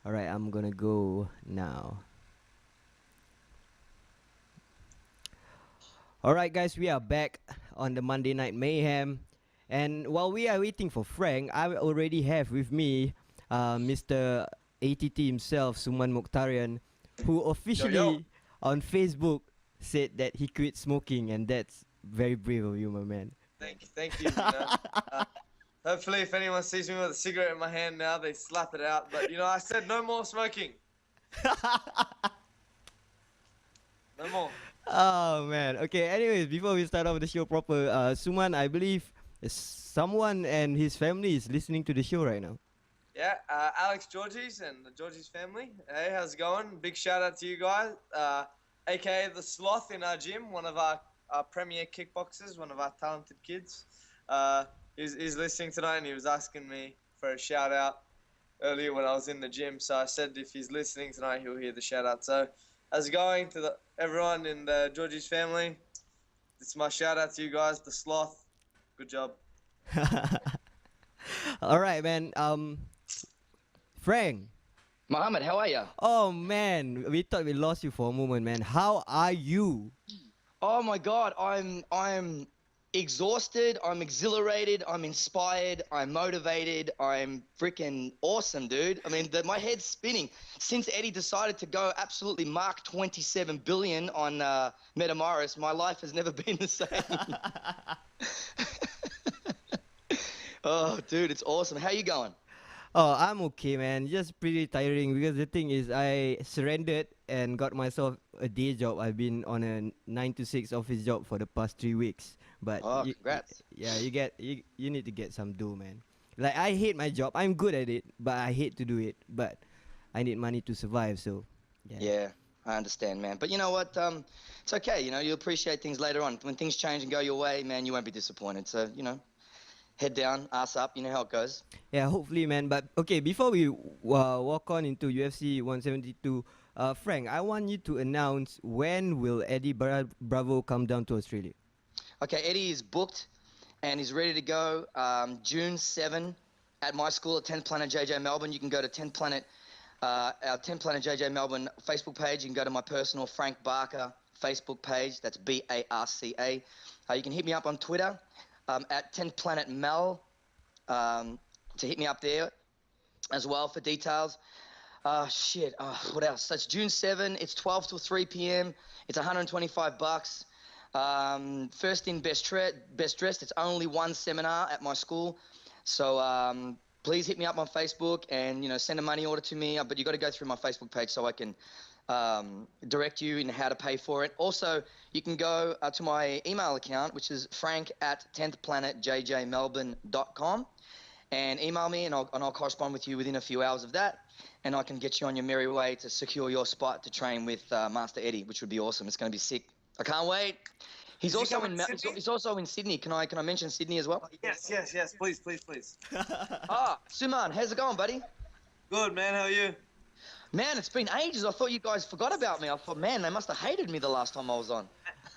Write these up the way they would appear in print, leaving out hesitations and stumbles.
All right, I'm gonna go now. All right, guys, we are back on the Monday Night Mayhem, and while we are waiting for Frank, I already have with me Mr. ATT himself, Suman Mokhtarian, who Yo, yo. officially on Facebook said that he quit smoking, and that's very brave of you, my man. Thank you. Uh, hopefully, if anyone sees me with a cigarette in my hand now, they slap it out. But I said no more smoking. No more. Oh man. Okay. Anyways, before we start off the show proper, Suman, I believe someone and his family is listening to the show right now. Yeah, Alex Georgie's and the Georgie's family. Hey, how's it going? Big shout out to you guys. AKA the Sloth in our gym, one of our premier kickboxers, one of our talented kids. He's listening tonight and he was asking me for a shout out earlier when I was in the gym. So I said if he's listening tonight, he'll hear the shout out. So how's it going to everyone in the Georgie's family? It's my shout out to you guys, the Sloth. Good job. All right, man. Frank. Mohammed, how are you? Oh man, we thought we lost you for a moment, man. How are you? Oh my God, I'm exhausted. I'm exhilarated. I'm inspired. I'm motivated. I'm freaking awesome, dude. I mean, my head's spinning since Eddie decided to go absolutely mark 27 billion on Metamaris. My life has never been the same. Oh, dude, it's awesome. How you going? Oh, I'm okay, man. Just pretty tiring because the thing is, I surrendered and got myself a day job. I've been on a 9 to 6 office job for the past 3 weeks. But Oh, congrats. yeah, you need to get some dough, man. Like I hate my job. I'm good at it, but I hate to do it. But I need money to survive. So, yeah. Yeah, I understand, man. But you know what? It's okay. You'll appreciate things later on. When things change and go your way, man, you won't be disappointed. So, head down, ass up. You know how it goes. Yeah, hopefully, man. But okay, before we walk on into UFC 172, Frank, I want you to announce when will Eddie Bravo come down to Australia. Okay, Eddie is booked and he's ready to go. June 7 at my school at 10th Planet JJ Melbourne. You can go to 10th Planet, our 10th Planet JJ Melbourne Facebook page. You can go to my personal Frank Barker Facebook page. That's BARCA. You can hit me up on Twitter at 10th Planet Mel to hit me up there as well for details. What else? So it's June 7. It's 12 till 3 p.m. It's $125. First in, best dressed. It's only one seminar at my school. So please hit me up on Facebook and, send a money order to me. But you got to go through my Facebook page so I can direct you in how to pay for it. Also, you can go to my email account, which is frank@10thplanetjjmelbourne.com. And email me, and I'll correspond with you within a few hours of that, and I can get you on your merry way to secure your spot to train with Master Eddie, which would be awesome. It's going to be sick. I can't wait. He's Is he also coming to Sydney? he's also in Sydney. Can I mention Sydney as well? Yes. Please. Suman, how's it going, buddy? Good, man. How are you? Man, it's been ages. I thought you guys forgot about me. I thought, man, they must have hated me the last time I was on.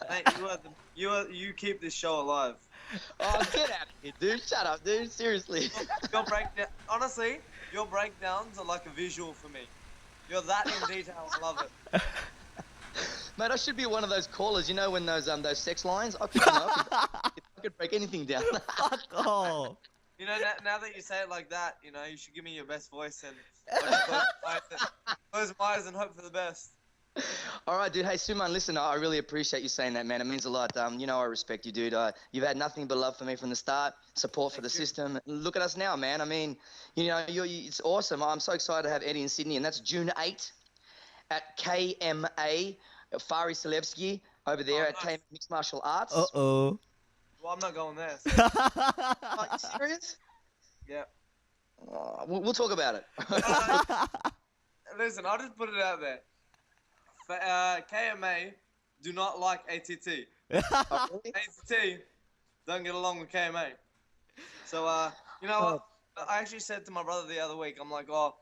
Mate, you keep this show alive. Oh, get out of here, dude. Shut up, dude. Seriously. Honestly, your breakdowns are like a visual for me. You're that in detail. I love it. Mate, I should be one of those callers, when those sex lines, I could break anything down. Fuck off. Now that you say it like that, you should give me your best voice and I'll just close my eyes and hope for the best. All right, dude. Hey, Suman, listen, I really appreciate you saying that, man. It means a lot. I respect you, dude. You've had nothing but love for me from the start, support for the system. Look at us now, man. I mean, it's awesome. I'm so excited to have Eddie in Sydney, and that's June 8 at KMA, Fari Selevsky, over there at KMA Mixed Martial Arts. Uh-oh. Well, I'm not going there. So. Are you serious? Yeah. We'll talk about it. Listen, I'll just put it out there. KMA do not like ATT. ATT don't get along with KMA. So, you know what? I actually said to my brother the other week, I'm like, oh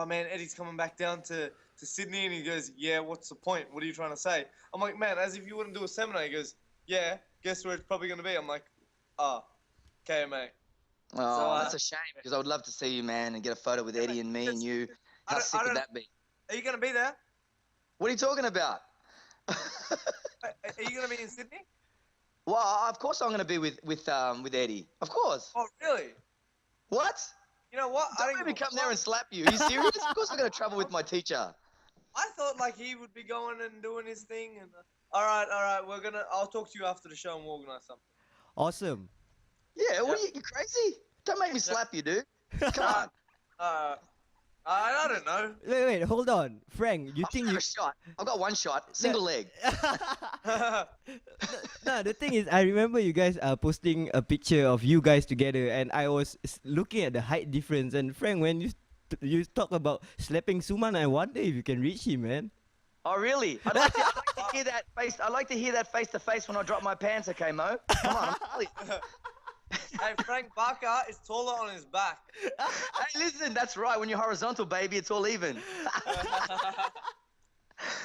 man, Eddie's coming back down to Sydney. And he goes, yeah, what's the point? What are you trying to say? I'm like, man, as if you wouldn't do a seminar. He goes, yeah, guess where it's probably going to be? I'm like, KMA. Oh, that's a shame because I would love to see you, man, and get a photo with Eddie and me and you. How sick would that be? Are you gonna be there? What are you talking about? Are you gonna be in Sydney? Well, of course I'm going to be with Eddie. Of course. Oh, really? What? You know what? Don't make me come there and slap you. Are you serious? Of course I'm going to travel with my teacher. I thought like he would be going and doing his thing. And all right. I'll talk to you after the show and we'll organize something. Awesome. Yeah. What are you crazy? Don't make me slap you, dude. Come on. I don't know. Wait, hold on, Frank. You I'm think gonna you? have a shot. I've got one shot, single leg. No, the thing is, I remember you guys posting a picture of you guys together, and I was looking at the height difference. And Frank, when you talk about slapping Suman, I wonder if you can reach him, man. Oh, really? I'd like to hear that face. I'd like to hear that face to face when I drop my pants. Okay, Mo. Come on. Hey, Frank Barker is taller on his back. Hey, listen, that's right. When you're horizontal, baby, it's all even.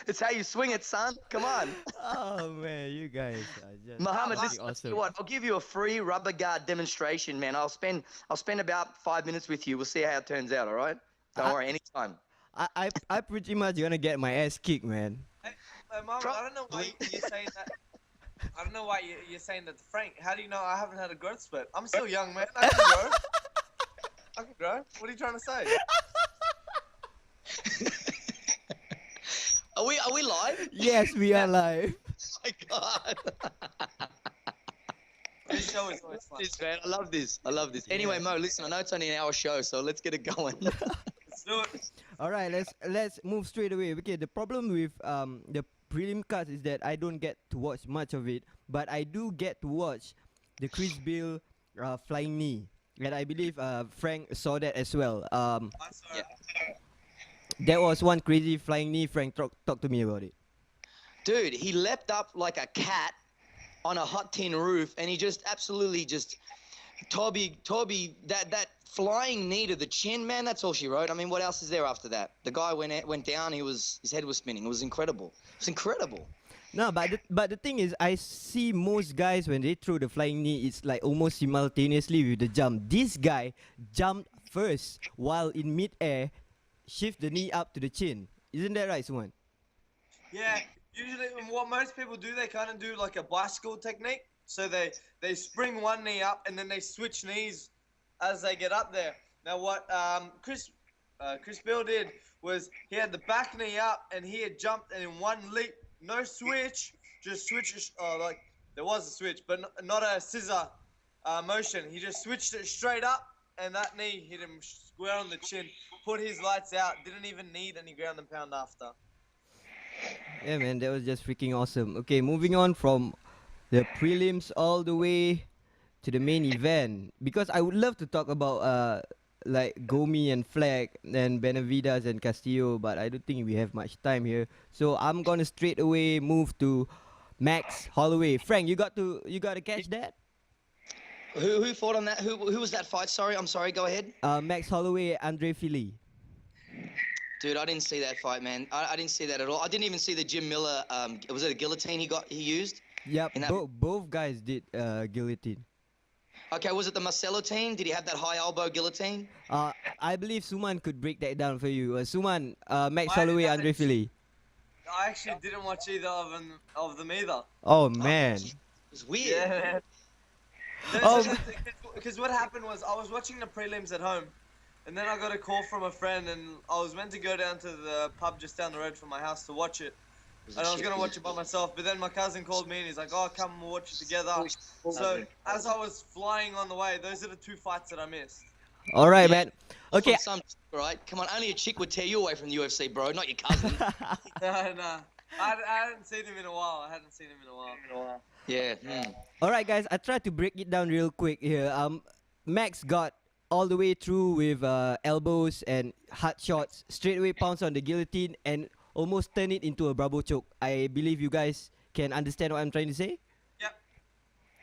It's how you swing it, son. Come on. Oh man, you guys are just Muhammad, fucking I'll tell you what, I'll give you a free rubber guard demonstration, man. I'll spend about 5 minutes with you. We'll see how it turns out, all right? Don't worry, anytime. I pretty much gonna get my ass kicked, man. Hey, Mom, I don't know why you're saying that. I don't know why you're saying that to Frank. How do you know I haven't had a growth spurt? I'm still young, man. I can grow. I can grow. What are you trying to say? Are we live? Yes, we are live. Oh my God. This show is always fun. This, man. I love this. Anyway, Mo, listen, I know it's only an hour show, so let's get it going. Let's do it. All right, let's move straight away. Okay, the problem with the prelim cards is that I don't get to watch much of it, but I do get to watch the Chris Bill flying knee, and I believe Frank saw that as well. I saw it. There was one crazy flying knee. Frank, talk to me about it. Dude, he leapt up like a cat on a hot tin roof, and he just absolutely just Toby, that flying knee to the chin, man. That's all she wrote. I mean, what else is there after that? The guy went down. His head was spinning. It was incredible. It's incredible. No, but the thing is, I see most guys when they throw the flying knee, it's like almost simultaneously with the jump. This guy jumped first while in mid-air, shift the knee up to the chin. Isn't that right, Suman? Yeah. Usually, what most people do, they kind of do like a bicycle technique. So they spring one knee up and then they switch knees as they get up there. Now, what Chris Bill did was he had the back knee up and he had jumped and in one leap, no switch, just switch. Like there was a switch, but not a scissor motion. He just switched it straight up, and that knee hit him square on the chin, put his lights out. Didn't even need any ground and pound after. Yeah, man, that was just freaking awesome. Okay, moving on from the prelims all the way to the main event, because I would love to talk about like Gomi and Flag and Benavides and Castillo, but I don't think we have much time here. So I'm gonna straight away move to Max Holloway. Frank, you got to catch that? Who fought on that? Who was that fight? Sorry, I'm sorry. Go ahead. Max Holloway, Andre Fili. Dude, I didn't see that fight, man. I didn't see that at all. I didn't even see the Jim Miller. Was it a guillotine he used? Yep, both guys did guillotine. Okay, was it the Marcelo team? Did he have that high elbow guillotine? I believe Suman could break that down for you. Suman, Max Holloway, Andre Fili. I actually didn't watch either of them either. Oh man. It's weird. Yeah. Oh. Because what happened was I was watching the prelims at home, and then I got a call from a friend, and I was meant to go down to the pub just down the road from my house to watch it. And I was going to watch it by myself, but then my cousin called me and he's like, oh, come and watch it together. So as I was flying on the way, those are the two fights that I missed. All right, man. Okay. Some right? Come on, only a chick would tear you away from the UFC, bro, not your cousin. No. I hadn't seen him in a while. Yeah. All right, guys. I tried to break it down real quick here. Max got all the way through with elbows and hard shots, straight away pounced on the guillotine and almost turned it into a Bravo choke. I believe you guys can understand what I'm trying to say.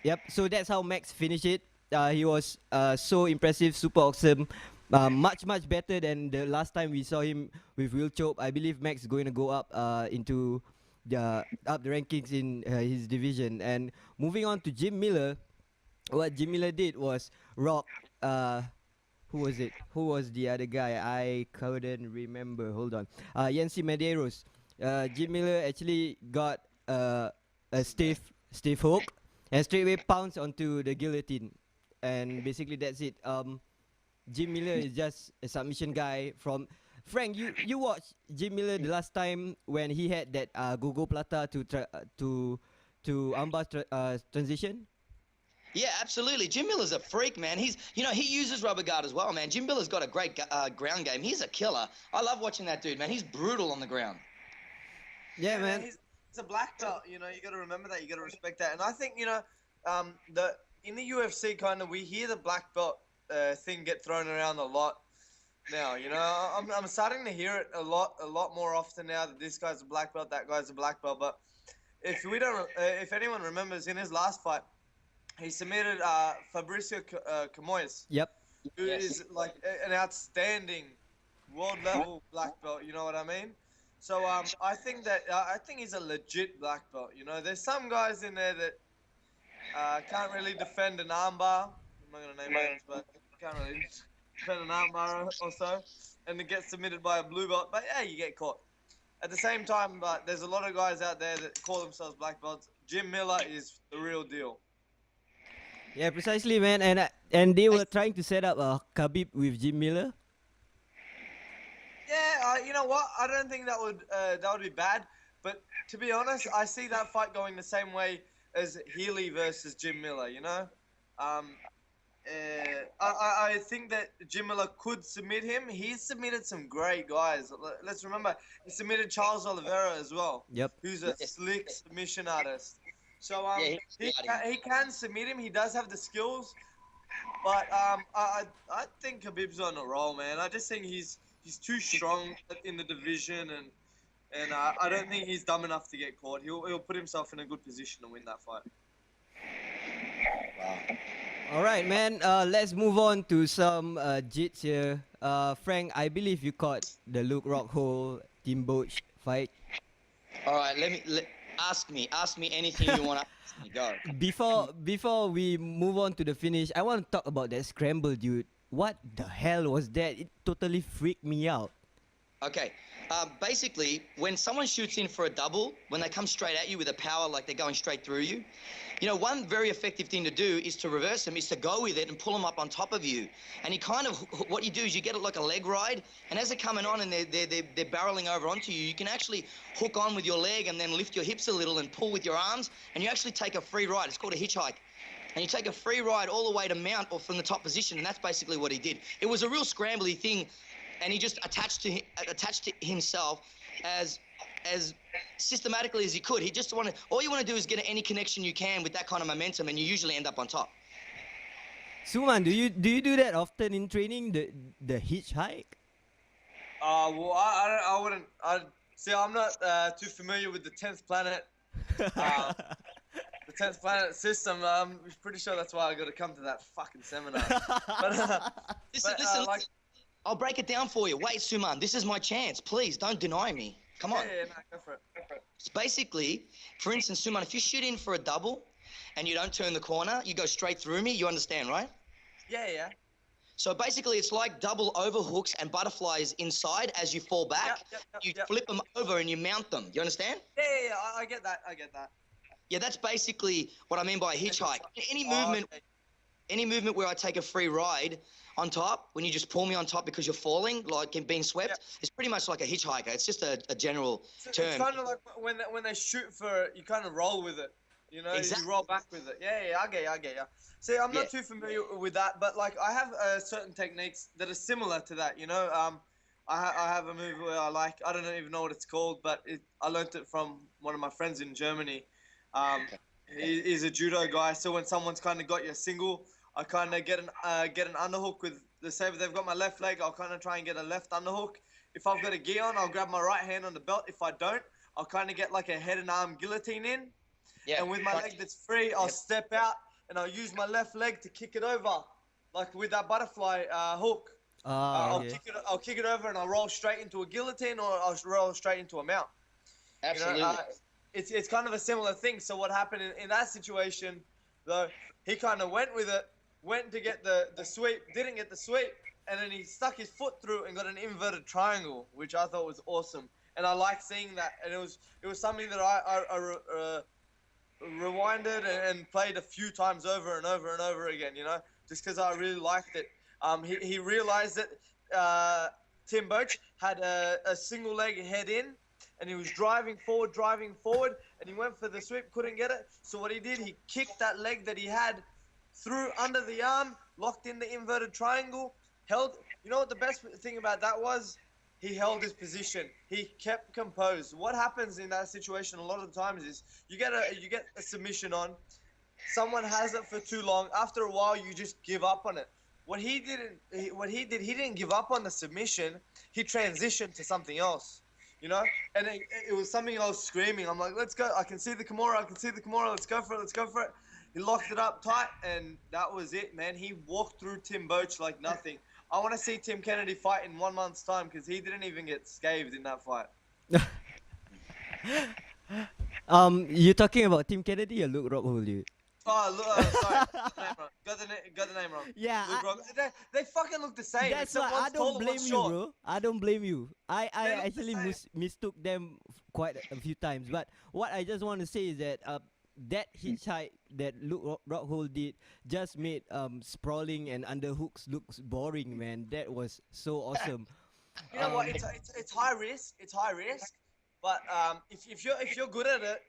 Yep. So that's how Max finished it. He was so impressive, super awesome. Much better than the last time we saw him with Will Chope. I believe Max is going to go up into the rankings in his division. And moving on to Jim Miller, what Jim Miller did was rock Who was it? Who was the other guy? I couldn't remember. Hold on. Yancy Medeiros. Jim Miller actually got a stiff hook and straight away pounced onto the guillotine, and basically that's it. Jim Miller is just a submission guy from. Frank, you watched Jim Miller the last time when he had that Gogo Plata to armbar transition. Yeah, absolutely. Jim Miller's a freak, man. He uses rubber guard as well, man. Jim Miller's got a great ground game. He's a killer. I love watching that dude, man. He's brutal on the ground. Yeah, man. He's a black belt. You got to remember that. You got to respect that. And I think in the UFC kind of we hear the black belt thing get thrown around a lot now. I'm starting to hear it a lot more often now that this guy's a black belt, that guy's a black belt. But if anyone remembers, in his last fight, he submitted Fabricio Camoes. Yep. Who is like an outstanding world level black belt. You know what I mean? So I think he's a legit black belt. There's some guys in there that can't really defend an armbar. I'm not gonna name names, but can't really defend an armbar or so, and they get submitted by a blue belt. But yeah, you get caught. At the same time, but there's a lot of guys out there that call themselves black belts. Jim Miller is the real deal. Yeah, precisely, man. And they were trying to set up a Khabib with Jim Miller. Yeah, you know what? I don't think that would be bad. But to be honest, I see that fight going the same way as Healy versus Jim Miller. I think that Jim Miller could submit him. He's submitted some great guys. Let's remember, he submitted Charles Oliveira as well. Yep. Who's a slick submission artist. So he can submit him. He does have the skills, but I think Khabib's on a roll, man. I just think he's too strong in the division, and I don't think he's dumb enough to get caught. He'll put himself in a good position to win that fight. Wow. All right, man. Let's move on to some jits here. Frank, I believe you caught the Luke Rockhold Tim Boetsch fight. All right, ask me anything you want to ask me. Go. Before we move on to the finish, I want to talk about that scramble, dude. What the hell was that? It totally freaked me out. Okay. Basically, when someone shoots in for a double, when they come straight at you with a power like they're going straight through you, one very effective thing to do is to reverse them, is to go with it and pull them up on top of you. And what you do is you get it like a leg ride, and as they're coming on and they're barreling over onto you, you can actually hook on with your leg and then lift your hips a little and pull with your arms, and you actually take a free ride. It's called a hitchhike. And you take a free ride all the way to mount or from the top position, and that's basically what he did. It was a real scrambly thing, and he just attached to himself as systematically as he could. All you want to do is get any connection you can with that kind of momentum, and you usually end up on top. Suman, do you do that often in training? The hitchhike? Well, I wouldn't. I'm not too familiar with the 10th planet. The 10th planet system. I'm pretty sure that's why I got to come to that fucking seminar. Listen. I'll break it down for you. Wait, Suman, this is my chance. Please, don't deny me. Come on. Yeah, go for it. It's basically, for instance, Suman, if you shoot in for a double and you don't turn the corner, you go straight through me, you understand, right? Yeah. So basically, it's like double overhooks and butterflies inside as you fall back. Yep. Flip them over and you mount them. You understand? Yeah, I get that. Yeah, that's basically what I mean by a hitchhike. Any movement where I take a free ride on top, when you just pull me on top because you're falling, like being swept, it's pretty much like a hitchhiker. It's just a general term. It's kind of like when they shoot for, you kind of roll with it. Exactly. You roll back with it. Yeah, I get you. See, I'm not too familiar with that, but like I have certain techniques that are similar to that. I have a move where I don't even know what it's called, but I learned it from one of my friends in Germany. He's a judo guy, so when someone's kind of got your single, I kind of get an underhook with the saber. They've got my left leg, I'll kind of try and get a left underhook. If I've got a gi on, I'll grab my right hand on the belt. If I don't, I'll kind of get like a head and arm guillotine in. Yeah. And with my leg that's free, I'll step out and I'll use my left leg to kick it over, like with that butterfly hook. I'll kick it over and I'll roll straight into a guillotine, or I'll roll straight into a mount. Absolutely. It's kind of a similar thing. So what happened in that situation, though, he kind of went with it, went to get the sweep, didn't get the sweep, and then he stuck his foot through and got an inverted triangle, which I thought was awesome. And I liked seeing that, and it was something that I rewinded and played a few times over and over and over again, just because I really liked it. He realized that Tim Boach had a single leg head in, and he was driving forward, and he went for the sweep, couldn't get it. So what he did, he kicked that leg that he had through under the arm, locked in the inverted triangle, held. You know what the best thing about that was? He held his position. He kept composed. What happens in that situation a lot of the times is you get a submission on, someone has it for too long. After a while, you just give up on it. He didn't give up on the submission. He transitioned to something else, And it was something I was screaming. I'm like, let's go. I can see the Kimura. Let's go for it. He locked it up tight, and that was it, man. He walked through Tim Boach like nothing. I want to see Tim Kennedy fight in 1 month's time because he didn't even get scathed in that fight. You're talking about Tim Kennedy or Luke Rockhold, dude? Oh, look, sorry. Got the name wrong. Yeah. They fucking look the same. That's why I don't blame you, bro. I don't blame you. I actually mistook them quite a few times. But what I just want to say is that that hitchhike that Luke Rockhold did just made sprawling and underhooks looks boring, man. That was so awesome. You know what? It's high risk. But if you're good at it,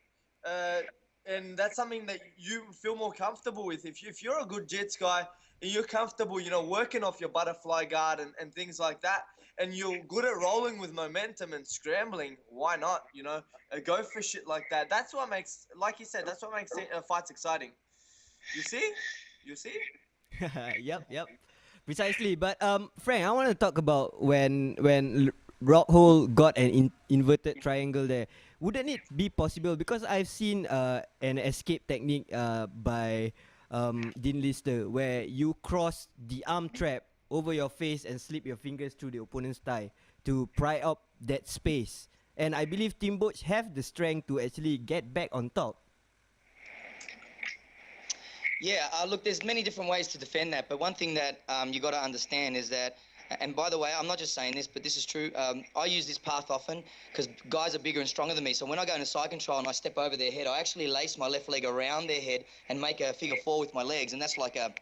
and that's something that you feel more comfortable with. If you're a good jits guy and you're comfortable, working off your butterfly guard and things like that, and you're good at rolling with momentum and scrambling, why not? Go for shit like that. That's what makes, like you said, that's what makes fights exciting. You see? Yep. Precisely. But Frank, I want to talk about when Rockhold got an inverted triangle there. Wouldn't it be possible? Because I've seen an escape technique by Dean Lister where you cross the arm trap over your face and slip your fingers through the opponent's thigh to pry up that space. And I believe Tim Boach have the strength to actually get back on top. Yeah, look, there's many different ways to defend that, but one thing that you got to understand is that, and by the way, I'm not just saying this, but this is true. I use this path often because guys are bigger and stronger than me. So when I go into side control and I step over their head, I actually lace my left leg around their head and make a figure four with my legs, and that's like a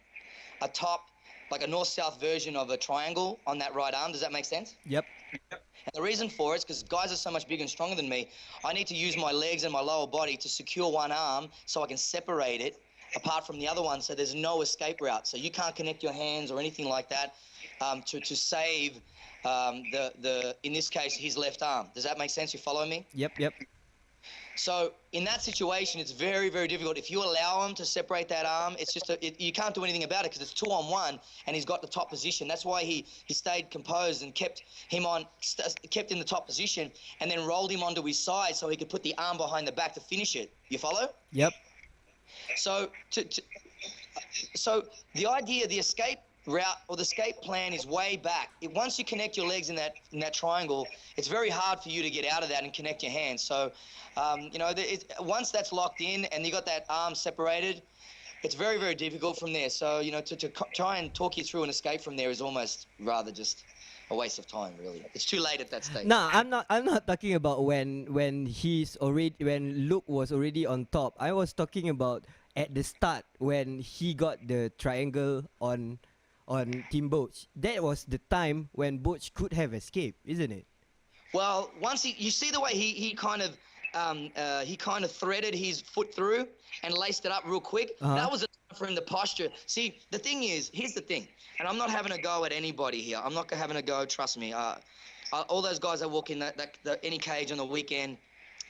north-south version of a triangle on that right arm. Does that make sense? Yep. And the reason for it is because guys are so much bigger and stronger than me. I need to use my legs and my lower body to secure one arm so I can separate it apart from the other one, so there's no escape route. So you can't connect your hands or anything like that to save in this case, his left arm. Does that make sense? You follow me? Yep. So in that situation, it's very, very difficult. If you allow him to separate that arm, it's just you can't do anything about it because it's 2-on-1 and he's got the top position. That's why he stayed composed and kept in the top position and then rolled him onto his side so he could put the arm behind the back to finish it. You follow? Yep. So so the idea, the escape route or the escape plan is way back. Once you connect your legs in that triangle, it's very hard for you to get out of that and connect your hands. So, once that's locked in and you got that arm separated, it's very, very difficult from there. So, to try and talk you through an escape from there is almost rather just a waste of time, really. It's too late at that stage. No, I'm not talking about when Luke was already on top. I was talking about at the start when he got the triangle on Tim Boach. That was the time when Boach could have escaped, isn't it? Well, once you see the way he kind of threaded his foot through and laced it up real quick. Uh-huh. That was for him, the posture. See, the thing is, here's the thing, and I'm not having a go at anybody here. I'm not having a go. Trust me. All those guys that walk in any cage on the weekend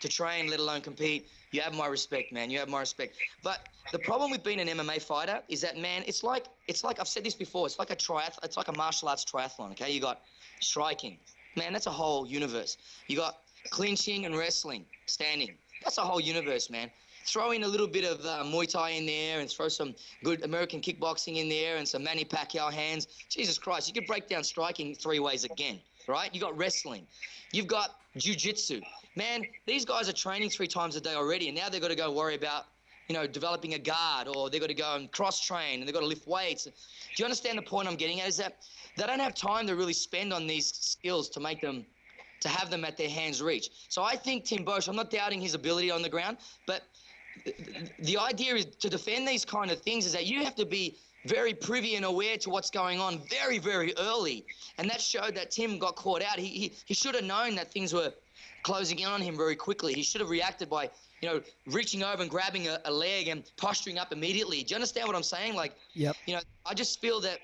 to train, let alone compete, you have my respect, man. You have my respect. But the problem with being an MMA fighter is that, man, it's like I've said this before. It's like a martial arts triathlon. Okay, you got striking, man. That's a whole universe. You got clinching and wrestling, standing. That's a whole universe, man. Throw in a little bit of Muay Thai in there and throw some good American kickboxing in there and some Manny Pacquiao hands. Jesus Christ, you could break down striking 3 ways again, right? You got wrestling. You've got jiu-jitsu. Man, these guys are training 3 times a day already, and now they've got to go worry about developing a guard, or they've got to go and cross train, and they've got to lift weights. Do you understand the point I'm getting at? Is that they don't have time to really spend on these skills to have them at their hands' reach. So I think Tim Bosch, I'm not doubting his ability on the ground, but the idea is to defend these kind of things is that you have to be very privy and aware to what's going on very, very early. And that showed that Tim got caught out. He should have known that things were closing in on him very quickly. He should have reacted by, reaching over and grabbing a leg and posturing up immediately. Do you understand what I'm saying? Like, Yep. I just feel that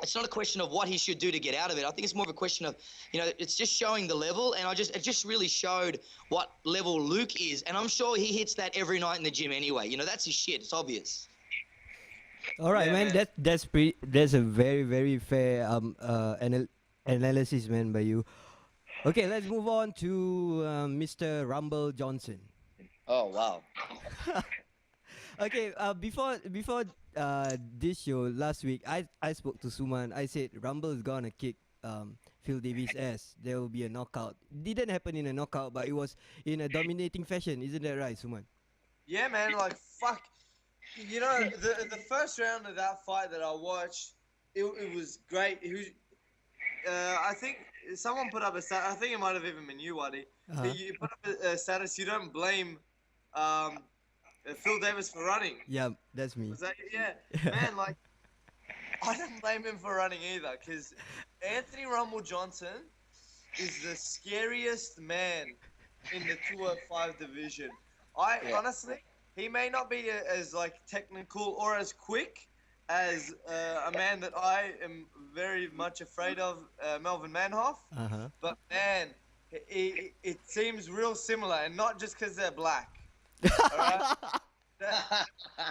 it's not a question of what he should do to get out of it. I think it's more of a question of, it's just showing the level, and it just really showed what level Luke is. And I'm sure he hits that every night in the gym anyway. That's his shit. It's obvious. All right, Yeah, man. man. That's a very very fair analysis, man, by you. Okay, let's move on to Mr. Rumble Johnson. Oh, wow. Okay, before this show last week, I spoke to Suman. I said Rumble is gonna kick Phil Davis' ass. There will be a knockout. Didn't happen in a knockout, but it was in a dominating fashion. Isn't that right, Suman? Yeah, man. Like, fuck. The first round of that fight that I watched, it was great. I think someone put up a status. I think it might have even been you, Waddy. Uh-huh. You put up a status. You don't blame Phil Davis for running. Yeah, that's me. Was that, yeah, man. Like, I don't blame him for running either, because Anthony Rumble Johnson is the scariest man in the 205 division. Honestly, he may not be as like technical or as quick as a man that I am very much afraid of, Melvin Manhoff. Uh-huh. But man, it seems real similar, and not just because they're black. All right?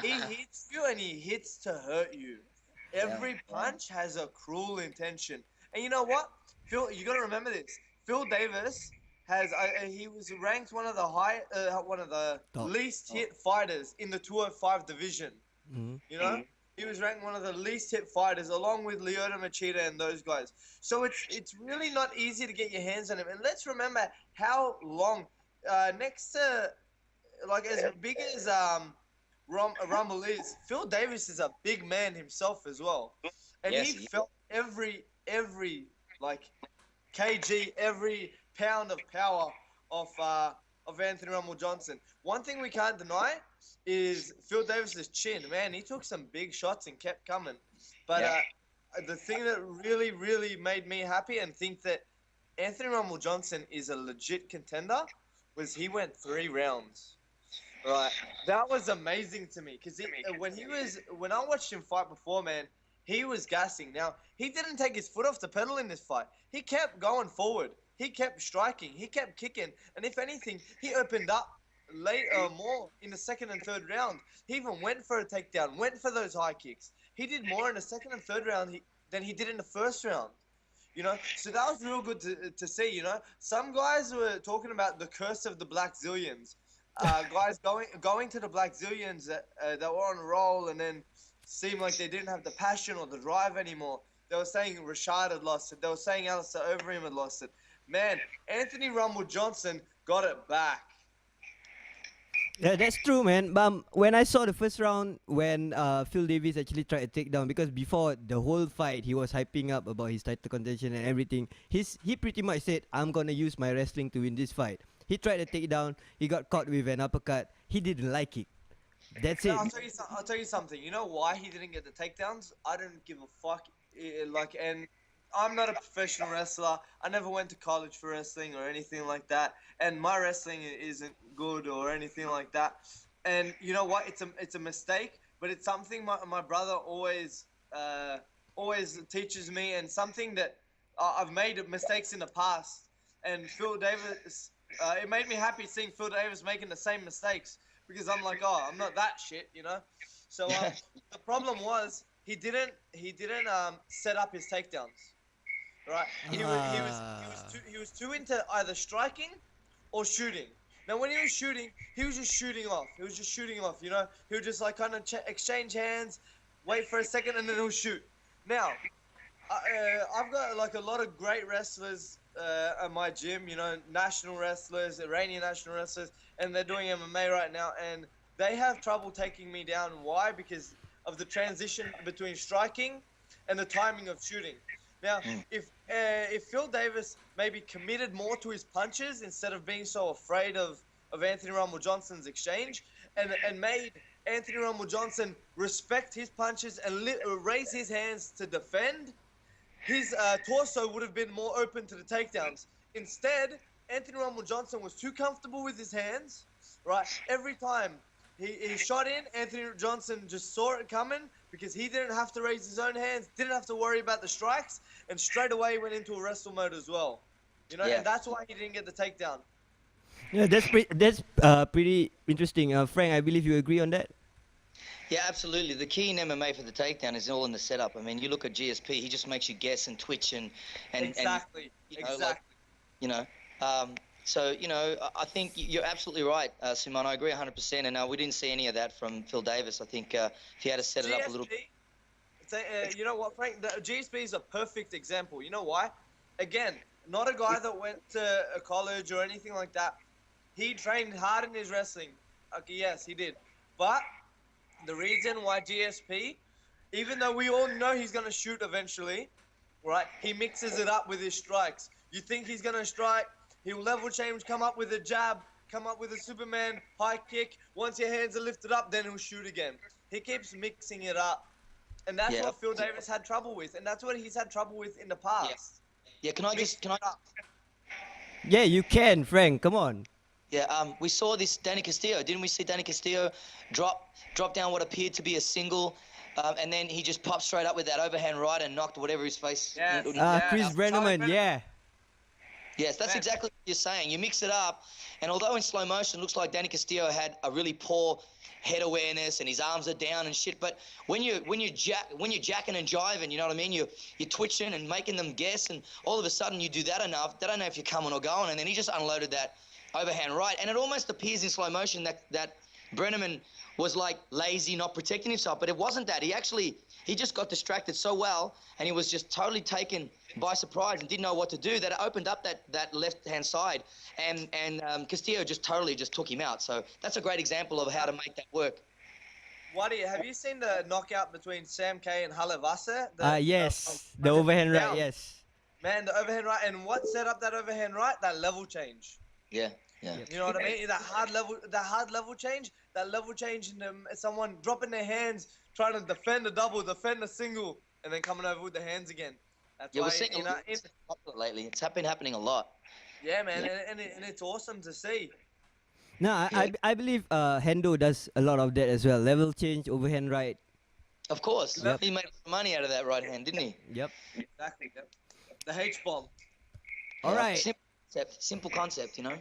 He hits you, and he hits to hurt you. Every punch has a cruel intention. And you know what? Phil, you got to remember this. Phil Davis he was ranked one of the Top. least hit fighters in the 205 division. Mm-hmm. He was ranked one of the least hit fighters, along with Lyoto Machida and those guys. So it's really not easy to get your hands on him. And let's remember how long, next to, like, as big as Rumble is, Phil Davis is a big man himself as well, and Yes, he felt every like kg, every pound of power of Anthony Rumble Johnson. One thing we can't deny is Phil Davis's chin. Man, he took some big shots and kept coming. But the thing that really, really made me happy and think that Anthony Rumble Johnson is a legit contender was he went 3 rounds. Right, that was amazing to me, because when I watched him fight before, man, he was gassing. Now, he didn't take his foot off the pedal in this fight. He kept going forward. He kept striking. He kept kicking. And if anything, he opened up more in the second and third round. He even went for a takedown, went for those high kicks. He did more in the second and third round than he did in the first round. So that was real good to see. Some guys were talking about the curse of the Black Zillions. Guys going to the Black Zillions that were on a roll and then seemed like they didn't have the passion or the drive anymore. They were saying Rashad had lost it. They were saying Alistair Overeem had lost it. Man, Anthony Rumble Johnson got it back. Yeah, that's true, man. When I saw the first round, when Phil Davis actually tried to take down, because before the whole fight, he was hyping up about his title contention and everything. He pretty much said, "I'm gonna use my wrestling to win this fight." He tried to take down. He got caught with an uppercut. He didn't like it. That's it. I'll tell you something. You know why he didn't get the takedowns? I don't give a fuck. And I'm not a professional wrestler. I never went to college for wrestling or anything like that. And my wrestling isn't good or anything like that. And you know what? It's a mistake, but it's something my brother always teaches me, and something that I've made mistakes in the past. And Phil Davis, it made me happy seeing Phil Davis making the same mistakes, because I'm like, oh, I'm not that shit, So the problem was he didn't set up his takedowns, right? He was too into either striking or shooting. Now when he was shooting, he was just shooting off. He was just shooting off, He would just like kind of exchange hands, wait for a second, and then he'll shoot. Now, I've got like a lot of great wrestlers at my gym, national wrestlers, Iranian national wrestlers, and they're doing MMA right now. And they have trouble taking me down. Why? Because of the transition between striking and the timing of shooting. Now, if Phil Davis maybe committed more to his punches instead of being so afraid of Anthony Rumble Johnson's exchange, and made Anthony Rumble Johnson respect his punches and raise his hands to defend, his torso would have been more open to the takedowns. Instead, Anthony Rumble Johnson was too comfortable with his hands, right? Every time he shot in, Anthony Johnson just saw it coming because he didn't have to raise his own hands, didn't have to worry about the strikes, and straight away went into a wrestle mode as well. You know, and that's why he didn't get the takedown. Yeah, that's pretty interesting. Frank, I believe you agree on that. Yeah, absolutely. The key in MMA for the takedown is all in the setup. I mean, you look at GSP; he just makes you guess and twitch and exactly, and, you know, so I think you're absolutely right, Suman. I agree 100%. And we didn't see any of that from Phil Davis. I think if he had to set it up a little. You know what, Frank? The GSP is a perfect example. You know why? Again, not a guy that went to a college or anything like that. He trained hard in his wrestling. Okay, yes, he did. But the reason why GSP, even though we all know he's going to shoot eventually, right, he mixes it up with his strikes. You think he's going to strike, he'll level change, come up with a jab, come up with a Superman high kick. Once your hands are lifted up, then he'll shoot again. He keeps mixing it up. And that's what Phil Davis had trouble with. And that's what he's had trouble with in the past. Yeah, can I? Yeah, you can, Frank. Come on. Yeah, we saw this Danny Castillo. Didn't we see Danny Castillo drop down what appeared to be a single, and then he just popped straight up with that overhand right and knocked whatever his face. Chris Brenneman, yeah. Yes, that's exactly what you're saying. You mix it up, and although in slow motion it looks like Danny Castillo had a really poor head awareness and his arms are down and shit, but when you're jacking and jiving, you know what I mean? You're twitching and making them guess, and all of a sudden you do that enough, they don't know if you're coming or going, and then he just unloaded that overhand right, and it almost appears in slow motion that Brenneman was like lazy, not protecting himself, but it wasn't that. He just got distracted so well, and he was just totally taken by surprise and didn't know what to do, that it opened up that left-hand side, and Castillo just totally just took him out. So that's a great example of how to make that work. Waddy, have you seen the knockout between Sam K and Halle Wasser? Yes, the overhand right, yes. Man, the overhand right, and what set up that overhand right? That level change. Yeah. You know what I mean? That hard level change, in someone dropping their hands, trying to defend a double, defend a single, and then coming over with the hands again. That's why, we're seeing popular lately. It's been happening a lot. Yeah, man, and it's awesome to see. No, I believe Hendo does a lot of that as well. Level change, overhand right. Of course. He made money out of that right hand, didn't he? Yep. Exactly. Yep. The H-bomb. All right. Simple concept, you know?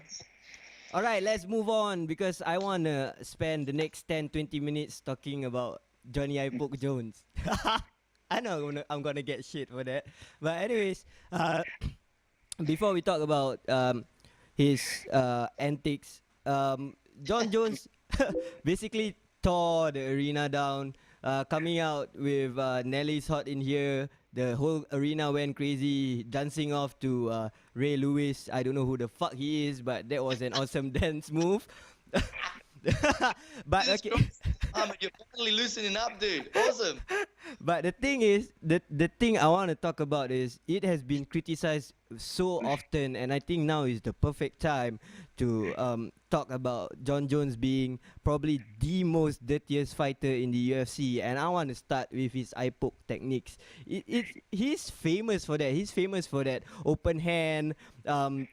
All right, let's move on because I want to spend the next 10-20 minutes talking about Johnny Ipoke Jones. I know I'm gonna get shit for that. But anyways, before we talk about his antics, John Jones basically tore the arena down, coming out with Nelly's Hot in Here. The whole arena went crazy, dancing off to Ray Lewis. I don't know who the fuck he is, but that was an awesome dance move. But okay. You're finally loosening up, dude. Awesome. But the thing is, the thing I want to talk about is it has been criticized so often, and I think now is the perfect time to talk about John Jones being probably the most dirtiest fighter in the UFC. And I want to start with his eye poke techniques. He's famous for that. He's famous for that open hand,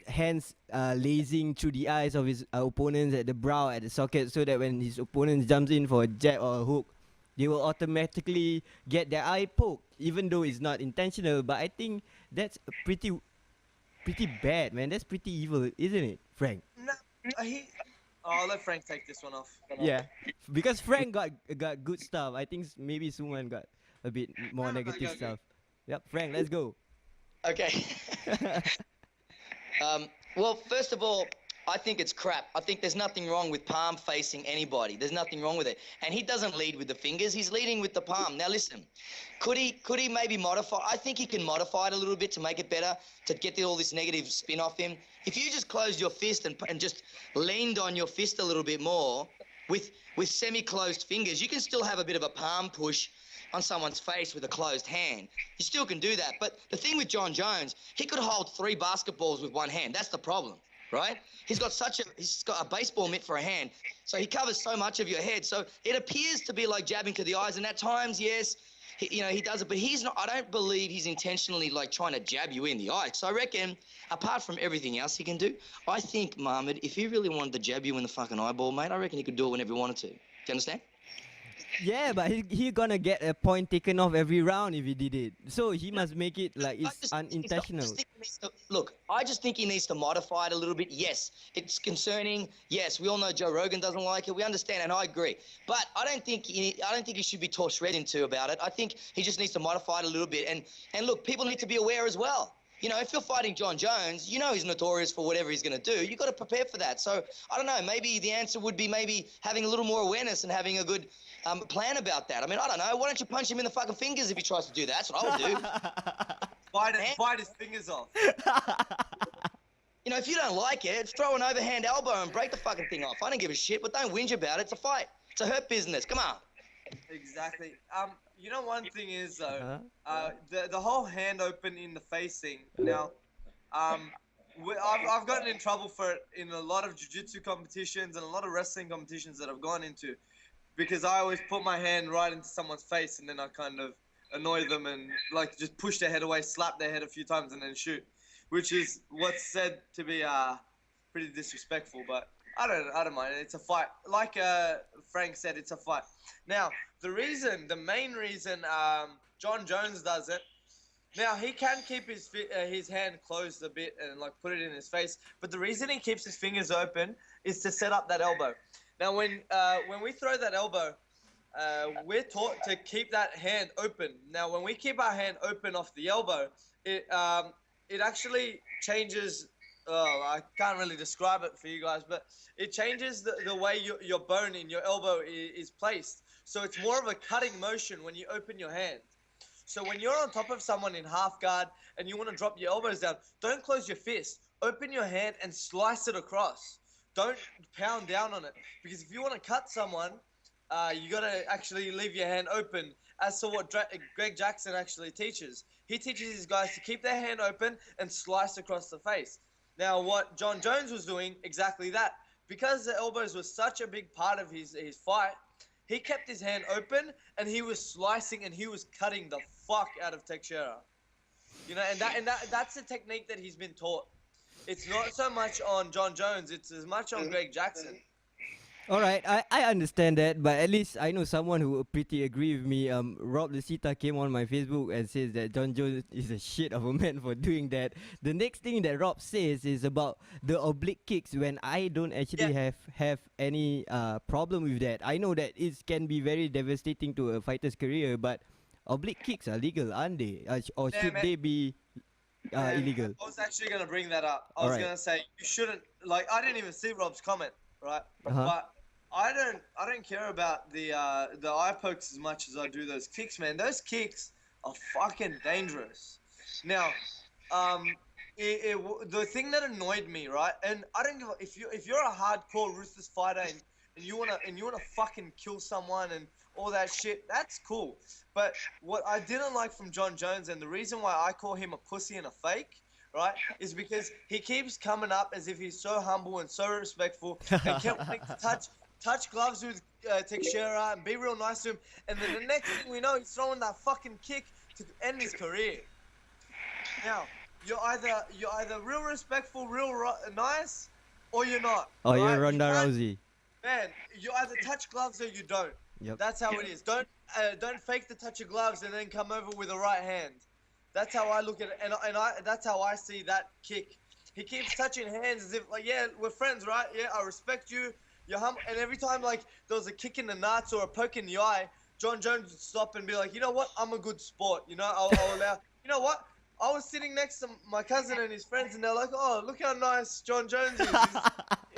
hands lazing through the eyes of his opponents at the brow, at the socket, so that when his opponent jumps in for a jab or a hook, they will automatically get their eye poked, even though it's not intentional. But I think that's pretty bad, man. That's pretty evil, isn't it, Frank? No, I'll let Frank take this one off. Yeah, because Frank got good stuff. I think maybe Suman got a bit more negative stuff. Yep, Frank, let's go. Okay. Well, first of all, I think it's crap. I think there's nothing wrong with palm facing anybody. There's nothing wrong with it. And he doesn't lead with the fingers. He's leading with the palm. Now listen, could he maybe modify? I think he can modify it a little bit to make it better, to get all this negative spin off him. If you just closed your fist and just leaned on your fist a little bit more, with semi-closed fingers, you can still have a bit of a palm push on someone's face with a closed hand. You still can do that. But the thing with John Jones, he could hold 3 basketballs with one hand. That's the problem, right? He's got a baseball mitt for a hand, so he covers so much of your head. So it appears to be like jabbing to the eyes, and at times, yes, he does it, but he's not. I don't believe he's intentionally like trying to jab you in the eye. So I reckon, apart from everything else he can do, I think Mohammed, if he really wanted to jab you in the fucking eyeball, mate, I reckon he could do it whenever he wanted to. Do you understand? Yeah, but he gonna get a point taken off every round if he did it. So he must make it like it's unintentional. I just think he needs to modify it a little bit. Yes, it's concerning. Yes, we all know Joe Rogan doesn't like it. We understand, and I agree. But I don't think he should be tore shred into about it. I think he just needs to modify it a little bit. And look, people need to be aware as well. You know, if you're fighting John Jones, you know he's notorious for whatever he's going to do. You've got to prepare for that. So, I don't know, maybe the answer would be maybe having a little more awareness and having a good plan about that. I mean, I don't know. Why don't you punch him in the fucking fingers if he tries to do that? That's what I would do. Bite his fingers off. You know, if you don't like it, throw an overhand elbow and break the fucking thing off. I don't give a shit, but don't whinge about it. It's a fight. It's a hurt business. Come on. Exactly. You know, one thing is though, the whole hand open in the face thing. Now, I've gotten in trouble for it in a lot of jiu-jitsu competitions and a lot of wrestling competitions that I've gone into, because I always put my hand right into someone's face and then I kind of annoy them and like just push their head away, slap their head a few times and then shoot, which is what's said to be pretty disrespectful, but I don't mind. It's a fight. Like Frank said, it's a fight. Now, the main reason John Jones does it, now he can keep his hand closed a bit and like put it in his face, but the reason he keeps his fingers open is to set up that elbow. Now, when we throw that elbow, we're taught to keep that hand open. Now, when we keep our hand open off the elbow, it actually changes. Oh, I can't really describe it for you guys, but it changes the way your bone in your elbow is placed. So it's more of a cutting motion when you open your hand. So when you're on top of someone in half guard and you want to drop your elbows down, don't close your fist. Open your hand and slice it across. Don't pound down on it. Because if you want to cut someone, you got to actually leave your hand open, as to what Greg Jackson actually teaches. He teaches his guys to keep their hand open and slice across the face. Now, what John Jones was doing, exactly that. Because the elbows were such a big part of his fight, he kept his hand open and he was slicing and he was cutting the fuck out of Teixeira. You know, and that's the technique that he's been taught. It's not so much on John Jones, it's as much on Greg Jackson. All right, I understand that, but at least I know someone who pretty agree with me. Rob Lucita came on my Facebook and says that John Jones is a shit of a man for doing that. The next thing that Rob says is about the oblique kicks, when I don't actually have any problem with that. I know that it can be very devastating to a fighter's career, but oblique kicks are legal, aren't they? Or should they be illegal? I was actually going to bring that up. I was going to say, you shouldn't, like, I didn't even see Rob's comment, right? But I don't care about the eye pokes as much as I do those kicks, man. Those kicks are fucking dangerous. Now, the thing that annoyed me, right? And I don't give a, if you're a hardcore ruthless fighter and you wanna fucking kill someone and all that shit, that's cool. But what I didn't like from John Jones, and the reason why I call him a pussy and a fake, right, is because he keeps coming up as if he's so humble and so respectful and kept wanting to touch gloves with Teixeira and be real nice to him, and then the next thing we know, he's throwing that fucking kick to end his career. Now, you're either real respectful, real nice, or you're not. Oh, right? you're Ronda Rousey. Man, you either touch gloves or you don't. Yep. That's how it is. Don't fake the touch of gloves and then come over with a right hand. That's how I look at it, and that's how I see that kick. He keeps touching hands as if, like, yeah, we're friends, right? Yeah, I respect you. You're humble. And every time, like, there was a kick in the nuts or a poke in the eye, John Jones would stop and be like, you know what? I'm a good sport. You know, I'll allow. You know what? I was sitting next to my cousin and his friends, and they're like, oh, look how nice John Jones is.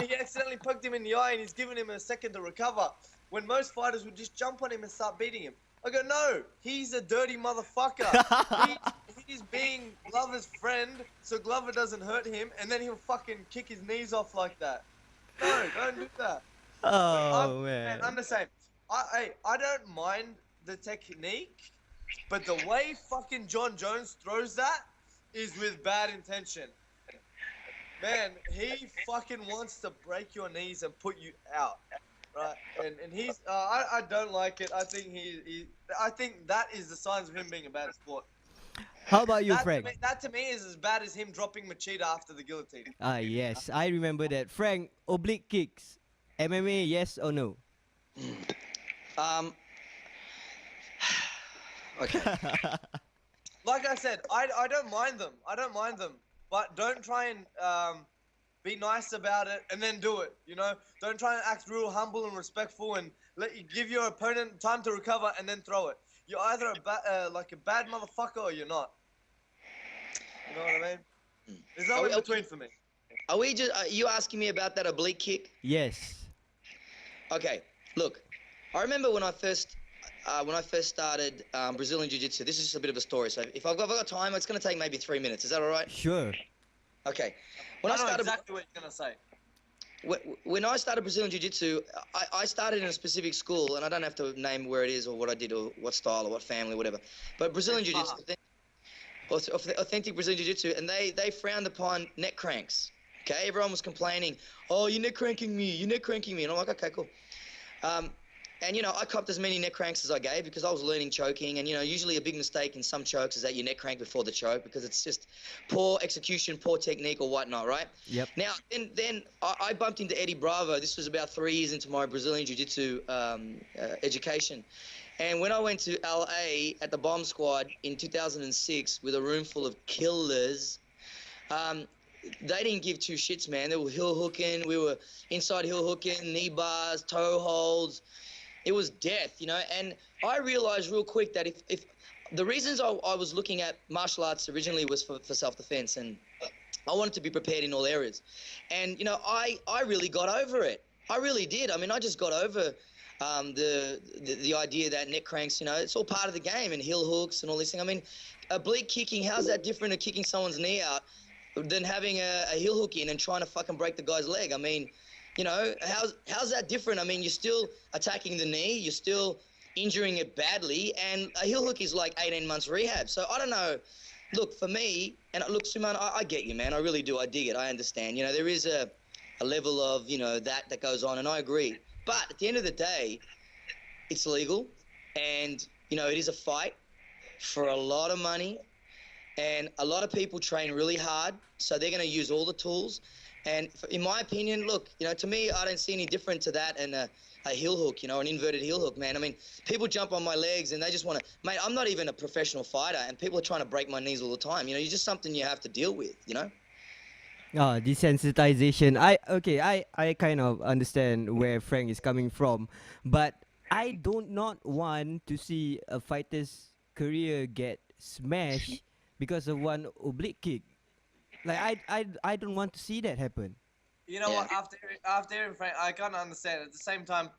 He accidentally poked him in the eye, and he's giving him a second to recover. When most fighters would just jump on him and start beating him. I go, no, he's a dirty motherfucker. He's being Glover's friend, so Glover doesn't hurt him, and then he'll fucking kick his knees off like that. No, don't do that. Oh man. I'm the same. I don't mind the technique, but the way fucking John Jones throws that is with bad intention. Man, he fucking wants to break your knees and put you out, right? And he's I don't like it. I think I think that is the signs of him being a bad sport. How about you, Frank? That to me is as bad as him dropping Machida after the guillotine. Ah, yes, I remember that. Frank, oblique kicks, MMA, yes or no? Um. Okay. Like I said, I don't mind them. I don't mind them, but don't try and be nice about it and then do it. You know, don't try and act real humble and respectful and let you give your opponent time to recover and then throw it. You're either like a bad motherfucker or you're not. You know what I mean? There's no in between for me. Are we just? Are you asking me about that oblique kick? Yes. Okay. Look, I remember when I first started Brazilian Jiu-Jitsu. This is just a bit of a story. So if I've got time, it's going to take maybe 3 minutes. Is that all right? Sure. Okay. I know exactly what you're gonna say. When I started Brazilian Jiu-Jitsu, I started in a specific school, and I don't have to name where it is or what I did or what style or what family, whatever. But Brazilian Jiu-Jitsu, authentic Brazilian Jiu-Jitsu, and they frowned upon neck cranks. Okay, everyone was complaining, "Oh, you're neck cranking me, you're neck cranking me," and I'm like, "Okay, cool." And I copped as many neck cranks as I gave because I was learning choking, and usually a big mistake in some chokes is that you neck crank before the choke because it's just poor execution, poor technique, or whatnot, right? Yep. Now, then I bumped into Eddie Bravo. This was about 3 years into my Brazilian Jiu-Jitsu education, and when I went to LA at the Bomb Squad in 2006 with a room full of killers. They didn't give two shits, man. They were heel hooking. We were inside heel hooking, knee bars, toe holds. It was death, and I realized real quick that if the reasons I was looking at martial arts originally was for self-defense, and I wanted to be prepared in all areas. And, I really got over it. I really did. I mean, I just got over the idea that neck cranks, it's all part of the game, and heel hooks and all these things. I mean, oblique kicking, how's that different to kicking someone's knee out than having a heel hook in and trying to fucking break the guy's leg? I mean, how's that different? I mean, you're still attacking the knee, you're still injuring it badly, and a heel hook is like 18 months rehab. So I don't know. Look, for me, and look, Suman, I get you, man. I really do. I dig it. I understand. There is a level of, that goes on, and I agree. But at the end of the day, it's legal, and, it is a fight for a lot of money, and a lot of people train really hard, so they're going to use all the tools. And in my opinion, look, to me, I don't see any different to that and a heel hook, an inverted heel hook, man. I mean, people jump on my legs and they just want to, mate, I'm not even a professional fighter, and people are trying to break my knees all the time. You're just something you have to deal with, Desensitization. I kind of understand where Frank is coming from, but I do not want to see a fighter's career get smashed because of one oblique kick. Like I don't want to see that happen. You know what? After hearing Frank, I kind of understand. At the same time,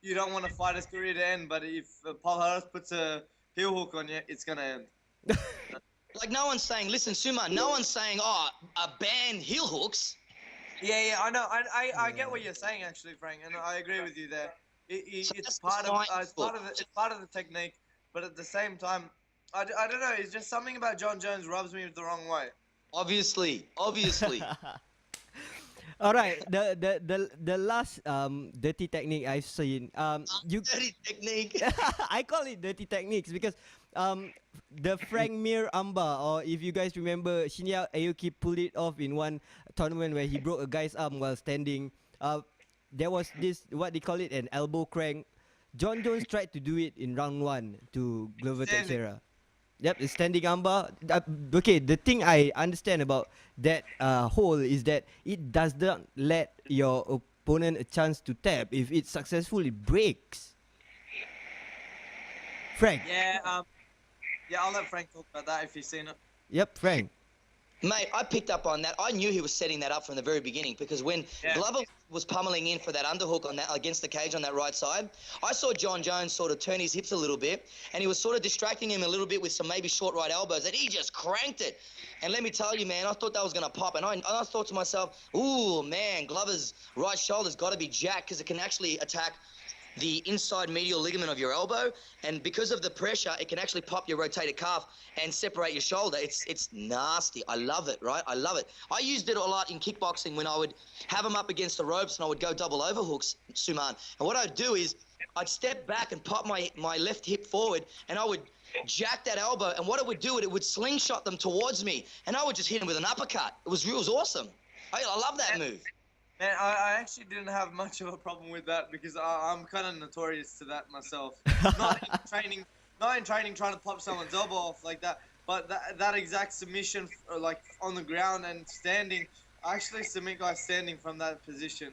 you don't want to fight his career to end, but if Paul Harris puts a heel hook on you, it's gonna end. Like, no one's saying, listen, Suma, no one's saying, ban heel hooks. Yeah, I know. I get what you're saying, actually, Frank, and I agree with you there. It's part of the technique, but at the same time, I don't know. It's just something about John Jones rubs me the wrong way. Obviously. All right, the last dirty technique I've seen. Dirty technique. I call it dirty techniques because the Frank Mir Amba, or if you guys remember, Shinya Aoki pulled it off in one tournament where he broke a guy's arm while standing. There was this, what they call it, an elbow crank. John Jones tried to do it in round 1 to Glover Teixeira. Yep, the standing armbar. Okay, the thing I understand about that hole is that it does not let your opponent a chance to tap. If it successfully breaks. Frank. Yeah, I'll let Frank talk about that if he's seen it. Yep, Frank. Mate, I picked up on that. I knew he was setting that up from the very beginning because when Glover was pummeling in for that underhook on that against the cage on that right side, I saw John Jones sort of turn his hips a little bit, and he was sort of distracting him a little bit with some maybe short right elbows, and he just cranked it. And let me tell you, man, I thought that was going to pop, and I thought to myself, ooh, man, Glover's right shoulder's got to be jacked because it can actually attack the inside medial ligament of your elbow, and because of the pressure, it can actually pop your rotator cuff and separate your shoulder. It's nasty. I love it, right? I love it. I used it a lot in kickboxing when I would have them up against the ropes and I would go double overhooks, Suman. And what I'd do is I'd step back and pop my left hip forward, and I would jack that elbow, and what it would do, it would slingshot them towards me, and I would just hit them with an uppercut. It was awesome. I love that move. Man, I actually didn't have much of a problem with that because I'm kind of notorious to that myself. Not in training trying to pop someone's elbow off like that, but that exact submission, like on the ground and standing, I actually submit guys standing from that position.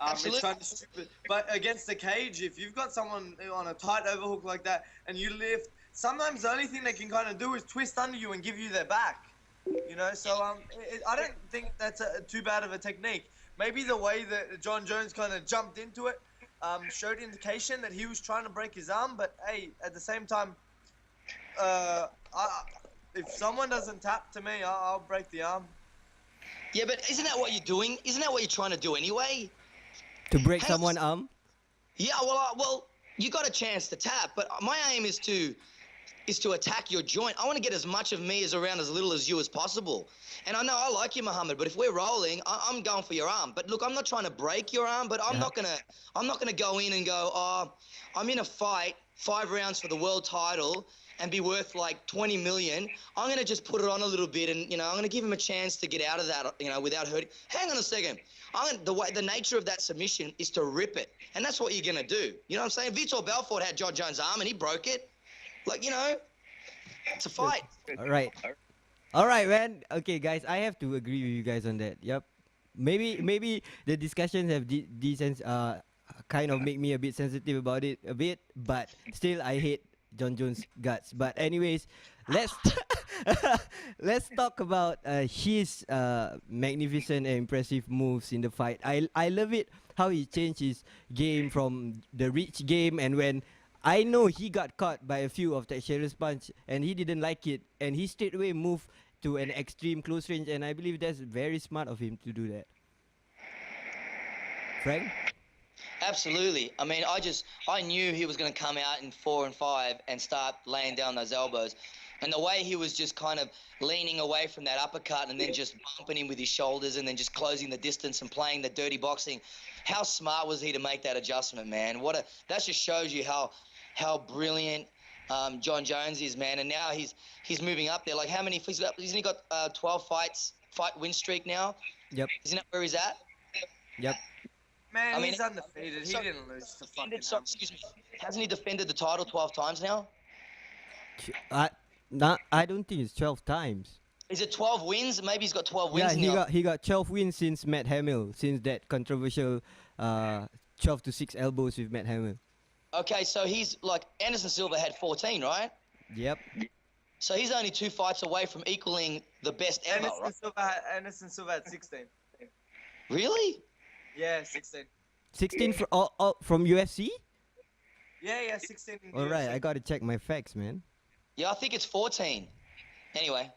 Absolutely. It's kind of stupid. But against the cage, if you've got someone on a tight overhook like that and you lift, sometimes the only thing they can kind of do is twist under you and give you their back. You know, so I don't think that's too bad of a technique. Maybe the way that John Jones kind of jumped into it showed indication that he was trying to break his arm. But, hey, at the same time, if someone doesn't tap to me, I'll break the arm. Yeah, but isn't that what you're doing? Isn't that what you're trying to do anyway? To break someone's arm? Yeah, well, you got a chance to tap, but my aim is to attack your joint. I want to get as much of me as around as little as you as possible. And I know I like you, Muhammad, but if we're rolling, I'm going for your arm. But look, I'm not trying to break your arm, but I'm not gonna go in and go, oh, I'm in a fight, 5 rounds for the world title, and be worth like 20 million. I'm gonna just put it on a little bit, and I'm gonna give him a chance to get out of that, without hurting. Hang on a second. The nature of that submission is to rip it, and that's what you're gonna do. You know what I'm saying? Vitor Belfort had John Jones' arm, and he broke it. Like, it's a fight. All right, man. Okay, guys, I have to agree with you guys on that. Yep. Maybe the discussions have kind of make me a bit sensitive about it a bit, but still I hate John Jones' guts. But anyways, let's let's talk about his magnificent and impressive moves in the fight. I love it how he changed his game from the reach game, and when I know he got caught by a few of Teixeira's punch and he didn't like it, and he straight away moved to an extreme close range, and I believe that's very smart of him to do that. Frank? Absolutely. I mean, I knew he was going to come out in 4 and 5 and start laying down those elbows. And the way he was just kind of leaning away from that uppercut and then just bumping him with his shoulders and then just closing the distance and playing the dirty boxing, how smart was he to make that adjustment, man? That just shows you how brilliant John Jones is, man. And now he's moving up there. Like, how many? Isn't he got 12 fight win streak now? Yep. Isn't that where he's at? Yep. Man, he's undefeated. He didn't lose to fucking excuse me. Hasn't he defended the title 12 times now? I don't think it's 12 times. Is it 12 wins? Maybe he's got 12 wins. Yeah, he got 12 wins since Matt Hamill, since that controversial 12-6 elbows with Matt Hamill. Okay, so he's like Anderson Silva had 14, right? Yep. So he's only 2 fights away from equaling the best ever. Anderson Silva had 16. Really? Yeah, 16. 16 from UFC? Yeah, 16. All right, I gotta check my facts, man. Yeah, I think it's 14. Anyway.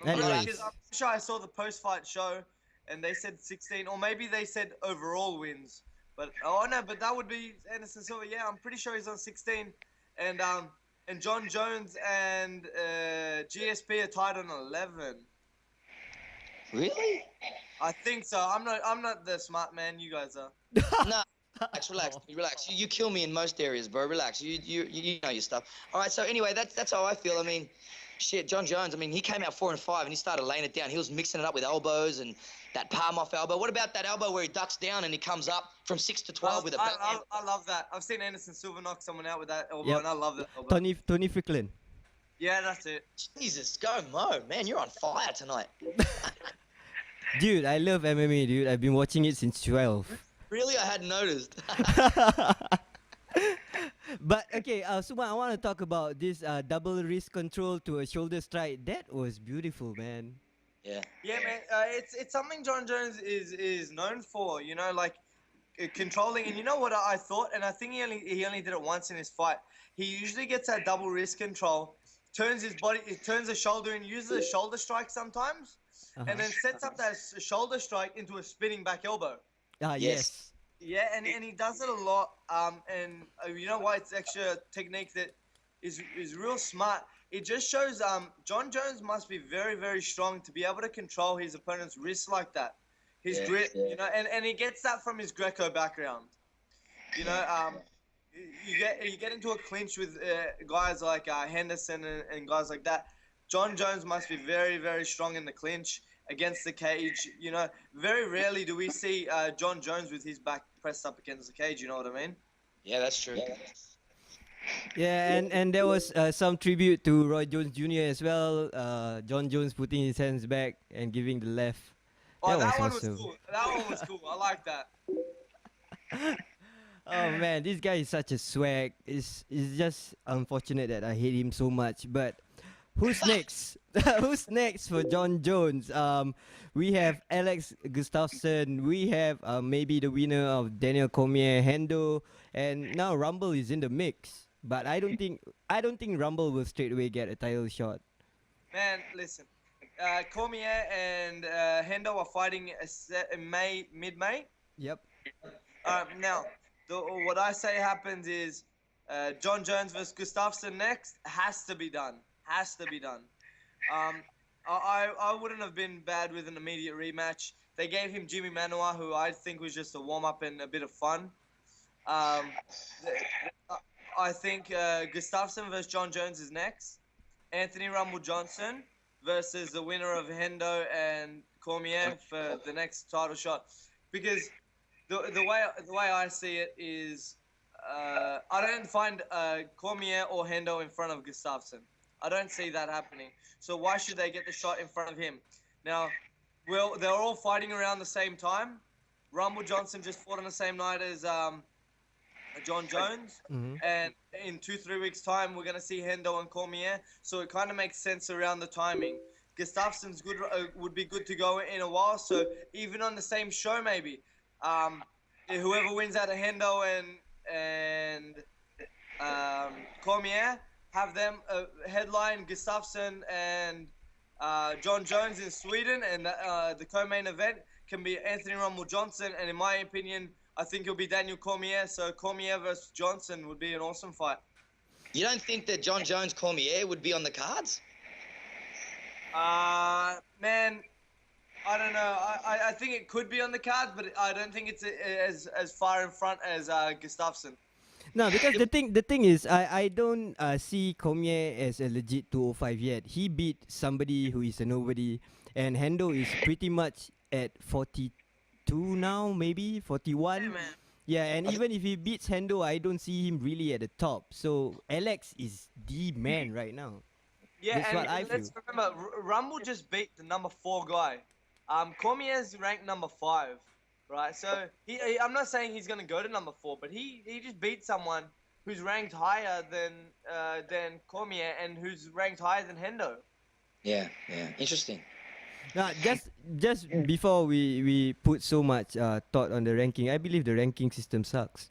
Anyways. I'm sure I saw the post-fight show, and they said 16, or maybe they said overall wins. But but that would be Anderson Silva. Yeah, I'm pretty sure he's on 16, and John Jones and GSP are tied on 11. Really? I think so. I'm not the smart man. You guys are. No. Relax. You kill me in most areas, bro. Relax. You know your stuff. All right. So anyway, that's how I feel. I mean, shit, John Jones. I mean, he came out 4 and 5, and he started laying it down. He was mixing it up with elbows and that palm off elbow. What about that elbow where he ducks down and he comes up from 6 to 12 with a backhand? I love that. I've seen Anderson Silva knock someone out with that elbow, and I love that elbow. Tony Ficklin. Yeah, that's it. Jesus, go Mo, man, you're on fire tonight. Dude, I love MMA, dude. I've been watching it since 12. Really? I hadn't noticed. But okay, Suma, I want to talk about this double wrist control to a shoulder strike. That was beautiful, man. Yeah. Yeah, man. It's something John Jones is known for. You know, like controlling. And you know what I thought, and I think he only did it once in his fight. He usually gets that double wrist control, turns his body, he turns the shoulder and uses a shoulder strike sometimes, and Uh-huh. then sets up that shoulder strike into a spinning back elbow. Ah, Yes. yes. Yeah, and he does it a lot. And you know why it's extra technique that is real smart. It just shows John Jones must be very very strong to be able to control his opponent's wrist like that. His Yeah. grip, you know, and he gets that from his Greco background. You know, you get into a clinch with guys like Henderson and guys like that. John Jones must be very very strong in the clinch against the cage. You know, very rarely do we see John Jones with his back pressed up against the cage. You know what I mean? Yeah, that's true. Yeah, and there was some tribute to Roy Jones Jr. as well. John Jones putting his hands back and giving the left. Oh, That was that one was awesome. cool. That one was cool. I like that. Oh man, this guy is such a swag. It's just unfortunate that I hate him so much. But who's next? Who's next for John Jones? We have Alex Gustafsson. We have maybe the winner of Daniel Cormier, Hendo, and now Rumble is in the mix. But I don't think Rumble will straight away get a title shot. Man, listen. Cormier and Hendo are fighting in May, mid-May. Yep. Now, what I say happens is John Jones versus Gustafsson next has to be done. Has to be done. Um, I wouldn't have been bad with an immediate rematch. They gave him Jimmy Manoa, who I think was just a warm-up and a bit of fun. Um, I think Gustafsson versus John Jones is next. Anthony Rumble Johnson versus the winner of Hendo and Cormier for the next title shot. Because the way I see it is, I don't find Cormier or Hendo in front of Gustafsson. I don't see that happening. So why should they get the shot in front of him? Now, well, they're all fighting around the same time. Rumble Johnson just fought on the same night as John Jones, Mm-hmm. and in 2-3 weeks' time, we're gonna see Hendo and Cormier. So it kind of makes sense around the timing. Gustafsson's good would be good to go in a while. So even on the same show, maybe whoever wins out of Hendo and Cormier, have them headline Gustafsson and John Jones in Sweden, and the co-main event can be Anthony Rumble Johnson. And in my opinion, I think it'll be Daniel Cormier. So Cormier versus Johnson would be an awesome fight. You don't think that John Jones Cormier would be on the cards? Man, I don't know. I think it could be on the cards, but I don't think it's as far in front as Gustafsson. No, because the thing is, I don't see Cormier as a legit 205 yet. He beat somebody who is a nobody, and Hendo is pretty much at 42 now, maybe 41. Yeah, man. Yeah, and even if he beats Hendo, I don't see him really at the top. So Alex is the man right now. Yeah, That's and what I let's feel. remember, Rumble just beat the number 4 guy. Cormier's ranked number 5, right? So I'm not saying he's gonna go to number 4, but he just beat someone who's ranked higher than Cormier and who's ranked higher than Hendo. Yeah, interesting. Now, just before we put so much thought on the ranking, I believe the ranking system sucks.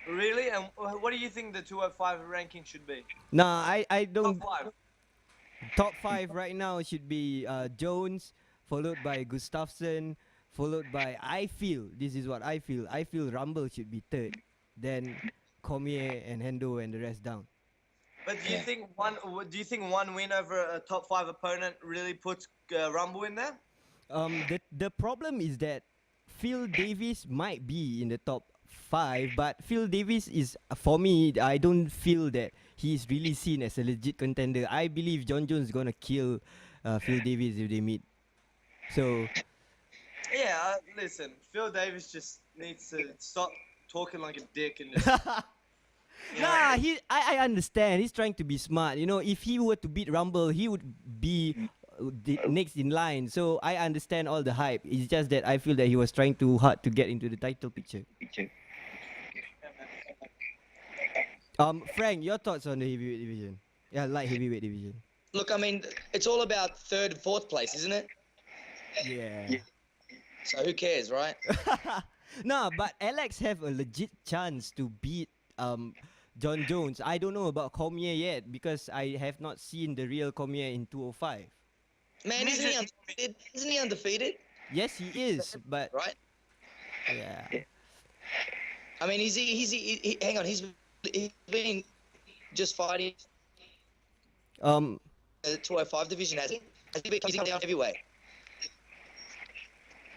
Really? And what do you think the 205 ranking should be? Nah, I Top don't. 5. Top 5 right now should be Jones, followed by Gustafsson, followed by, I feel, this is what I feel. I feel Rumble should be third, then Cormier and Hendo and the rest down. But do you think one win over a top 5 opponent really puts Rumble in there? The problem is that Phil Davis might be in the top 5, but Phil Davis is, for me, I don't feel that he's really seen as a legit contender. I believe John Jones is gonna kill Phil Davis if they meet. So Yeah, listen, Phil Davis just needs to stop talking like a dick and just. nah, I understand. He's trying to be smart. You know, if he were to beat Rumble, he would be the next in line. So I understand all the hype. It's just that I feel that he was trying too hard to get into the title picture. Frank, your thoughts on the heavyweight division? Yeah, light heavyweight division. Look, I mean, it's all about third, fourth place, isn't it? Yeah. So who cares, right? No, but Alex have a legit chance to beat John Jones. I don't know about Cormier yet because I have not seen the real Cormier in 205. Man, isn't he undefeated? Isn't he undefeated? Yes, he is, but Right? yeah. I mean, hang on, he's been just fighting Um the 205 division, has he? Has he been coming down heavyweight?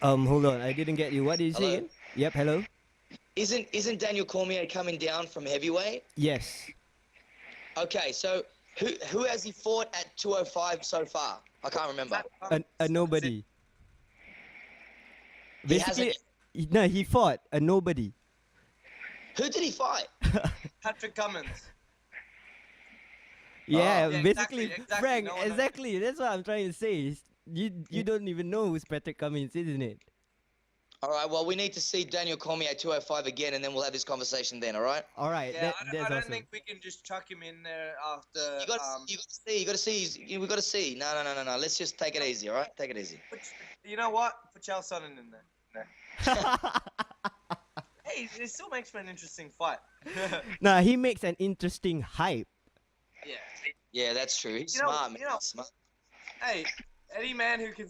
hold on, I didn't get you. What did you say Hello? again? Yep, hello. Isn't Daniel Cormier coming down from heavyweight? Yes. Okay, so who has he fought at 205 so far? I can't remember. A nobody. He hasn't. Basically, no, he fought a nobody. Who did he fight? Patrick Cummins. Yeah, Yeah, basically, exactly, Frank, no one knows. exactly. That's what I'm trying to say. You don't even know who's Patrick Cummins, isn't it? All right, well, we need to see Daniel Cormier at 205 again, and then we'll have this conversation then, all right? All right, Yeah, that's I don't awesome. think we can just chuck him in there after. You got to see. We got to see. No. Let's just take it easy, all right? Take it easy. You know what? Put Chael Sonnen in there. Hey, it still makes for an interesting fight. Nah, he makes an interesting hype. Yeah. Yeah, that's true. He's You know- smart, man. you know- He's smart. Hey, any man who can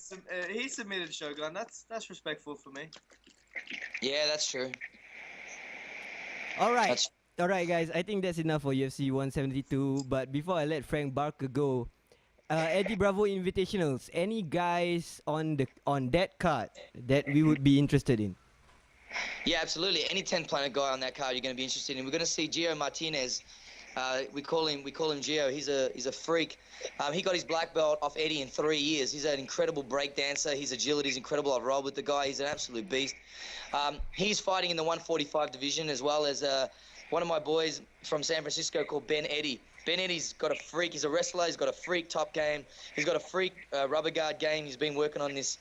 he submitted Shogun. That's respectful for me. Yeah, that's true. All right. That's All right, guys. I think that's enough for UFC 172. But before I let Frank Barker go, Eddie Bravo Invitationals. Any guys on that card that we would be interested in? Yeah, absolutely. Any 10 planet guy on that card you're going to be interested in. We're going to see Gio Martinez. We call him Gio. He's a freak. He got his black belt off Eddie in 3 years. He's an incredible break dancer. His agility is incredible. I've rolled with the guy. He's an absolute beast. He's fighting in the 145 division, as well as one of my boys from San Francisco called Ben Eddy. Ben Eddy's got a freak. He's a wrestler. He's got a freak top game. He's got a freak rubber guard game. He's been working on his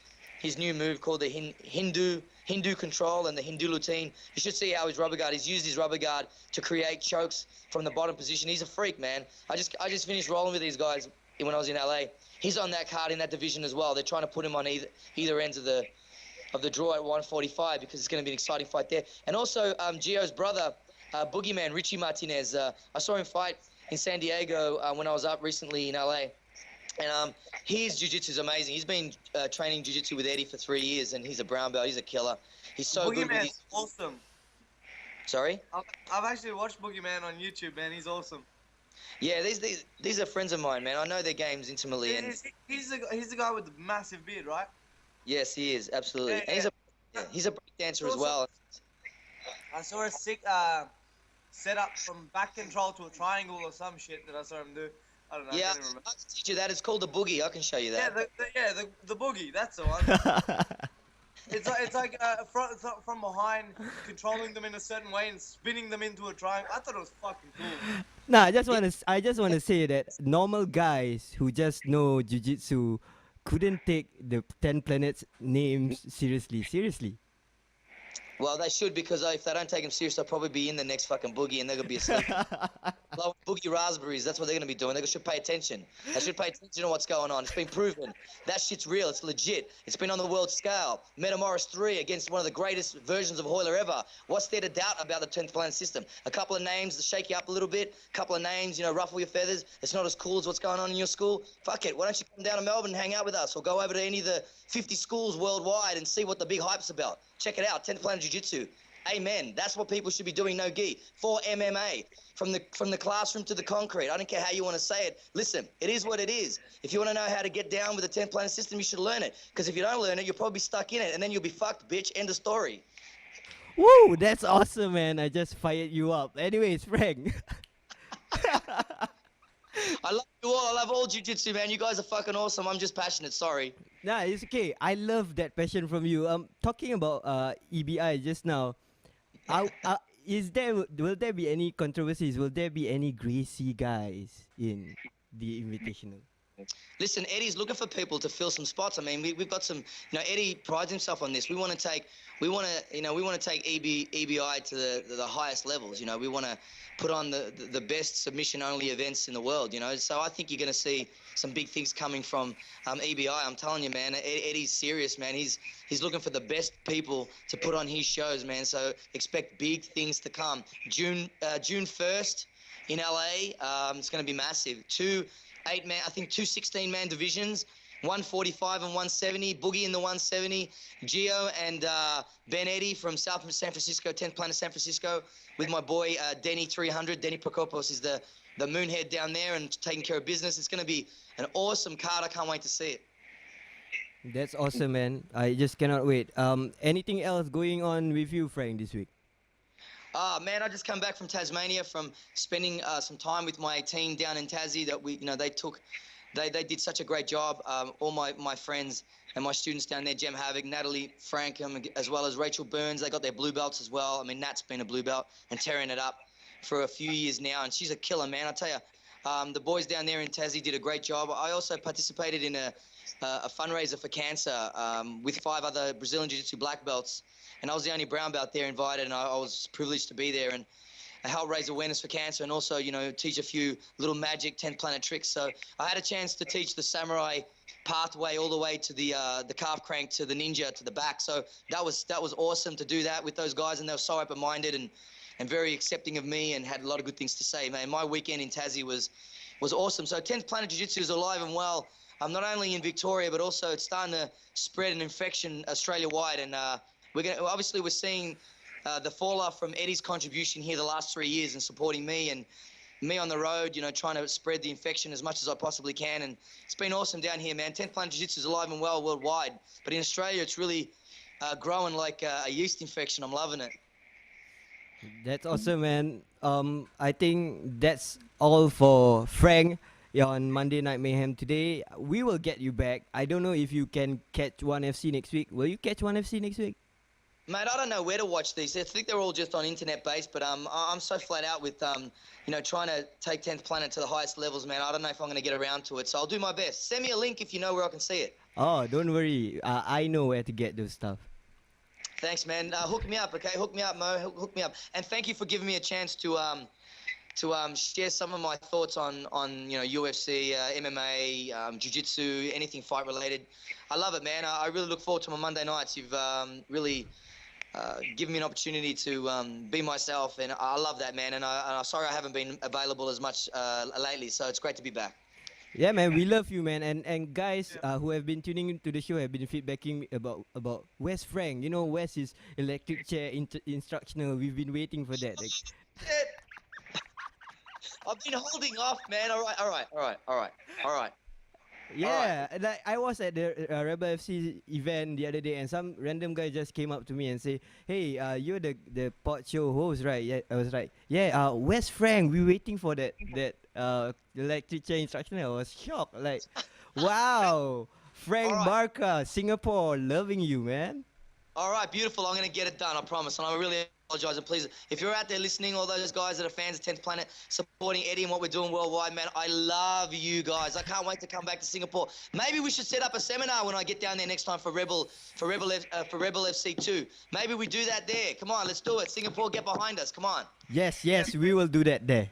new move called the Hindu control and the Hindu lutein. You should see how his rubber guard. He's used his rubber guard to create chokes from the bottom position. He's a freak, man. I just finished rolling with these guys when I was in LA. He's on that card in that division as well. They're trying to put him on either ends of the draw at 145 because it's going to be an exciting fight there. And also Gio's brother, Boogeyman Richie Martinez. I saw him fight in San Diego when I was up recently in LA. And his jiu-jitsu is amazing. He's been training jiu-jitsu with Eddie for 3 years, and he's a brown belt. He's a killer. He's so good with Boogeyman's awesome. Sorry? I've actually watched Boogeyman on YouTube, man. He's awesome. Yeah, these are friends of mine, man. I know their games intimately. And He's the guy with the massive beard, right? yes, he is, absolutely. Yeah, And he's a break dancer as Awesome. well. I saw a sick setup from back control to a triangle or some shit that I saw him do. I don't know. Yeah, I can't even remember. I can teach you that. It's called the boogie. I can show you Yeah, that. the boogie. That's the one. It's like from behind, controlling them in a certain way and spinning them into a triangle. I thought it was fucking cool. Nah, I just want to say that normal guys who just know jiu-jitsu couldn't take the 10 planets names seriously. Seriously. Well, they should, because if they don't take him serious, they'll probably be in the next fucking boogie, and they're gonna be asleep. Blowing boogie raspberries. That's what they're gonna be doing. They should pay attention. They should pay attention to what's going on. It's been proven. That shit's real. It's legit. It's been on the world scale. Metamoris 3 against one of the greatest versions of Hoyler ever. What's there to doubt about the 10th planet system? A couple of names to shake you up a little bit. A couple of names, ruffle your feathers. It's not as cool as what's going on in your school. Fuck it. Why don't you come down to Melbourne and hang out with us, or go over to any of the 50 schools worldwide and see what the big hype's about? Check it out. 10th planet jiu-jitsu. Amen. That's what people should be doing. No gi. For MMA. From the classroom to the concrete. I don't care how you want to say it. Listen, it is what it is. If you want to know how to get down with the 10th planet system, you should learn it. Because if you don't learn it, you'll probably be stuck in it, and then you'll be fucked, bitch. End of story. Woo, that's awesome, man. I just fired you up. Anyways, Frank. I love you all. I love all jiu-jitsu, man. You guys are fucking awesome. I'm just passionate. Sorry. Nah, it's okay. I love that passion from you. Talking about EBI just now, will there be any controversies? Will there be any Gracie guys in the Invitational? Listen, Eddie's looking for people to fill some spots. I mean, we've got some. Eddie prides himself on this. We want to take EBI to the highest levels. We want to put on the best submission only events in the world. So I think you're going to see some big things coming from EBI. I'm telling you, man. Eddie's serious, man. He's looking for the best people to put on his shows, man. So expect big things to come. June 1st in LA. It's going to be massive. Two 16-man divisions, 145 and 170, Boogie in the 170, Gio and Ben Eddy from South San Francisco, 10th Planet San Francisco, with my boy Denny 300. Denny Prokopos is the moonhead down there and taking care of business. It's going to be an awesome card. I can't wait to see it. That's awesome, man. I just cannot wait. Anything else going on with you, Frank, this week? Man, I just come back from Tasmania from spending some time with my team down in Tassie. That they did such a great job. All my friends and my students down there, Jem Havoc, Natalie Frankham, as well as Rachel Burns, they got their blue belts as well. I mean, Nat's been a blue belt and tearing it up for a few years now, and she's a killer, man. I tell you, the boys down there in Tassie did a great job. I also participated in a fundraiser for cancer with 5 other Brazilian Jiu-Jitsu black belts. And I was the only brown belt there invited, and I was privileged to be there and help raise awareness for cancer and also, teach a few little magic 10th planet tricks. So I had a chance to teach the samurai pathway all the way to the calf crank to the ninja to the back. So that was awesome to do that with those guys, and they were so open-minded and very accepting of me and had a lot of good things to say. Man, my weekend in Tassie was awesome. So 10th Planet Jiu-Jitsu is alive and well. Not only in Victoria, but also it's starting to spread an infection Australia-wide, and we're seeing the fallout from Eddie's contribution here the last 3 years and supporting me and me on the road, trying to spread the infection as much as I possibly can. And it's been awesome down here, man. 10th Planet Jiu-Jitsu is alive and well worldwide. But in Australia, it's really growing like a yeast infection. I'm loving it. That's awesome, man. I think that's all for Frank on Monday Night Mayhem today. We will get you back. I don't know if you can catch 1FC next week. Will you catch 1FC next week? Mate, I don't know where to watch these. I think they're all just on internet based, but I'm so flat out with trying to take 10th Planet to the highest levels, man. I don't know if I'm going to get around to it, so I'll do my best. Send me a link if you know where I can see it. Oh, don't worry. I know where to get those stuff. Thanks, man. Hook me up, okay? Hook me up, Mo. Hook me up. And thank you for giving me a chance to share some of my thoughts on UFC, MMA, jiu-jitsu, anything fight related. I love it, man. I really look forward to my Monday nights. You've really given me an opportunity to be myself, and I love that, man. And I'm sorry I haven't been available as much lately, so it's great to be back. Yeah, man, we love you, man. And guys who have been tuning into the show have been feedbacking about Wes Frank. Wes is electric chair instructional. We've been waiting for that. I've been holding off, man. All right. Yeah, like I was at the Rebel FC event the other day, and some random guy just came up to me and say, "Hey, you're the pod show host, right?" Yeah, I was like, "Yeah, Wes Frank. We're waiting for that electric chair instruction." I was shocked, like, wow, Frank Barca, Singapore, loving you, man. All right, beautiful. I'm gonna get it done. I promise, and I really apologize. And please, if you're out there listening, all those guys that are fans of 10th Planet, supporting Eddie and what we're doing worldwide, man, I love you guys. I can't wait to come back to Singapore. Maybe we should set up a seminar when I get down there next time for Rebel FC 2. Maybe we do that there. Come on, let's do it. Singapore, get behind us. Come on. Yes, we will do that there.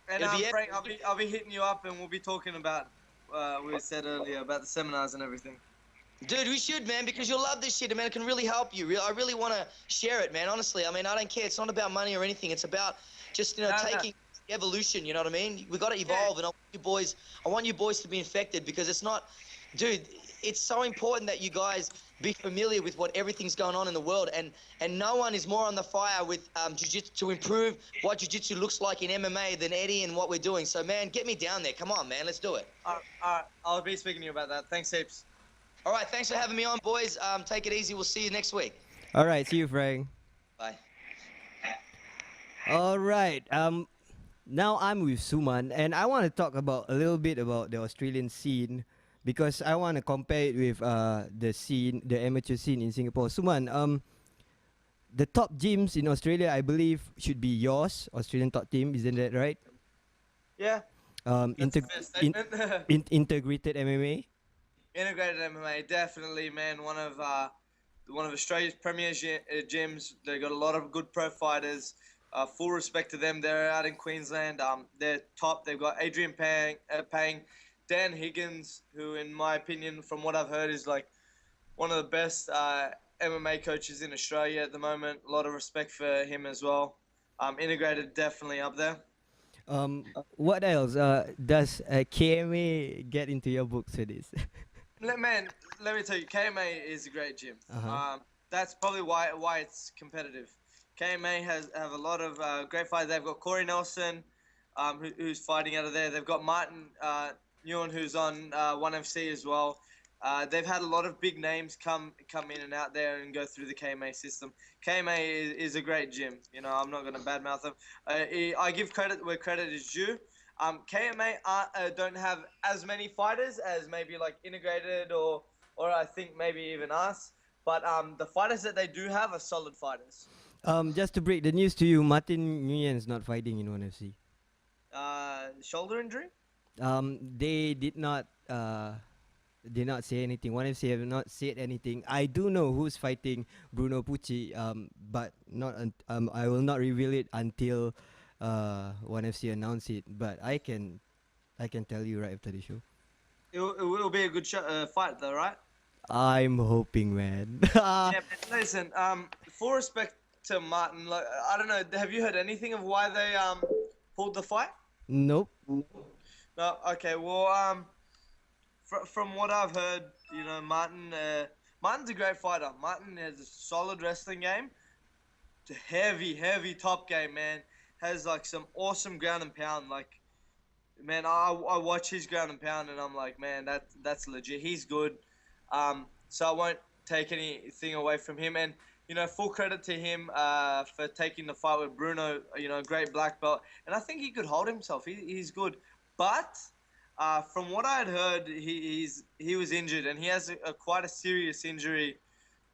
And Frank, I'll be hitting you up, and we'll be talking about we said earlier about the seminars and everything. Dude, we should, man, because you'll love this shit, man. It can really help you. I really want to share it, man, honestly. I mean, I don't care. It's not about money or anything. It's about just, taking evolution, you know what I mean? We've got to evolve, and I want you boys to be infected, because it's not... Dude, it's so important that you guys be familiar with what everything's going on in the world, and no one is more on the fire with jiu-jitsu to improve what jiu-jitsu looks like in MMA than Eddie and what we're doing. So, man, get me down there. Come on, man. Let's do it. All right. I'll be speaking to you about that. Thanks heaps. All right, thanks for having me on, boys. Take it easy. We'll see you next week. All right, see you, Frank. Bye. All right. Now I'm with Suman, and I want to talk a little bit about the Australian scene, because I want to compare it with the amateur scene in Singapore. Suman, the top gyms in Australia, I believe, should be yours, Australian top team. Isn't that right? Yeah. That's a Integ- fair in, statement. integrated MMA. Integrated MMA, definitely, man. One of Australia's premier gyms. They got a lot of good pro fighters. Full respect to them. They're out in Queensland. They're top. They've got Adrian Pang, Dan Higgins, who, in my opinion, from what I've heard, is like one of the best MMA coaches in Australia at the moment. A lot of respect for him as well. Integrated, definitely up there. What else? Does KMA get into your books for this? Man, let me tell you, KMA is a great gym. Uh-huh. That's probably why it's competitive. KMA has have a lot of great fighters. They've got Corey Nelson, who's fighting out of there. They've got Martin Nguyen, who's on One FC as well. They've had a lot of big names come in and out there and go through the KMA system. KMA is a great gym. You know, I'm not going to badmouth them. I give credit where credit is due. KMA don't have as many fighters as maybe like Integrated or I think maybe even us. But the fighters that they do have are solid fighters. Just to break the news to you, Martin Nguyen's not fighting in 1FC. Shoulder injury? They did not say anything. 1FC have not said anything. I do know who's fighting Bruno Pucci, but not I will not reveal it until 1FC announce it. But I can tell you right after the show. It will be a good fight though, right? I'm hoping, man. Yeah, but listen. Full respect to Martin. Like, I don't know. Have you heard anything of why they pulled the fight? Nope. No. Okay. Well, from what I've heard, you know, Martin's a great fighter. Martin has a solid wrestling game. It's a heavy top game, man. Has like some awesome ground and pound. Like, man, I watch his ground and pound, and I'm like, man, that's legit. He's good. So I won't take anything away from him. And, you know, full credit to him for taking the fight with Bruno, you know, great black belt. And I think he could hold himself. He's good. But from what I had heard, he was injured, and he has quite a serious injury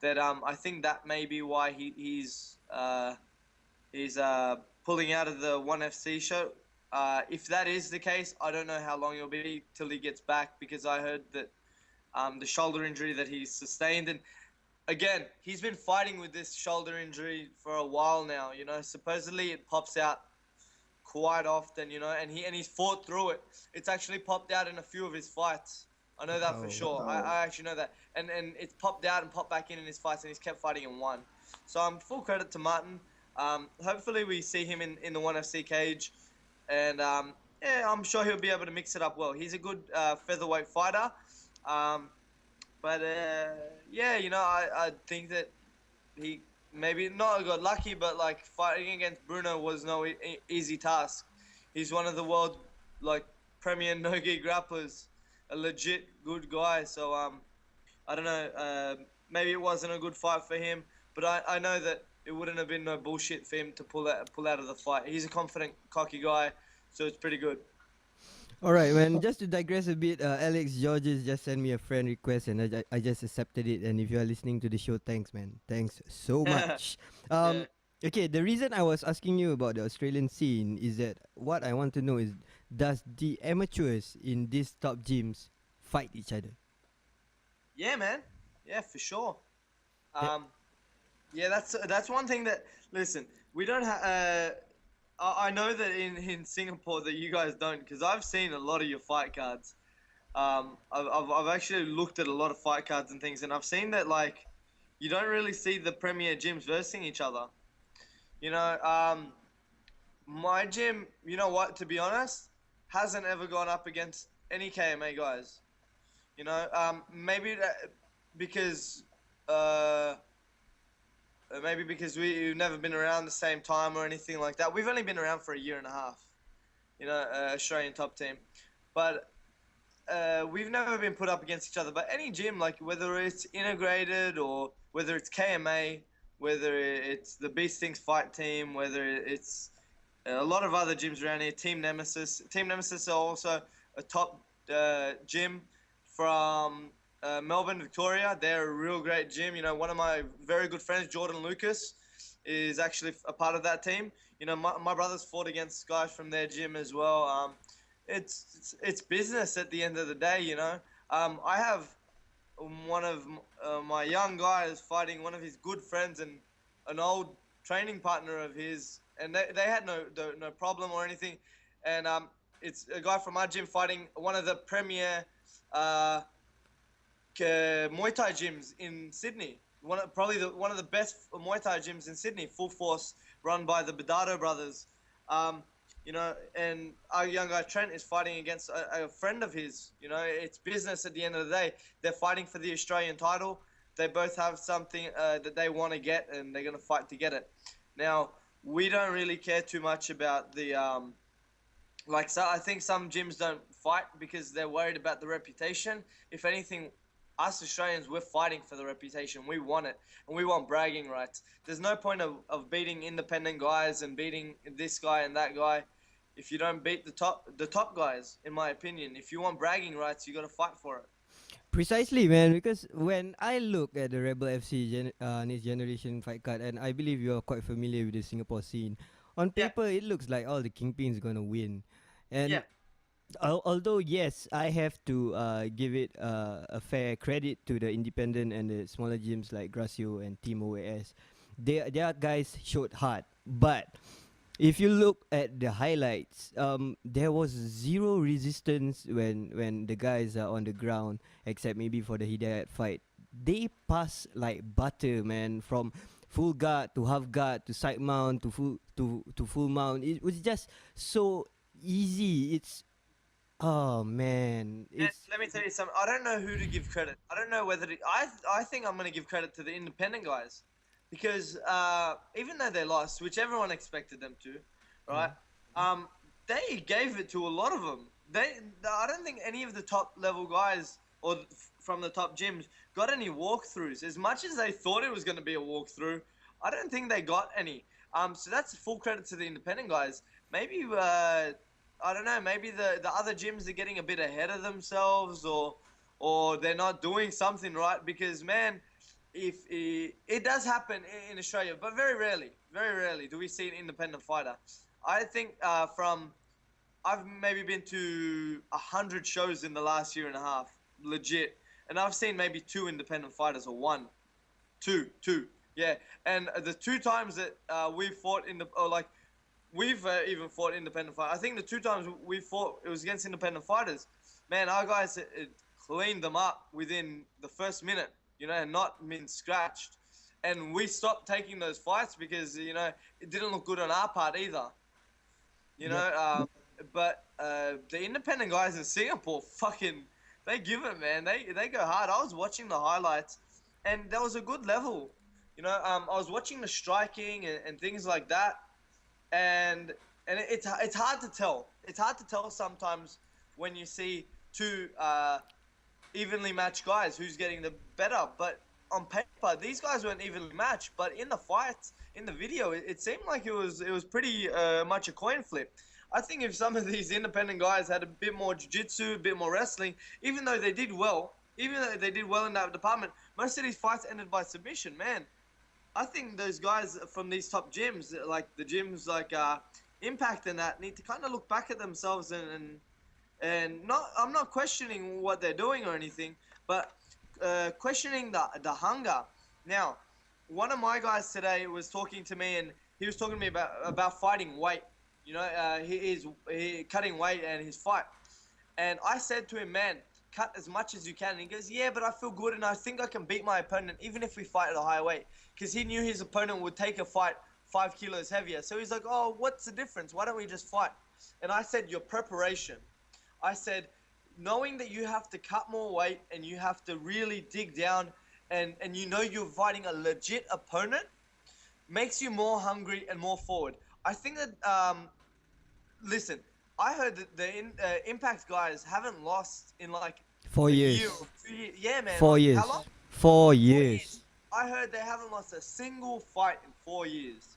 that I think that may be why he's pulling out of the 1FC show. If that is the case, I don't know how long it'll be till he gets back, because I heard that the shoulder injury that he sustained. And again, he's been fighting with this shoulder injury for a while now. You know, supposedly it pops out quite often. You know, and he's fought through it. It's actually popped out in a few of his fights. I know that for sure. I actually know that. And it's popped out and popped back in his fights, and he's kept fighting and won. So full credit to Martin. Hopefully we see him in the 1FC cage. And yeah, I'm sure he'll be able to mix it up well. He's a good featherweight fighter. But yeah, you know, I think that he maybe not got lucky, but like fighting against Bruno was no easy task. He's one of the world like premier no-gi grapplers, a legit good guy. So I don't know, maybe it wasn't a good fight for him, but I know that it wouldn't have been no bullshit for him to pull out of the fight. He's a confident, cocky guy, so it's pretty good. All right, man. Just to digress a bit, Alex Georges just sent me a friend request, and I just accepted it. And if you are listening to the show, thanks, man. Thanks so much. Yeah. Okay, the reason I was asking you about the Australian scene is that what I want to know is, does the amateurs in these top gyms fight each other? Yeah, man. Yeah, for sure. Yeah. Yeah, that's one thing that, listen, we don't have. I know that in Singapore that you guys don't, because I've seen a lot of your fight cards. I've actually looked at a lot of fight cards and things, and I've seen that like you don't really see the premier gyms versing each other. You know, my gym, you know what? To be honest, hasn't ever gone up against any KMA guys. You know, maybe because. Maybe because we've never been around the same time or anything like that. We've only been around for a year and a half, you know, Australian top team. But we've never been put up against each other. But any gym, like whether it's Integrated or whether it's KMA, whether it's the Beast Things fight team, whether it's a lot of other gyms around here, Team Nemesis. Team Nemesis are also a top gym from Melbourne, Victoria. They're a real great gym. You know, one of my very good friends, Jordan Lucas, is actually a part of that team. You know, my brothers fought against guys from their gym as well. it's business at the end of the day, you know. I have one of my young guys fighting one of his good friends and an old training partner of his, and they had no problem or anything, and it's a guy from our gym fighting one of the premier uh, Muay Thai gyms in Sydney. One of the best Muay Thai gyms in Sydney, Full Force, run by the Bedado brothers. Um, you know, and our young guy Trent is fighting against a friend of his. You know, it's business at the end of the day. They're fighting for the Australian title. They both have something that they want to get, and they're going to fight to get it. Now, we don't really care too much about the so I think some gyms don't fight because they're worried about the reputation. If anything, us Australians, we're fighting for the reputation. We want it, and we want bragging rights. There's no point of beating independent guys and beating this guy and that guy if you don't beat the top guys, in my opinion. If you want bragging rights, you got to fight for it. Precisely, man. Because when I look at the Rebel FC next generation fight card, and I believe you are quite familiar with the Singapore scene. On Yeah, paper, it looks like all the kingpins gonna win, and yeah, although yes, I have to give it a fair credit to the independent and the smaller gyms like Gracio and Team OAS. Their guys showed heart, but if you look at the highlights, there was zero resistance when the guys are on the ground, except maybe for the Hidayat fight. They pass like butter, man, from full guard to half guard to side mount to full mount. It was just so easy. It's Oh man, and it's let me tell you something. I don't know who to give credit. I don't know whether I think I'm going to give credit to the independent guys because even though they lost, which everyone expected them to, right? Um, they gave it to a lot of them. I don't think any of the top level guys or from the top gyms got any walkthroughs. As much as they thought it was going to be a walkthrough, I don't think they got any. So that's full credit to the independent guys. Maybe I don't know. Maybe the other gyms are getting a bit ahead of themselves, or they're not doing something right. Because man, if it does happen in Australia, but very rarely do we see an independent fighter. I think I've maybe been to 100 shows in the last year and a half, legit, and I've seen maybe two independent fighters or one, two, yeah, and the two times that we fought in the or like we've even fought independent fighters. I think the two times we fought, it was against independent fighters. Man, our guys cleaned them up within the first minute, you know, and not been scratched. And we stopped taking those fights because, you know, it didn't look good on our part either. You Yep. know, but the independent guys in Singapore, fucking, they give it, man. They go hard. I was watching the highlights, and there was a good level. You know, I was watching the striking and things like that, and it's hard to tell. It's hard to tell sometimes when you see two evenly matched guys who's getting the better. But on paper, these guys weren't evenly matched. But in the fights, in the video, it seemed like it was pretty much a coin flip. I think if some of these independent guys had a bit more jiu-jitsu, a bit more wrestling, even though they did well, in that department, most of these fights ended by submission, man. I think those guys from these top gyms, like the gyms like Impact and that, need to kind of look back at themselves and not. I'm not questioning what they're doing or anything, but questioning the hunger. Now, one of my guys today was talking to me, and he was talking to me about fighting weight. You know, he cutting weight and his fight. And I said to him, man, cut as much as you can. And he goes, yeah, but I feel good and I think I can beat my opponent even if we fight at a higher weight. Because he knew his opponent would take a fight 5 kilos heavier. So he's like, oh, what's the difference? Why don't we just fight? And I said, your preparation. I said, knowing that you have to cut more weight and you have to really dig down and you know you're fighting a legit opponent makes you more hungry and more forward. I think that, listen, I heard that the Impact guys haven't lost in like 4 a years. year or 2 years. Yeah, man. 4 Like, years. how long? 4 4 years. I heard they haven't lost a single fight in 4 years.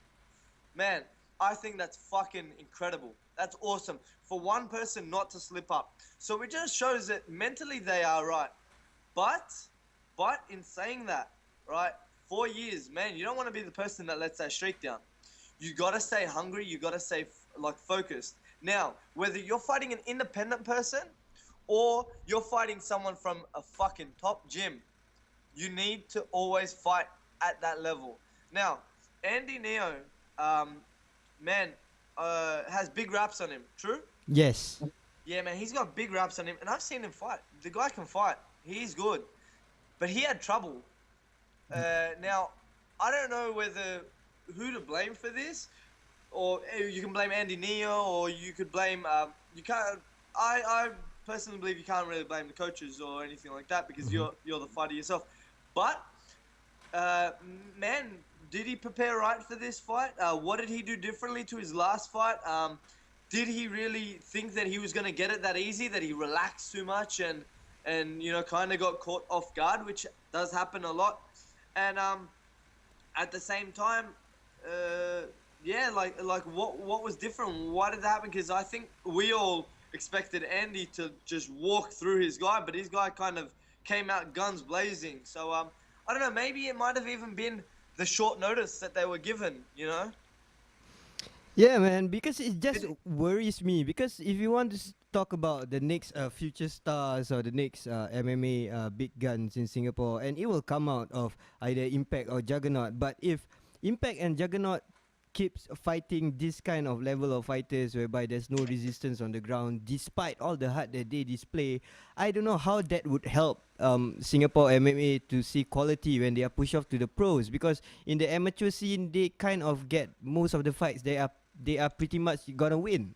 Man, I think that's fucking incredible. That's awesome. For one person not to slip up. So it just shows that mentally they are right. But in saying that, right, 4 years, man, you don't want to be the person that lets that streak down. You got to stay hungry. You got to stay, like, focused. Now, whether you're fighting an independent person or you're fighting someone from a fucking top gym, you need to always fight at that level. Now, Andy Neo, um, man, has big raps on him. True? Yes. Yeah, man, he's got big raps on him, and I've seen him fight. The guy can fight. He's good, but he had trouble. Now, I don't know who to blame for this, or you can blame Andy Neo, or you could blame you can't. I personally believe you can't really blame the coaches or anything like that because you're the fighter yourself. But man, did he prepare right for this fight? What did he do differently to his last fight? Did he really think that he was going to get it that easy? That he relaxed too much and you know kind of got caught off guard, which does happen a lot. And at the same time, yeah, like what was different? Why did that happen? Because I think we all expected Andy to just walk through his guy, but his guy kind of came out guns blazing. So I don't know. Maybe it might have even been the short notice that they were given. You know. Yeah, man, because it just worries me. Because if you want to talk about the next future stars or the next MMA big guns in Singapore, and it will come out of either Impact or Juggernaut. But if Impact and Juggernaut keeps fighting this kind of level of fighters whereby there's no resistance on the ground despite all the heart that they display, I don't know how that would help Singapore MMA to see quality when they are pushed off to the pros, because in the amateur scene they kind of get most of the fights they are pretty much gonna win.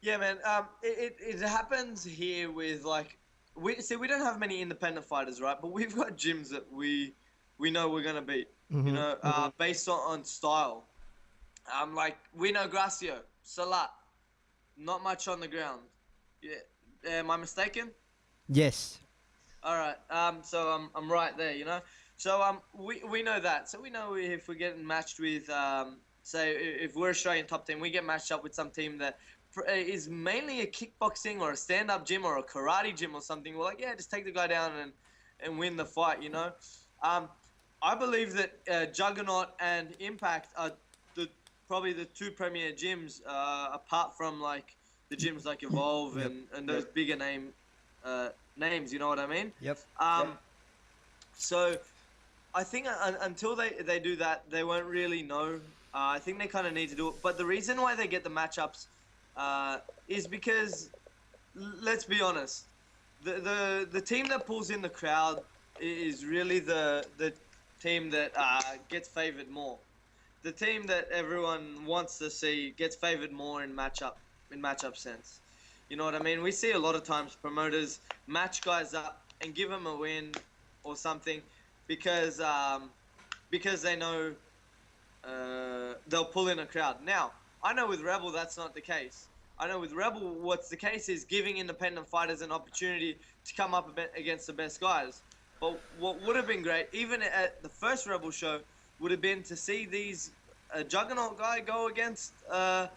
Yeah, man. It happens here with like we don't have many independent fighters, right? But we've got gyms that we know we're gonna beat. You know, based on style. Like we know Gracio, Salat, not much on the ground. Yeah, am I mistaken? Yes. All right. So I'm right there. You know. So we know that. So we know if we're getting matched with say if we're Australian top team, we get matched up with some team that is mainly a kickboxing or a stand-up gym or a karate gym or something. We're like, yeah, just take the guy down and win the fight. You know. I believe that Juggernaut and Impact are probably the two premier gyms apart from like the gyms like Evolve and those bigger names. You know what I mean? Yep. So I think until they do that, they won't really know. I think they kind of need to do it. But the reason why they get the matchups is because, let's be honest, the team that pulls in the crowd is really the team that gets favored more. The team that everyone wants to see gets favored more in matchup sense. You know what I mean? We see a lot of times promoters match guys up and give them a win or something because they know they'll pull in a crowd. Now, I know with Rebel that's not the case. I know with Rebel what's the case is giving independent fighters an opportunity to come up against the best guys. But what would have been great, even at the first Rebel show, would have been to see these Juggernaut guy go against a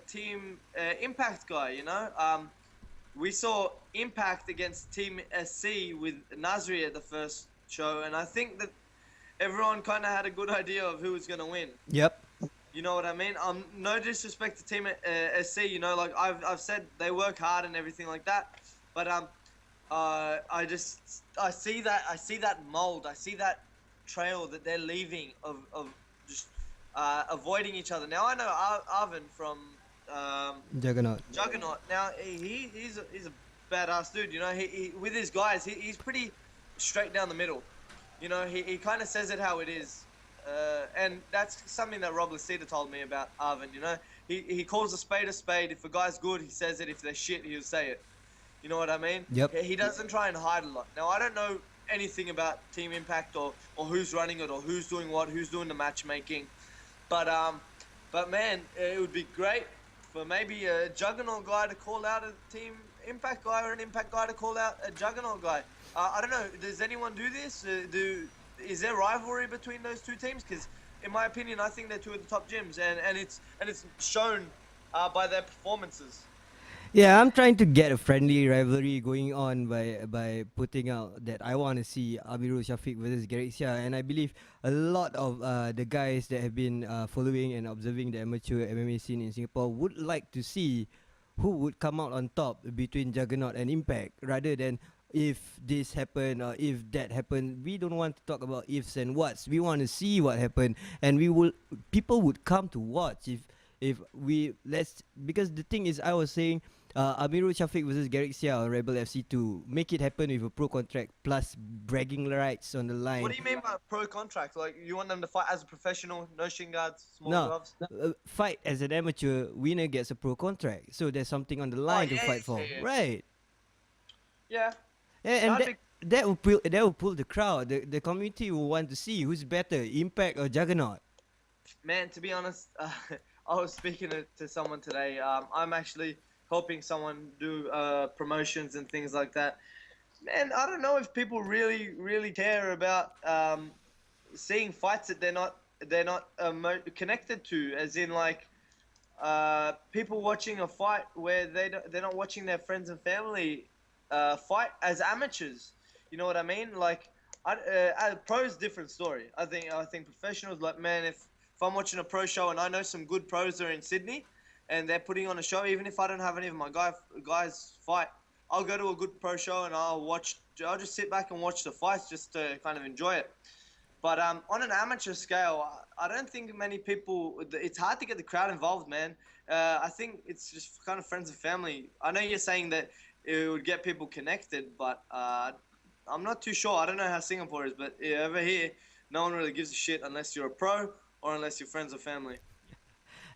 Team Impact guy. You know, we saw Impact against Team SC with Nasri at the first show, and I think that everyone kind of had a good idea of who was going to win. Yep. You know what I mean? No disrespect to Team SC. You know, like I've said, they work hard and everything like that, but I see that mold. I see that trail that they're leaving of just avoiding each other. Now I know Arvin from Juggernaut. Now he's a badass dude. You know, he with his guys, he's pretty straight down the middle. You know, he kind of says it how it is, and that's something that Rob Lasita told me about Arvin. You know, he calls a spade a spade. If a guy's good, he says it. If they're shit, he'll say it. You know what I mean? Yep. He doesn't try and hide a lot. Now, I don't know anything about Team Impact or who's running it or who's doing what, who's doing the matchmaking. But man, it would be great for maybe a Juggernaut guy to call out a Team Impact guy or an Impact guy to call out a Juggernaut guy. I don't know. Does anyone do this? Is there rivalry between those two teams? Because in my opinion, I think they're two of the top gyms, and it's shown by their performances. Yeah, I'm trying to get a friendly rivalry going on by putting out that I want to see Amirul Shafiq versus Garrick Sia, and I believe a lot of the guys that have been following and observing the amateur MMA scene in Singapore would like to see who would come out on top between Juggernaut and Impact, rather than if this happened or if that happened. We don't want to talk about ifs and whats. We want to see what happened, and we will. People would come to watch if we let's because the thing is, I was saying Amirul Shafiq versus Garrick Sia on Rebel FC2. Make it happen with a pro contract plus bragging rights on the What line. do you mean by pro contract? Like you want them to fight as a professional, no shin guards, small No, gloves? fight as an amateur, winner gets a pro contract. So there's something on the Oh line to yeah, fight for, yeah, right? yeah. And That'd be that will pull the crowd. The community will want to see who's better, Impact or Juggernaut. Man, to be honest, I was speaking to someone today. I'm actually helping someone do promotions and things like that. Man, I don't know if people really care about seeing fights that they're not connected to, as in like people watching a fight where they're not watching their friends and family fight as amateurs. You know what I mean? Like, pros different story. I think professionals, like, man, if I'm watching a pro show and I know some good pros are in Sydney and they're putting on a show, even if I don't have any of my guys fight, I'll go to a good pro show and I'll just sit back and watch the fights just to kind of enjoy it. But on an amateur scale, I don't think many people. It's hard to get the crowd involved, man. I think it's just kind of friends and family. I know you're saying that it would get people connected, but I'm not too sure. I don't know how Singapore is, but over here, no one really gives a shit unless you're a pro or unless you're friends or family.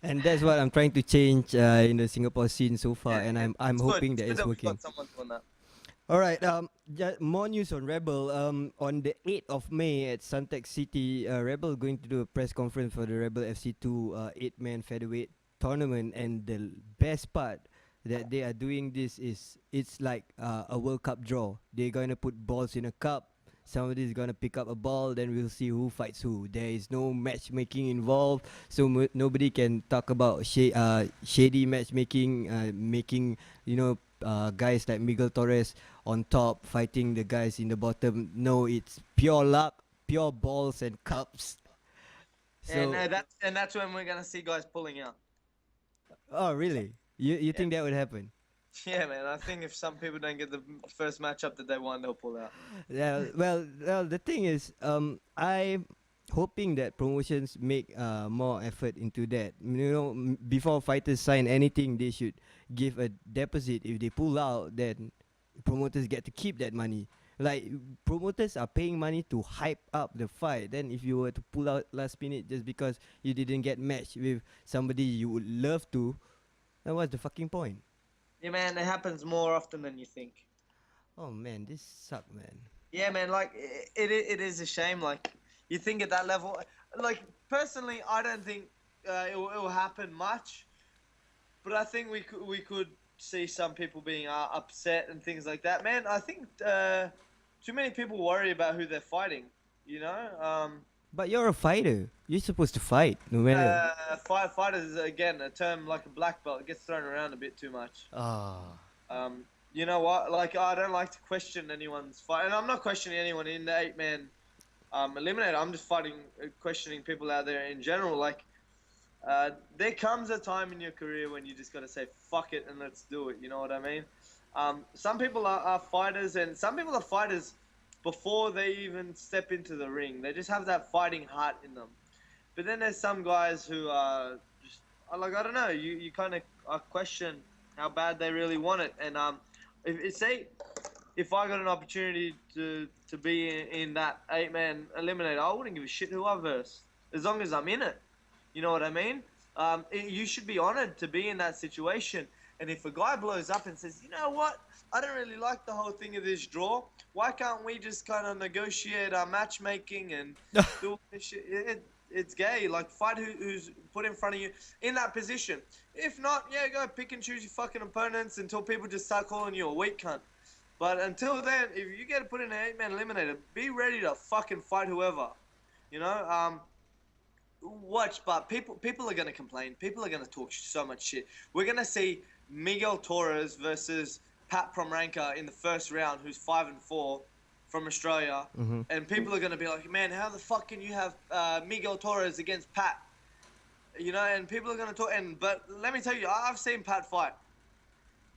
And that's what I'm trying to change in the Singapore scene so far, and I'm It's good. hoping It's that good it's that we've working. got someone doing that. All right. More news on Rebel. On the 8th of May at Suntec City, Rebel going to do a press conference for the Rebel FC2 8-man featherweight tournament, and the best part that they are doing this is it's like a World Cup draw. They're going to put balls in a cup. Somebody's gonna pick up a ball, then we'll see who fights who. There is no matchmaking involved, so nobody can talk about shady matchmaking, making guys like Miguel Torres on top fighting the guys in the bottom. No, it's pure luck, pure balls and cups. And So, that's when we're gonna see guys pulling out. oh really? You Yeah. think that would happen? Yeah, man. I think if some people don't get the first matchup that they want, they'll pull out. Yeah. Well, the thing is, I'm hoping that promotions make more effort into that. You know, before fighters sign anything, they should give a deposit. If they pull out, then promoters get to keep that money. Like, promoters are paying money to hype up the fight. Then if you were to pull out last minute just because you didn't get matched with somebody you would love to, then what's the fucking point? Yeah, man. It happens more often than you think. Oh man, this suck, man. Yeah, man. Like it is a shame. Like you think at that level. Like personally, I don't think it will happen much. But I think we could see some people being upset and things like that. Man, I think too many people worry about who they're fighting. You know, But you're a fighter. You're supposed to fight, no matter. fighters again a term like a black belt. It gets thrown around a bit too much. Ah. You know what? Like I don't like to question anyone's fight, and I'm not questioning anyone in the 8-man eliminator. I'm just questioning people out there in general. Like there comes a time in your career when you just got to say fuck it and let's do it. You know what I mean? Some people are fighters, and some people are fighters before they even step into the ring. They just have that fighting heart in them. But then there's some guys who are just like I don't know. You kind of question how bad they really want it, and if I got an opportunity to be in that 8-man eliminator, I wouldn't give a shit who I verse as long as I'm in it. You know what I mean? You should be honored to be in that situation. And if a guy blows up and says, you know what, I don't really like the whole thing of this draw. Why can't we just kind of negotiate our matchmaking and do all this shit? It's gay. Like, fight who's put in front of you in that position. If not, yeah, go pick and choose your fucking opponents until people just start calling you a weak cunt. But until then, if you get put in an 8-man eliminator, be ready to fucking fight whoever. You know, watch, but people are gonna complain. People are gonna talk so much shit. We're gonna see Miguel Torres versus Pat Pomranka in the first round, who's 5-4 from Australia, and people are going to be like, man, how the fuck can you have Miguel Torres against Pat? You know, and people are going to talk. But let me tell you, I've seen Pat fight.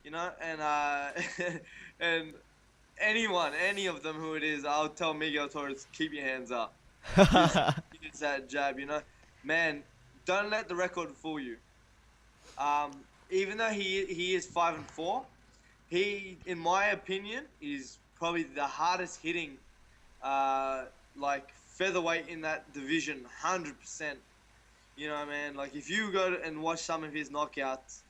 You know, and and any of them who it is, I'll tell Miguel Torres, keep your hands up. Use that jab, you know, man. Don't let the record fool you. Even though he is 5-4, he, in my opinion, is probably the hardest hitting, like featherweight in that division, 100%. You know, man. Like if you go and watch some of his knockouts,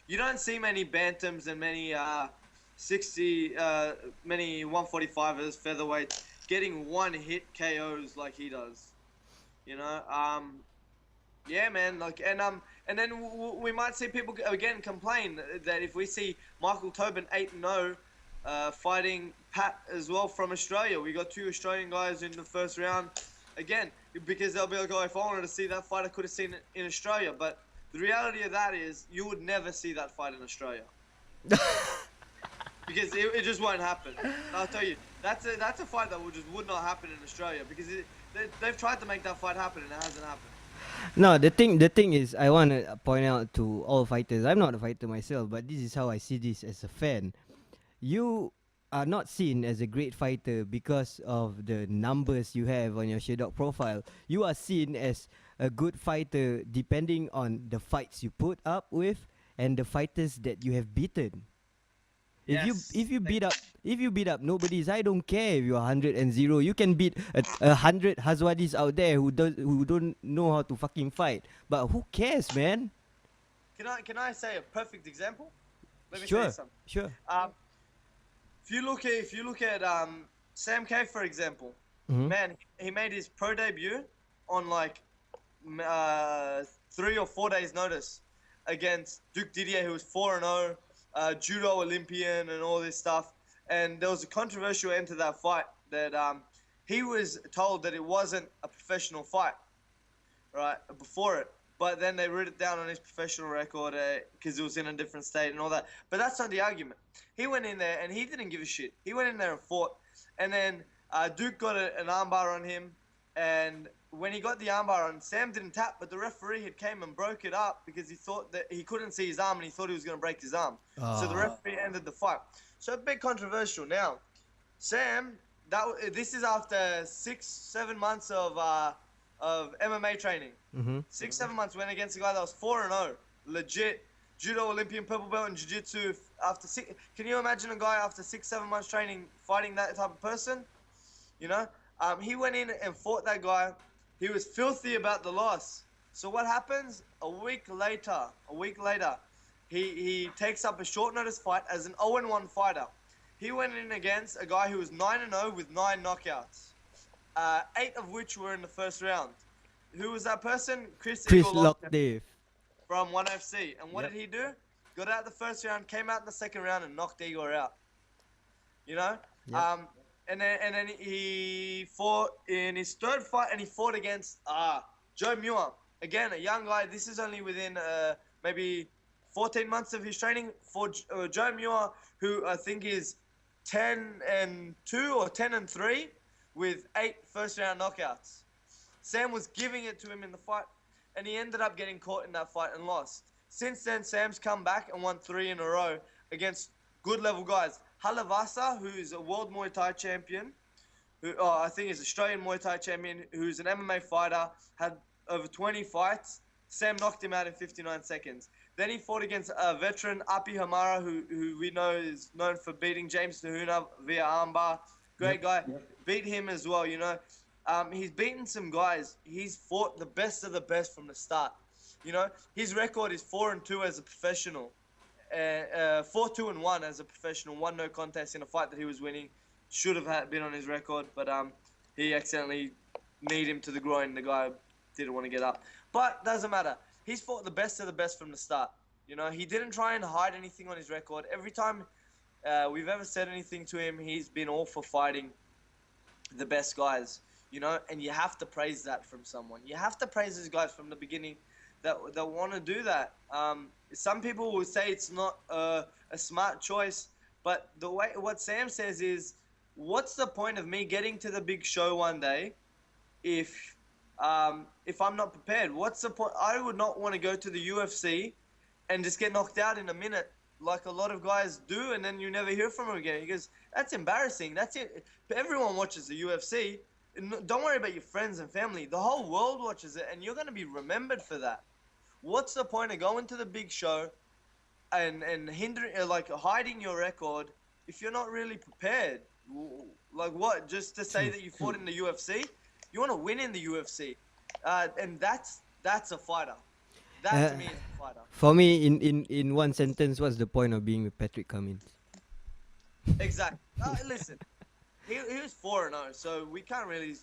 you don't see many bantams and many 145ers, featherweights getting one hit KOs like he does. You know, yeah, man. Like and then we might see people again complain that if we see Michael Tobin 8-0 fighting Pat as well from Australia, we got 2 Australian guys in the first round again, because they'll be like, oh, if I wanted to see that fight, I could have seen it in Australia. But the reality of that is you would never see that fight in Australia. Because it just won't happen. I'll tell you, that's a fight that would not happen in Australia, because they've tried to make that fight happen and it hasn't happened. No, the thing is, I want to point out to all fighters. I'm not a fighter myself, but this is how I see this as a fan. You are not seen as a great fighter because of the numbers you have on your Sherdog profile. You are seen as a good fighter depending on the fights you put up with and the fighters that you have beaten. Yes. If you beat up nobody's, I don't care if you're 100-0. You can beat 100 Hazwadis out there who don't know how to fucking fight. But who cares, man? Can I say a perfect example? Let me Sure, say something. sure. If you look at Sam K, for example, man, he made his pro debut on like 3 or 4 days notice against Duke Didier, who was 4-0. Judo Olympian and all this stuff, and there was a controversial end to that fight that he was told that it wasn't a professional fight, right, before it, but then they wrote it down on his professional record because it was in a different state and all that. But that's not the argument. He went in there and he didn't give a shit. He went in there and fought, and then Duke got an armbar on him, and when he got the armbar on, Sam didn't tap, but the referee had came and broke it up because he thought that he couldn't see his arm and he thought he was going to break his arm. So the referee ended the fight. So a bit controversial. Now, Sam, this is after 6-7 months of MMA training. 6-7 months, went against a guy that was 4-0, legit judo Olympian, purple belt in jiu-jitsu. Can you imagine a guy after 6-7 months training fighting that type of person? You know, he went in and fought that guy. He was filthy about the loss. So what happens? A week later, he takes up a short notice fight as an 0-1 fighter. He went in against a guy who was 9-0 with 9 knockouts, 8 of which were in the first round. Who was that person? Chris Lockdave from 1FC. And what did he do? Got out the first round, came out in the second round, and knocked Igor out. You know? Yep. And then he fought in his third fight, and he fought against Joe Muir. Again, a young guy. This is only within maybe 14 months of his training. For Joe Muir, who I think is 10-2 or 10-3 with 8 first-round knockouts. Sam was giving it to him in the fight, and he ended up getting caught in that fight and lost. Since then, Sam's come back and won 3 in a row against good level guys. Halavasa, who's a world Muay Thai champion, who I think is Australian Muay Thai champion, who's an MMA fighter, had over 20 fights. Sam knocked him out in 59 seconds. Then he fought against a veteran, Api Hamara, who we know is known for beating James Tahuna via armbar. Great guy. Beat him as well, you know. He's beaten some guys. He's fought the best of the best from the start. You know, his record is 4-2 as a professional. 4-2-1 as a professional. 1 no contest in a fight that he was winning. Should have been on his record, but he accidentally kneed him to the groin. The guy didn't want to get up. But doesn't matter. He's fought the best of the best from the start. You know, he didn't try and hide anything on his record. Every time we've ever said anything to him, he's been all for fighting the best guys. You know, and you have to praise that from someone. You have to praise these guys from the beginning. that want to do that. Some people will say it's not a smart choice, but the way what Sam says is, what's the point of me getting to the big show one day if if I'm not prepared? What's the point? I would not want to go to the UFC and just get knocked out in a minute like a lot of guys do, and then you never hear from them again. Because that's embarrassing. That's it. Everyone watches the UFC. Don't worry about your friends and family. The whole world watches it, and you're going to be remembered for that. What's the point of going to the big show and hindering, like hiding your record if you're not really prepared? Like what? Just to say that you fought in the UFC? You want to win in the UFC, and that's a fighter. That to me is a fighter. For me, in one sentence, what's the point of being with Patrick Cummins? Exactly. Listen, he was 4-0, so we can't really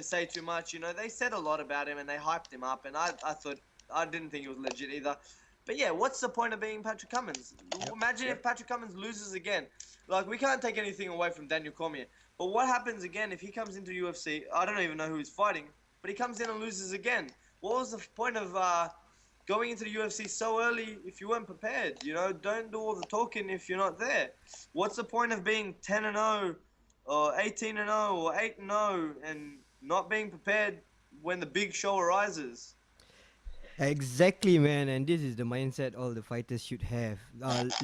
say too much. You know, they said a lot about him and they hyped him up, and I didn't think he was legit either. But yeah, what's the point of being Patrick Cummins? Imagine if Patrick Cummins loses again. Like, we can't take anything away from Daniel Cormier, but what happens again if he comes into UFC? I don't even know who he's fighting, but he comes in and loses again. What was the point of going into the UFC so early if you weren't prepared? You know, don't do all the talking if you're not there. What's the point of being 10-0 or 18-0 or 8-0 and not being prepared when the big show arises? Exactly, man, and this is the mindset all the fighters should have.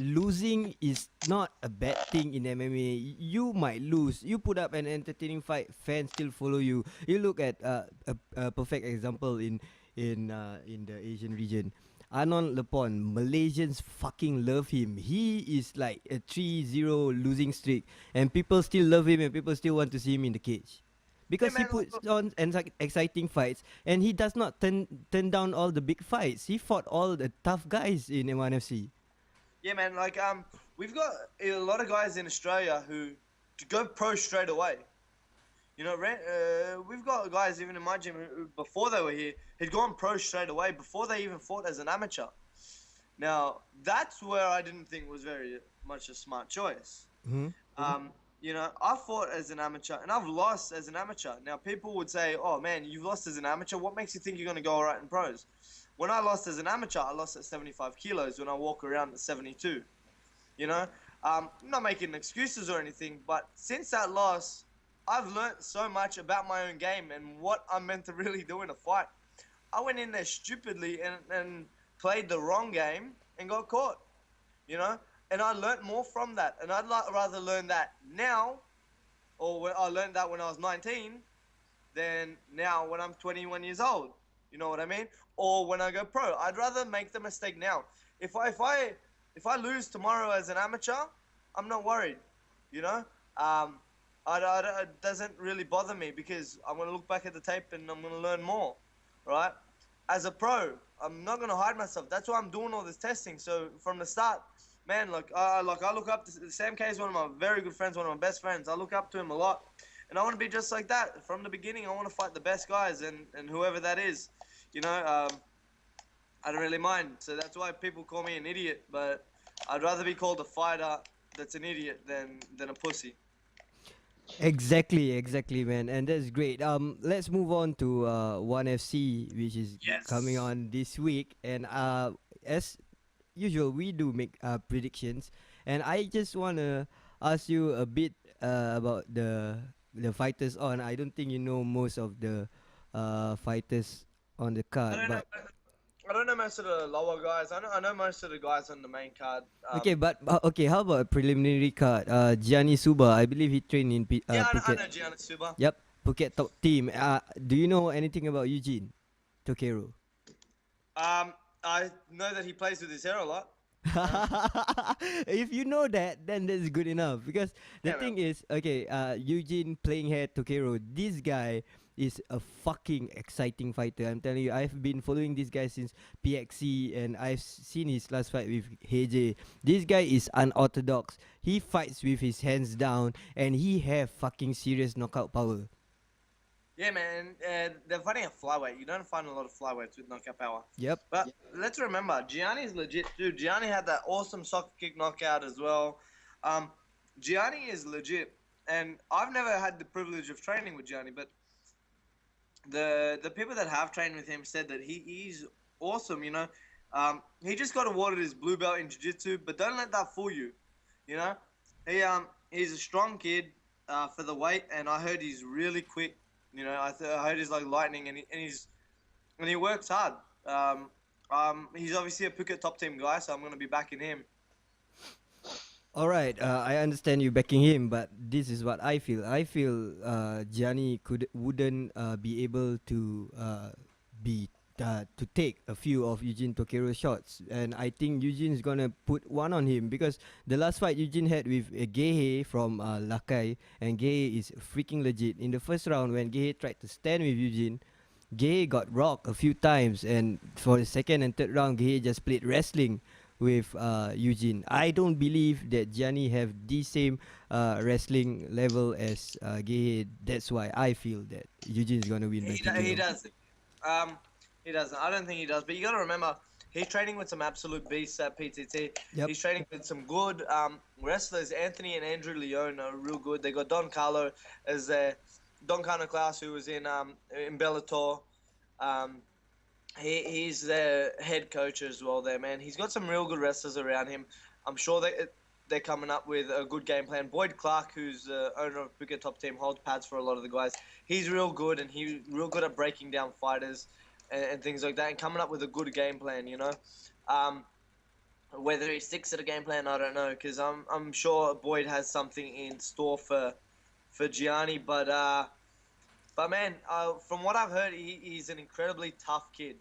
Losing is not a bad thing in MMA. You might lose. You put up an entertaining fight, fans still follow you. You look at a perfect example in the Asian region. Arnold Lepon, Malaysians fucking love him. He is like a 3-0 losing streak, and people still love him, and people still want to see him in the cage. Because he puts on exciting fights, and he does not turn down all the big fights. He fought all the tough guys in M1FC. Yeah, man. Like, we've got a lot of guys in Australia who go pro straight away. You know, we've got guys even in my gym who, before they were here, had gone pro straight away before they even fought as an amateur. Now, that's where I didn't think was very much a smart choice. Mm-hmm. You know, I fought as an amateur and I've lost as an amateur. Now, people would say, oh man, you've lost as an amateur. What makes you think you're going to go all right in pros? When I lost as an amateur, I lost at 75 kilos when I walk around at 72. You know, I'm not making excuses or anything, but since that loss, I've learned so much about my own game and what I'm meant to really do in a fight. I went in there stupidly and played the wrong game and got caught, you know? And I learned more from that. And I'd rather learn that now, or when I learned that when I was 19, than now when I'm 21 years old. You know what I mean? Or when I go pro. I'd rather make the mistake now. If I lose tomorrow as an amateur, I'm not worried. You know? It doesn't really bother me because I'm going to look back at the tape and I'm going to learn more. Right? As a pro, I'm not going to hide myself. That's why I'm doing all this testing. So from the start, man, I look up to Sam K is one of my very good friends, one of my best friends. I look up to him a lot, and I want to be just like that from the beginning. I want to fight the best guys, and whoever that is, you know. I don't really mind. So that's why people call me an idiot. But I'd rather be called a fighter that's an idiot than a pussy. Exactly, man, and that's great. Let's move on to ONE FC, which is coming on this week, and as usual, we do make predictions, and I just wanna ask you a bit about the fighters on. I don't think you know most of the fighters on the card, but I don't know most of the lower guys. I know most of the guys on the main card. okay, but okay, how about a preliminary card? Gianni Suba, I believe he trained in I Phuket. know Gianni Suba. Yep, Phuket top team. Do you know anything about Eugene Tokero? I know that he plays with his hair a lot. If you know that, then that's good enough. Because the thing is, okay, Eugene playing hair Tokero, this guy is a fucking exciting fighter. I'm telling you, I've been following this guy since PXC, and I've seen his last fight with Heje. This guy is unorthodox. He fights with his hands down, and he have fucking serious knockout power. Yeah, man. They're fighting a flyweight. You don't find a lot of flyweights with knockout power. Yep. But let's remember, Gianni's legit, dude. Gianni had that awesome soccer kick knockout as well. Gianni is legit, and I've never had the privilege of training with Gianni, but the people that have trained with him said that he's awesome. He just got awarded his blue belt in jiu-jitsu, but don't let that fool you. You know, he's a strong kid for the weight, and I heard he's really quick. I heard he's like lightning, and he works hard. He's obviously a Phuket top team guy, so I'm gonna be backing him. All right, I understand you backing him, but this is what I feel. I feel Gianni wouldn't be able to be to take a few of Eugene Tokero's shots, and I think Eugene's gonna put one on him because the last fight Eugene had with Gehe from Lakai, and Gehe is freaking legit. In the first round, when Gehe tried to stand with Eugene, Gehe got rocked a few times, and for the second and third round, Gehe just played wrestling with Eugene. I don't believe that Gianni have the same wrestling level as Gehe. That's why I feel that Eugene is gonna win by He TKO. doesn't. He doesn't. I don't think he does. But you got to remember, he's training with some absolute beasts at PTT. Yep. He's training with some good wrestlers. Anthony and Andrew Leone are real good. They got Don Carlo as their Don Carlo Klaus, who was in Bellator. He's their head coach as well there, man. He's got some real good wrestlers around him. I'm sure they're coming up with a good game plan. Boyd Clark, who's the owner of Phuket Top Team, holds pads for a lot of the guys. He's real good, and he's real good at breaking down fighters and things like that, and coming up with a good game plan, Whether he sticks to the game plan, I don't know, because I'm sure Boyd has something in store for Gianni, but man, from what I've heard, he's an incredibly tough kid.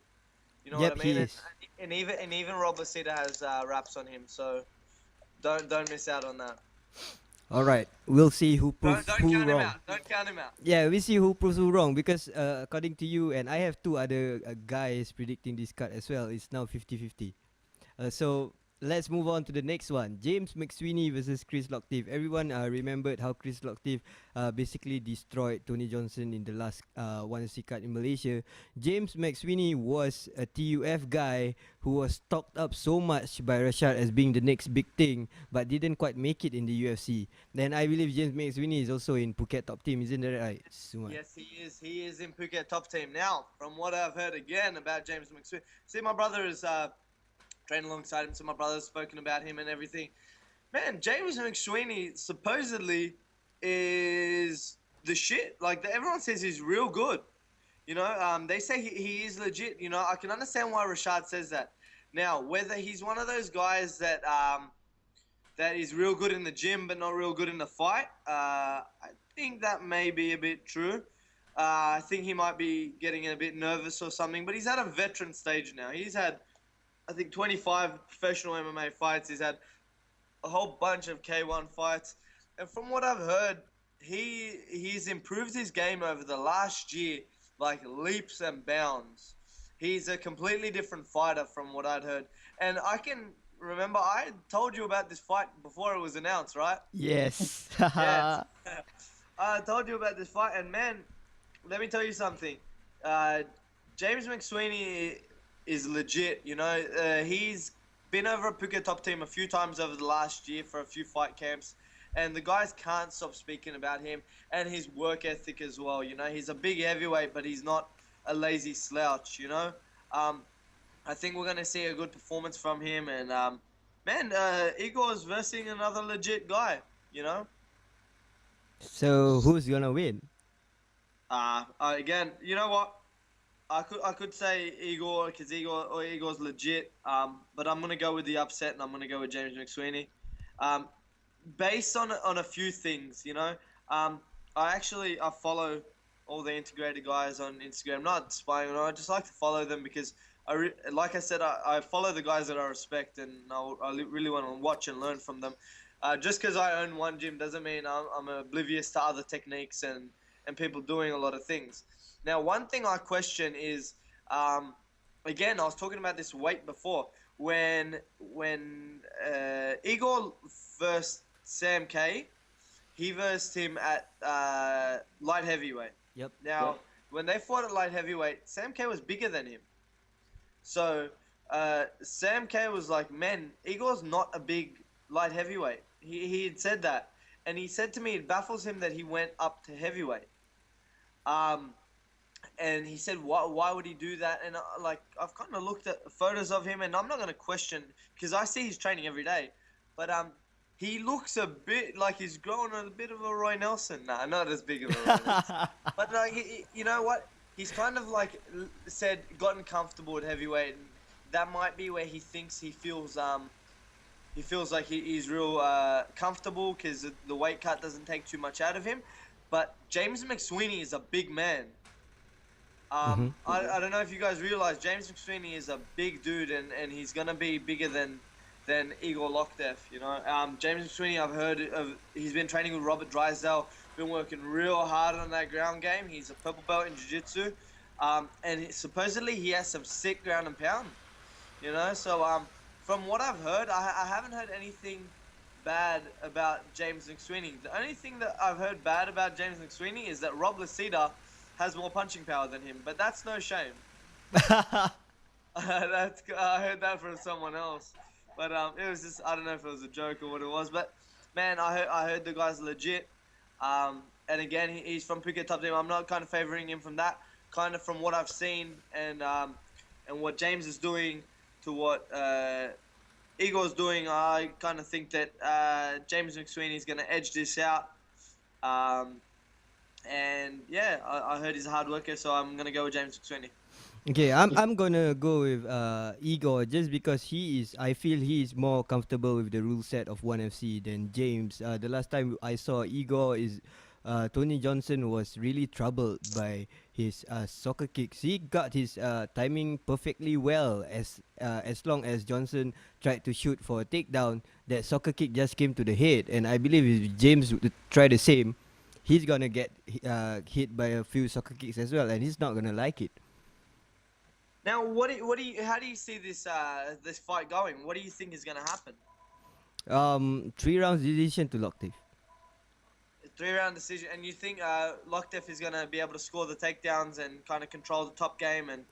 You know Yep, what I mean? he is. And even Rob Lucida has raps on him, so don't miss out on that. All right, we'll see who proves Don't who count him wrong. out. Don't count him out. Yeah, we see who proves who wrong because according to you, and I have two other guys predicting this card as well. It's now 50-50. So let's move on to the next one. James McSweeney versus Chris Locktiff. Everyone remembered how Chris Locktiff basically destroyed Tony Johnson in the last 1C card in Malaysia. James McSweeney was a TUF guy who was talked up so much by Rashad as being the next big thing, but didn't quite make it in the UFC. Then I believe James McSweeney is also in Phuket Top Team, isn't that right, Suman? Yes, he is. He is in Phuket Top Team now. From what I've heard again about James McSweeney, see, my brother is trained alongside him, so my brother's spoken about him and everything. Man, James McSweeney supposedly is the shit. Like, everyone says he's real good. They say he is legit. I can understand why Rashad says that. Now, whether he's one of those guys that is real good in the gym but not real good in the fight, I think that may be a bit true. I think he might be getting a bit nervous or something, but he's at a veteran stage now. He's had, I think, 25 professional MMA fights. He's had a whole bunch of K1 fights. And from what I've heard, he's improved his game over the last year, like leaps and bounds. He's a completely different fighter from what I'd heard. And I can remember I told you about this fight before it was announced, right? Yes. Yes. I told you about this fight, and man, let me tell you something. James McSweeney is legit. He's been over at Phuket Top Team a few times over the last year for a few fight camps, and the guys can't stop speaking about him and his work ethic as well. He's a big heavyweight, but he's not a lazy slouch. I think we're gonna see a good performance from him, and man, Igor's versing another legit guy. So who's gonna win? Again, you know what? I could say Igor because Igor's legit. But I'm gonna go with the upset, and I'm gonna go with James McSweeney. Based on a few things, I follow all the integrated guys on Instagram. Not spying, I just like to follow them because like I said, I follow the guys that I respect, and I really want to watch and learn from them. Just because I own one gym doesn't mean I'm oblivious to other techniques and people doing a lot of things. Now, one thing I question is, again, I was talking about this weight before. When Igor versed Sam K, he versed him at light heavyweight. Yep. Now, when they fought at light heavyweight, Sam K was bigger than him. So, Sam K was like, man, Igor's not a big light heavyweight. He had said that. And he said to me it baffles him that he went up to heavyweight. and he said, why would he do that? And like, I've kind of looked at photos of him, and I'm not going to question, because I see his training every day. But he looks a bit like he's growing a bit of a Roy Nelson. Nah, not as big of a Roy Nelson. But you know what? He's kind of like said, gotten comfortable at heavyweight, and that might be where he thinks he feels like he's real comfortable, because the weight cut doesn't take too much out of him. But James McSweeney is a big man. I don't know if you guys realize James McSweeney is a big dude, and he's gonna be bigger than Igor Loktev. You know, James McSweeney, I've heard of. He's been training with Robert Drysdale. Been working real hard on that ground game. He's a purple belt in jiu-jitsu, and supposedly he has some sick ground and pound. You know, so from what I've heard, I haven't heard anything bad about James McSweeney. The only thing that I've heard bad about James McSweeney is that Rob Lasita has more punching power than him, but that's no shame. I heard that from someone else, but it was just, I don't know if it was a joke or what it was, but man, I heard the guy's legit. And again, he's from Phuket Top Team. I'm not kind of favoring him from that, kind of from what I've seen, and what James is doing to what Igor's doing. I kind of think that James McSweeney is going to edge this out. And yeah, I heard he's a hard worker, so I'm going to go with James McSweeney. Okay, I'm gonna go with Igor, just because I feel he is more comfortable with the rule set of 1FC than James. The last time I saw Igor is Tony Johnson was really troubled by his soccer kicks. He got his timing perfectly well, as long as Johnson tried to shoot for a takedown, that soccer kick just came to the head. And I believe if James would try the same, he's gonna get hit by a few soccer kicks as well, and he's not gonna like it. Now, how do you see this this fight going? What do you think is going to happen? 3 rounds decision to Loktev. 3-round decision, and you think Loktev is going to be able to score the takedowns and kind of control the top game and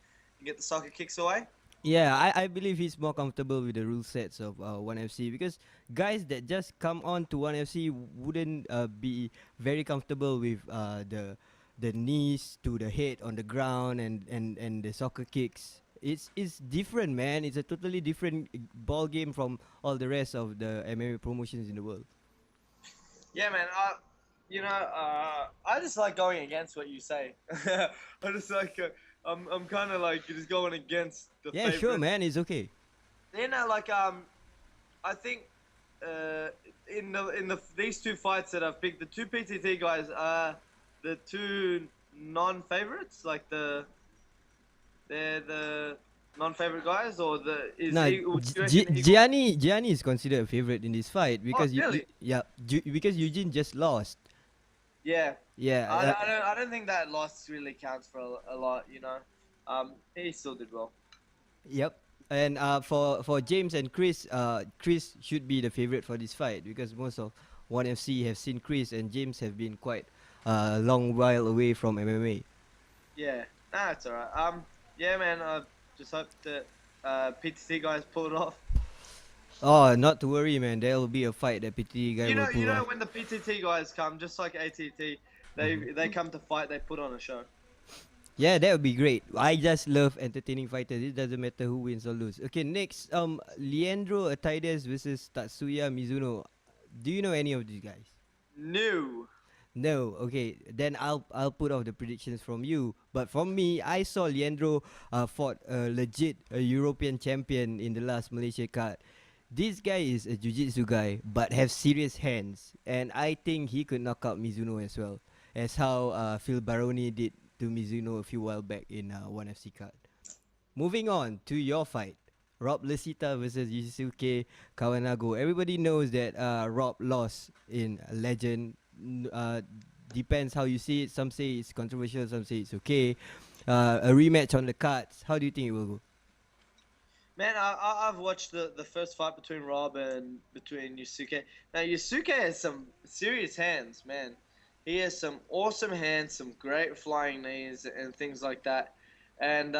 get the soccer kicks away? Yeah, I believe he's more comfortable with the rule sets of 1FC, because guys that just come on to 1FC wouldn't be very comfortable with the knees to the head on the ground and the soccer kicks. It's different, man. It's a totally different ball game from all the rest of the MMA promotions in the world. Yeah, man. I just like going against what you say. I just like I'm kind of like just going against the. Yeah, favorite. sure, man. It's okay. You know, like I think in these two fights that I've picked, the two PTT guys are the two non-favorites, like they're the non-favorite guys, or Gianni is considered a favorite in this fight because really? because Eugene just lost. Yeah. Yeah. I don't think that loss really counts for a lot, you know. He still did well. Yep. And for James and Chris, Chris should be the favorite for this fight, because most of 1FC have seen Chris, and James have been quite a long while away from MMA. Yeah, nah, it's alright. Yeah, man. I just hope that PTC guys pull it off. Oh, not to worry, man. There will be a fight that PTT guy will pull You know, off. when the PTT guys come, just like ATT, they come to fight. They put on a show. Yeah, that would be great. I just love entertaining fighters. It doesn't matter who wins or lose. Okay, next, Leandro Ataides versus Tatsuya Mizuno. Do you know any of these guys? No. Okay, then I'll put off the predictions from you. But from me, I saw Leandro fought a legit European champion in the last Malaysia card. This guy is a jiu-jitsu guy, but have serious hands, and I think he could knock out Mizuno as well, as how Phil Baroni did to Mizuno a few while back in 1FC card. Moving on to your fight, Rob Lasita versus Yusuke Kawanago. Everybody knows that Rob lost in Legend. Depends how you see it. Some say it's controversial, some say it's okay. A rematch on the cards. How do you think it will go? Man, I've watched the first fight between Rob and between Yusuke. Now, Yusuke has some serious hands, man. He has some awesome hands, some great flying knees and things like that. And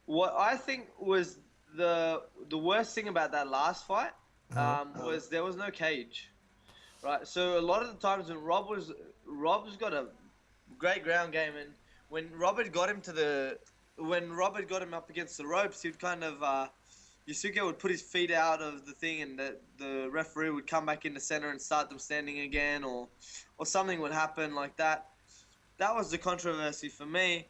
what I think was the worst thing about that last fight was there was no cage, right? So a lot of the times when Rob's got a great ground game, and when Robert got him up against the ropes, he'd kind of Yusuke would put his feet out of the thing, and the referee would come back in the center and start them standing again, or something would happen like that. That was the controversy for me.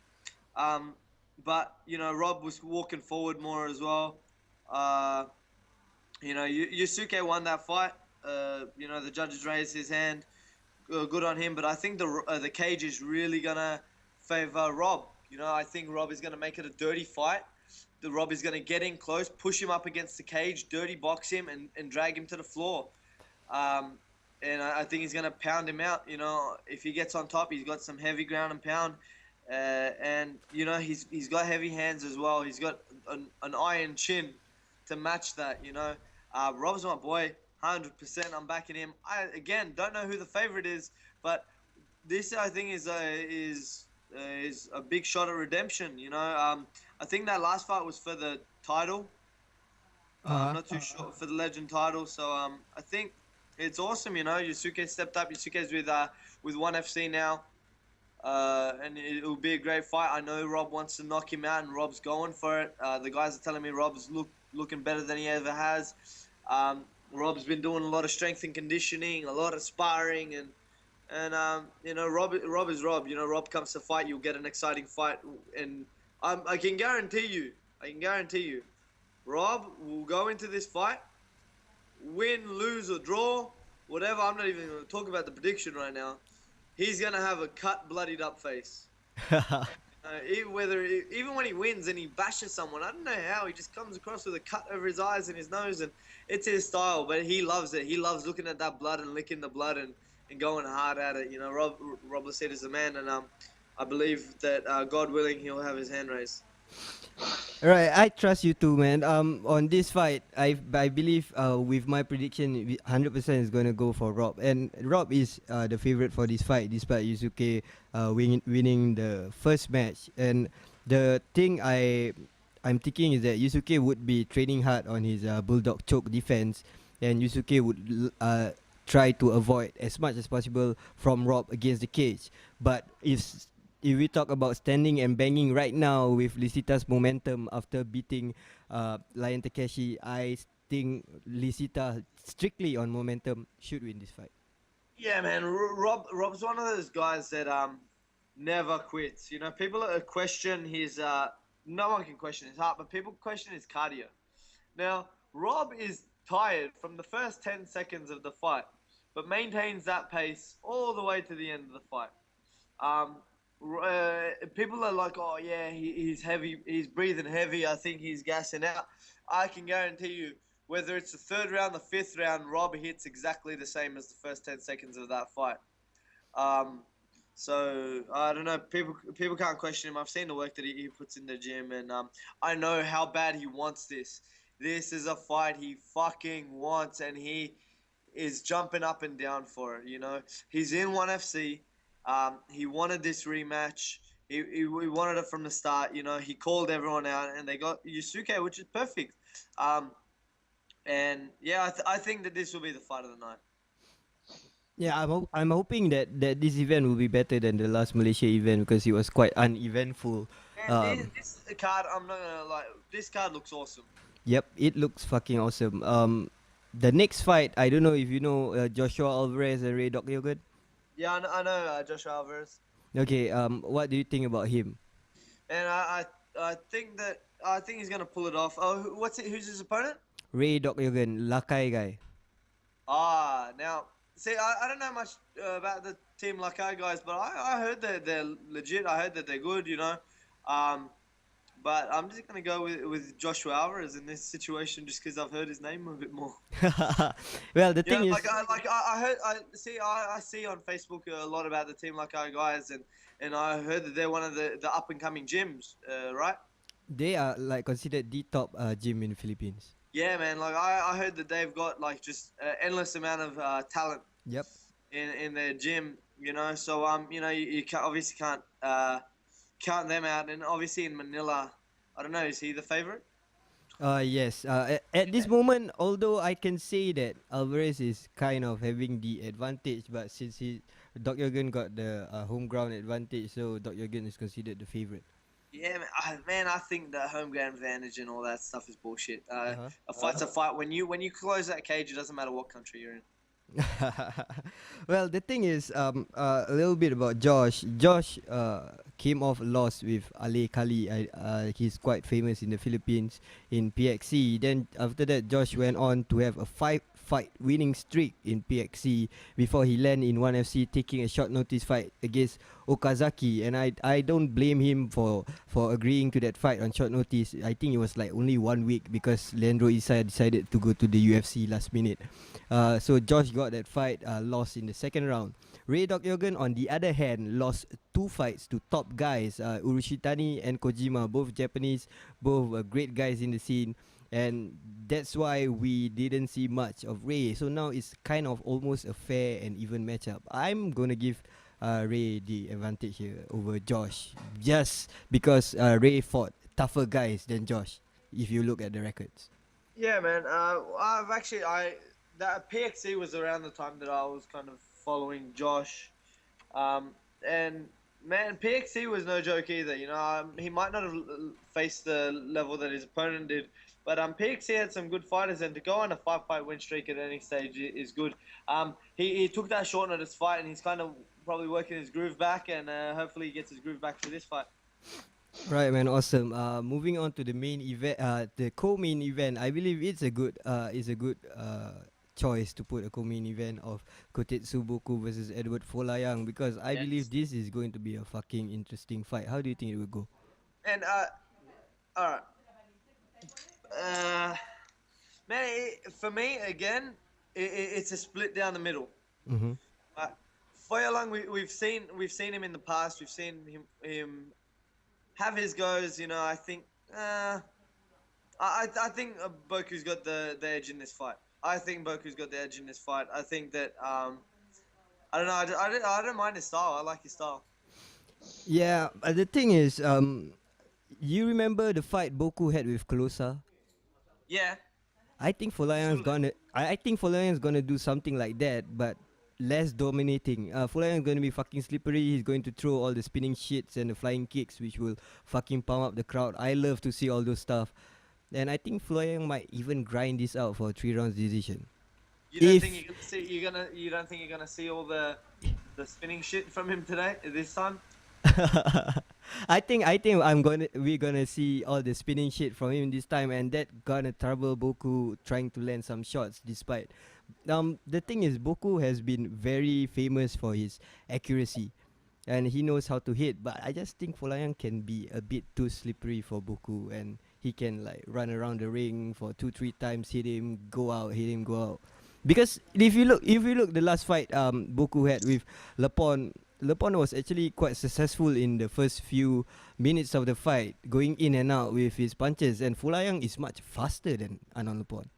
But Rob was walking forward more as well. Yusuke won that fight. The judges raised his hand. Good on him. But I think the cage is really gonna favor Rob. I think Rob is gonna make it a dirty fight. Rob is gonna get in close, push him up against the cage, dirty box him, and drag him to the floor. And I think he's gonna pound him out. If he gets on top, he's got some heavy ground and pound. And he's got heavy hands as well. He's got an iron chin to match that. Rob's my boy, 100%. I'm backing him. I again don't know who the favorite is, but this I think is a big shot at redemption. I think that last fight was for the title. I'm not too sure for the legend title. So I think it's awesome. Yusuke stepped up. Yusuke's with ONE FC now. And it will be a great fight. I know Rob wants to knock him out, and Rob's going for it. The guys are telling me Rob's looking better than he ever has. Rob's been doing a lot of strength and conditioning, a lot of sparring, and Rob is Rob. Rob comes to fight, you'll get an exciting fight, and I can guarantee you, Rob will go into this fight, win, lose, or draw, whatever. I'm not even going to talk about the prediction right now. He's gonna have a cut, bloodied up face. Even when he wins and he bashes someone, I don't know how, he just comes across with a cut over his eyes and his nose, and it's his style. But he loves it. He loves looking at that blood and licking the blood and going hard at it. Rob Lacette is the man, and I believe that God willing, he'll have his hand raised. Right, I trust you too, man. On this fight, I believe with my prediction, 100% is gonna go for Rob, and Rob is the favorite for this fight, despite Yusuke winning the first match. And the thing I'm thinking is that Yusuke would be training hard on his bulldog choke defense, and Yusuke would try to avoid as much as possible from Rob against the cage. But if we talk about standing and banging right now with Lisita's momentum after beating Lion Takeshi, I think Lisita, strictly on momentum, should win this fight. Yeah, man. Rob's one of those guys that never quits. People question his. No one can question his heart, but people question his cardio. Now, Rob is tired from the first 10 seconds of the fight, but maintains that pace all the way to the end of the fight. People are like, oh yeah, he's heavy, he's breathing heavy, I think he's gassing out. I can guarantee you, whether it's the third round, the fifth round, Rob hits exactly the same as the first 10 seconds of that fight. So I don't know, people can't question him. I've seen the work that he puts in the gym, and I know how bad he wants this. This is a fight he fucking wants, and he is jumping up and down for it. He's in ONE FC. He wanted this rematch. He wanted it from the start. He called everyone out, and they got Yusuke, which is perfect. And yeah, I think that this will be the fight of the night. Yeah, I'm hoping that this event will be better than the last Malaysia event, because it was quite uneventful. And this card, I'm not gonna lie, this card looks awesome. Yep, it looks fucking awesome. The next fight, I don't know if you know Joshua Alvarez and Ray Docyogan. Yeah, I know Joshua Alvarez. Okay, what do you think about him? And I think he's gonna pull it off. Oh, who's his opponent? Ray Docyogan, Lakai guy. Now, see, I don't know much about the Team Lakai guys, but I heard that they're legit. I heard that they're good, But I'm just gonna go with Joshua Alvarez in this situation, just because I've heard his name a bit more. Well, the thing is, I see on Facebook a lot about the Team Lakai guys, and I heard that they're one of the up and coming gyms, right? They are considered the top gym in the Philippines. Yeah, man. I heard that they've got just endless amount of talent. Yep. In their gym, So you obviously can't count them out. And obviously in Manila, I don't know. Is he the favorite? Yes. At this moment, although I can say that Alvarez is kind of having the advantage, but since Doc Jurgen got the home ground advantage, so Doc Jurgen is considered the favorite. Yeah, man, I think the home ground advantage and all that stuff is bullshit. Uh-huh. A fight's a fight. When you close that cage, it doesn't matter what country you're in. Well, the thing is, a little bit about Josh. Josh came off a loss with Ale Kali. He's quite famous in the Philippines in PXC. Then after that, Josh went on to have a fight winning streak in PXC before he landed in 1FC, taking a short notice fight against Okazaki. And I don't blame him for agreeing to that fight on short notice. I think it was like only 1 week because Leandro Isai decided to go to the UFC last minute. So Josh got that fight, lost in the second round. Ray Doc Yogan, on the other hand, lost 2 fights to top guys, Urushitani and Kojima, both Japanese, both great guys in the scene. And that's why we didn't see much of Ray. So now it's kind of almost a fair and even matchup. I'm going to give Ray the advantage here over Josh, just because Ray fought tougher guys than Josh, if you look at the records. Yeah, man. That PXC was around the time that I was kind of following Josh, and man, PXC was no joke either. He might not have faced the level that his opponent did, but PXC had some good fighters, and to go on a 5-fight win streak at any stage is good. He took that short notice fight, and he's kind of probably working his groove back, and hopefully he gets his groove back for this fight. Right, man, awesome. Moving on to the main event, the co-main event. I believe it's a good, choice to put a co-main event of Kotetsu Boku versus Edward Folayang, because I believe this is going to be a fucking interesting fight. How do you think it will go? And all right, man. For me, again, it's a split down the middle. Mm-hmm. Folayang, we've seen him in the past. We've seen him have his goes. I think I think Boku's got the edge in this fight. I think Boku's got the edge in this fight. I think that I don't know. I don't mind his style. I like his style. Yeah, the thing is, you remember the fight Boku had with Colosa? Yeah. I think Folayang's gonna. I think Folayang's gonna do something like that, but less dominating. Folayang's gonna be fucking slippery. He's going to throw all the spinning shits and the flying kicks, which will fucking pump up the crowd. I love to see all those stuff. And I think Folayang might even grind this out for a 3 rounds decision. You don't think you don't think you're gonna see all the spinning shit from him today this time? I think we're gonna see all the spinning shit from him this time, and that gonna trouble Boku trying to land some shots. Despite the thing is, Boku has been very famous for his accuracy, and he knows how to hit. But I just think Folayang can be a bit too slippery for Boku, and he can like run around the ring for 2-3 times, hit him, go out, hit him, go out. Because if you look the last fight Boku had with Lepon was actually quite successful in the first few minutes of the fight, going in and out with his punches, and Folayang is much faster than Anon Lepon.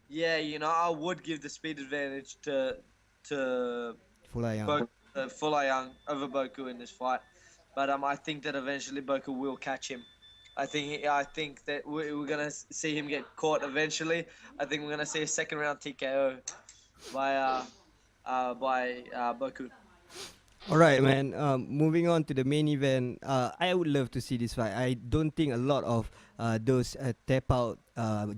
Yeah, I would give the speed advantage to Folayang. Folayang over Boku in this fight, but I think that eventually Boku will catch him. I think that we're gonna see him get caught eventually. I think we're gonna see a second round TKO by Boku. All right, man. Moving on to the main event. I would love to see this fight. I don't think a lot of those tap out,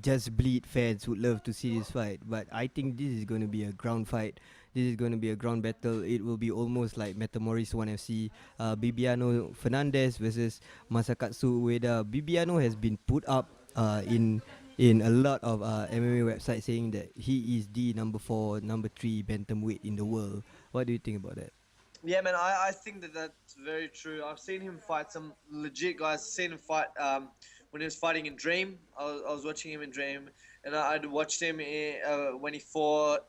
just bleed fans would love to see this fight. But I think this is going to be a ground fight. This is going to be a ground battle. It will be almost like Metamoris 1FC. Bibiano Fernandez versus Masakatsu Ueda. Bibiano has been put up in a lot of MMA websites saying that he is the number 4, number 3 bantamweight in the world. What do you think about that? Yeah, man, I think that's very true. I've seen him fight some legit guys. I've seen him fight when he was fighting in Dream. I was watching him in Dream, and I'd watched him when he fought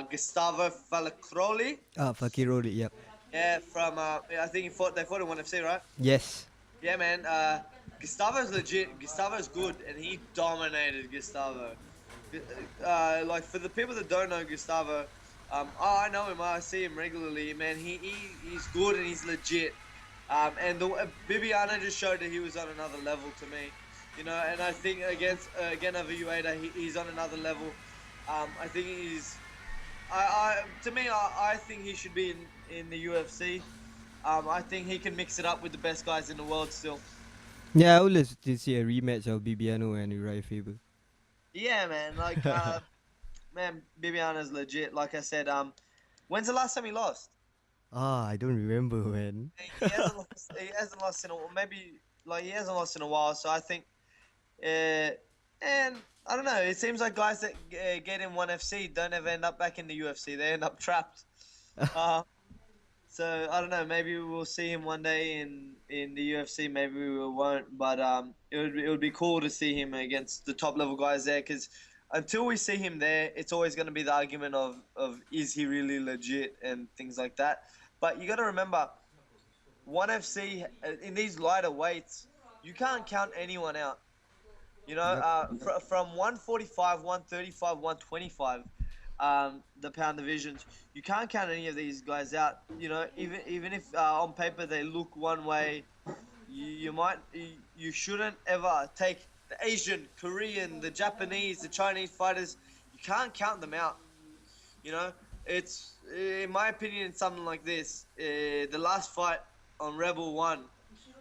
Gustavo Falacroli. Fakiroli, yep. Yeah, from I think they fought in 1FC, right? Yes. Yeah, man. Gustavo's legit. Gustavo's good, and he dominated Gustavo. Like for the people that don't know Gustavo. I know him. I see him regularly, man. He's good and he's legit. And Bibiano just showed that he was on another level to me, And I think again over Ueda, he's on another level. I think he's. I think he should be in the UFC. I think he can mix it up with the best guys in the world still. Yeah, I would love to see a rematch of Bibiano and Uriah Faber. Yeah, man. Like, man, Bibiana's legit. Like I said, when's the last time he lost? I don't remember, man. He hasn't lost. He hasn't lost in a maybe like he hasn't lost in a while. So I think, and I don't know. It seems like guys that get in ONE FC don't ever end up back in the UFC. They end up trapped. So I don't know. Maybe we'll see him one day in the UFC. Maybe we won't. But it would be cool to see him against the top level guys there. Because until we see him there, it's always going to be the argument of is he really legit and things like that. But you got to remember, ONE FC in these lighter weights, you can't count anyone out. You know, from 145, 135, 125, the pound divisions, you can't count any of these guys out. You know, even if on paper they look one way, you shouldn't ever take the Asian, Korean, the Japanese, the Chinese fighters. You can't count them out. You know, it's in my opinion, it's something like this. The last fight on Rebel 1,